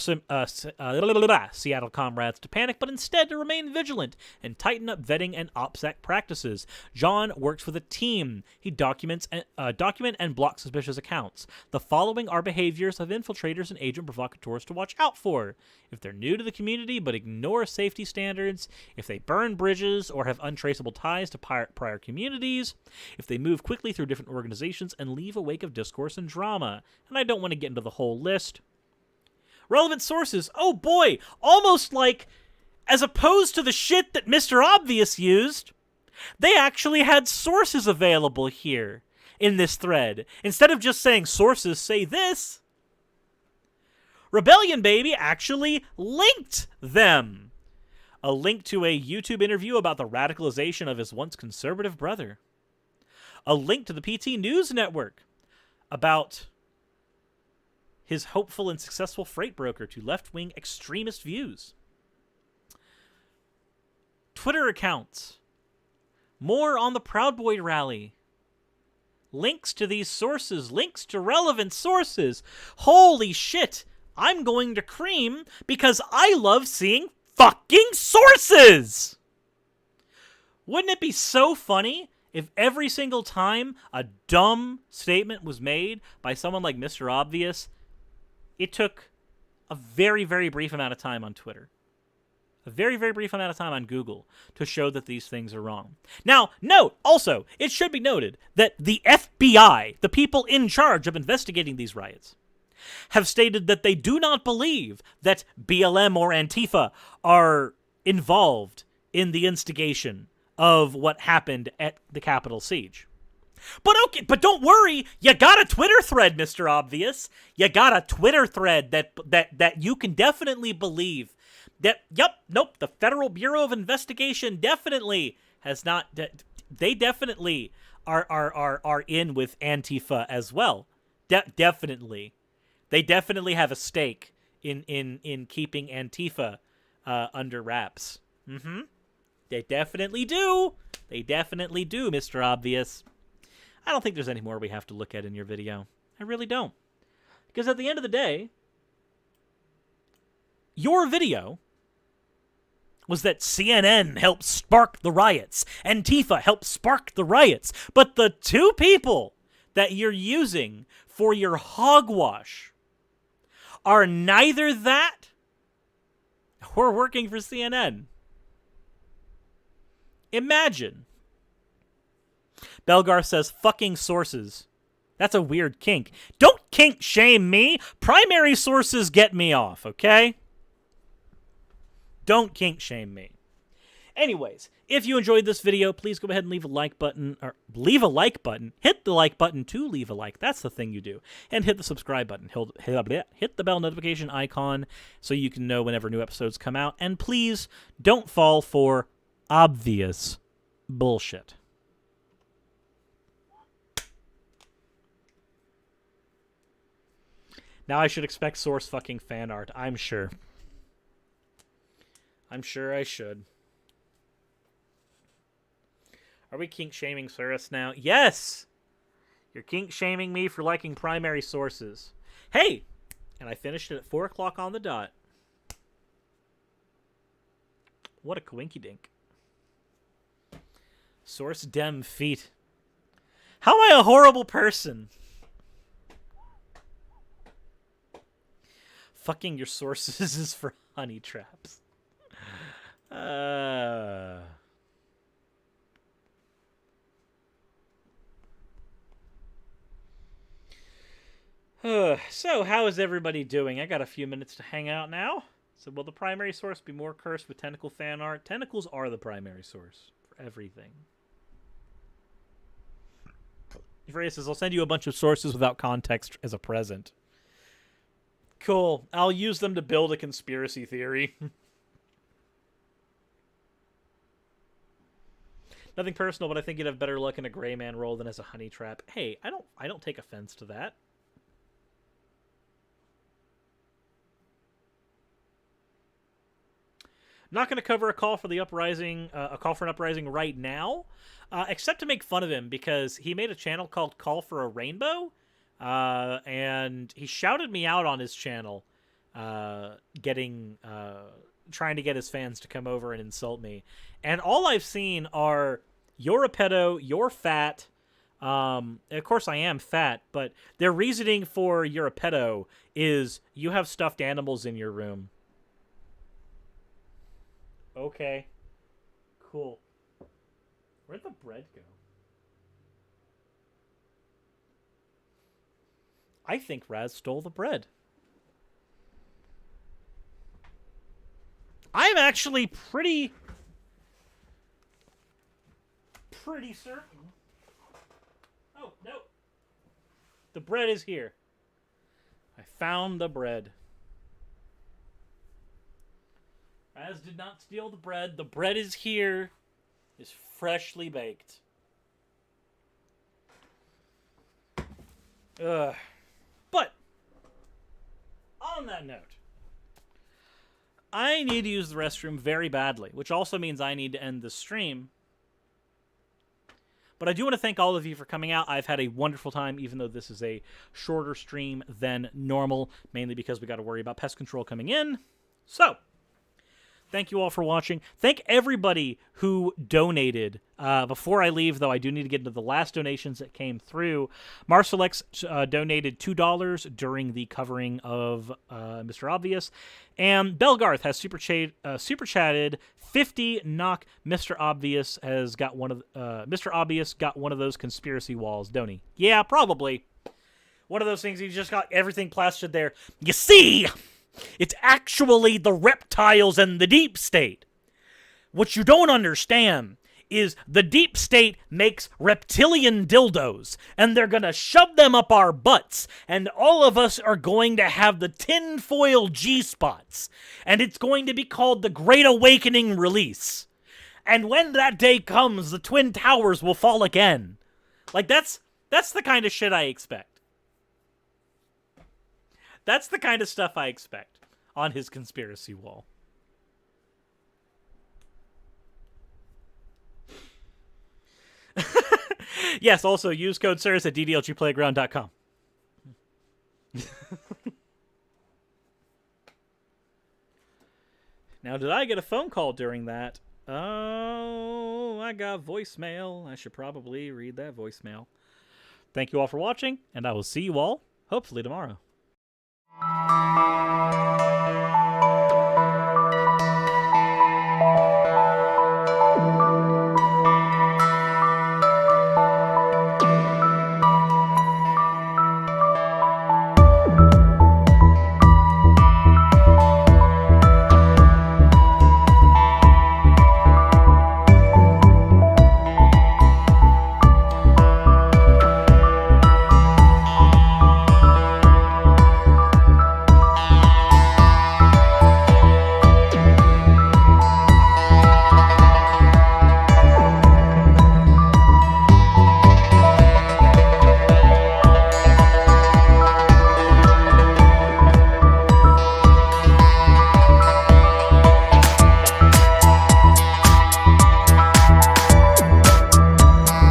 [SPEAKER 1] Seattle comrades to panic, but instead to remain vigilant and tighten up vetting and OPSEC practices. John works with a team. He document and block suspicious accounts. The following are behaviors of infiltrators and agent provocateurs to watch out for. If they're new to the community but ignore safety standards, if they burn bridges or have untraceable ties to prior communities, if they move quickly through different organizations and leave a wake of discourse and drama. And I don't want to get into the whole list. Relevant sources. Oh boy, almost like, as opposed to the shit that Mr. Obvious used, they actually had sources available here in this thread. Instead of just saying sources say this, Rebellion Baby actually linked them. A link to a YouTube interview about the radicalization of his once conservative brother. A link to the PT News Network about his hopeful and successful freight broker to left-wing extremist views. Twitter accounts. More on the Proud Boy rally. Links to these sources. Links to relevant sources. Holy shit. I'm going to cream because I love seeing fucking sources! Wouldn't it be so funny if every single time a dumb statement was made by someone like Mr. Obvious, it took a very, very brief amount of time on Twitter, a very, very brief amount of time on Google to show that these things are wrong. Now, note, also, it should be noted that the FBI, the people in charge of investigating these riots, have stated that they do not believe that BLM or Antifa are involved in the instigation of what happened at the Capitol siege. But okay, but don't worry, you got a Twitter thread, Mr. Obvious. You got a Twitter thread that you can definitely believe that, the Federal Bureau of Investigation definitely has not, they definitely are in with Antifa as well. Definitely. They definitely have a stake in keeping Antifa under wraps. Mm-hmm. They definitely do. They definitely do, Mr. Obvious. I don't think there's any more we have to look at in your video. I really don't. Because at the end of the day, your video was that CNN helped spark the riots. Antifa helped spark the riots. But the two people that you're using for your hogwash are neither that or working for CNN. Imagine. Belgar says, fucking sources. That's a weird kink. Don't kink shame me. Primary sources get me off, okay? Don't kink shame me. Anyways, if you enjoyed this video, please go ahead and leave a like button, or leave a like button. Hit the like button to leave a like. That's the thing you do. And hit the subscribe button. Hit the bell notification icon so you can know whenever new episodes come out. And please don't fall for obvious bullshit. Now I should expect source fucking fan art. I'm sure. I'm sure I should. Are we kink shaming Surus now? Yes! You're kink shaming me for liking primary sources. Hey! And I finished it at 4 o'clock on the dot. What a coinky dink. Source dem feet. How am I a horrible person? Fucking your sources is for honey traps. So, how is everybody doing? I got a few minutes to hang out now. So, will the primary source be more cursed with tentacle fan art? Tentacles are the primary source for everything. Freya says, I'll send you a bunch of sources without context as a present. Cool. I'll use them to build a conspiracy theory. Nothing personal, but I think you'd have better luck in a gray man role than as a honey trap. Hey, I don't take offense to that. I'm not going to cover a call for the uprising, a call for an uprising right now, except to make fun of him because he made a channel called Call for a Rainbow, and he shouted me out on his channel trying to get his fans to come over and insult me. And all I've seen are, "You're a pedo, you're fat." Of course I am fat, but their reasoning for "you're a pedo" is you have stuffed animals in your room. Okay. Cool. Where'd the bread go? I think Raz stole the bread. I'm actually pretty certain. Oh, no. The bread is here. I found the bread. Raz did not steal the bread. The bread is here. It's freshly baked. Ugh. But, on that note, I need to use the restroom very badly, which also means I need to end the stream. But I do want to thank all of you for coming out. I've had a wonderful time, even though this is a shorter stream than normal, mainly because we got to worry about pest control coming in. So, thank you all for watching. Thank everybody who donated. Before I leave, though, I do need to get into the last donations that came through. Marcelex donated $2 during the covering of Mr. Obvious. And Belgarth has super chatted 50 knock. Mr. Obvious has got Mr. Obvious got one of those conspiracy walls, don't he? Yeah, probably. One of those things, he just got everything plastered there. You see, it's actually the reptiles and the deep state. What you don't understand is the deep state makes reptilian dildos, and they're gonna shove them up our butts, and all of us are going to have the tinfoil G-spots, and it's going to be called the Great Awakening Release. And when that day comes, the Twin Towers will fall again. Like, that's the kind of shit I expect. That's the kind of stuff I expect on his conspiracy wall. Yes, also use code SIRS at ddlgplayground.com. Now, did I get a phone call during that? Oh, I got voicemail. I should probably read that voicemail. Thank you all for watching, and I will see you all, hopefully, tomorrow.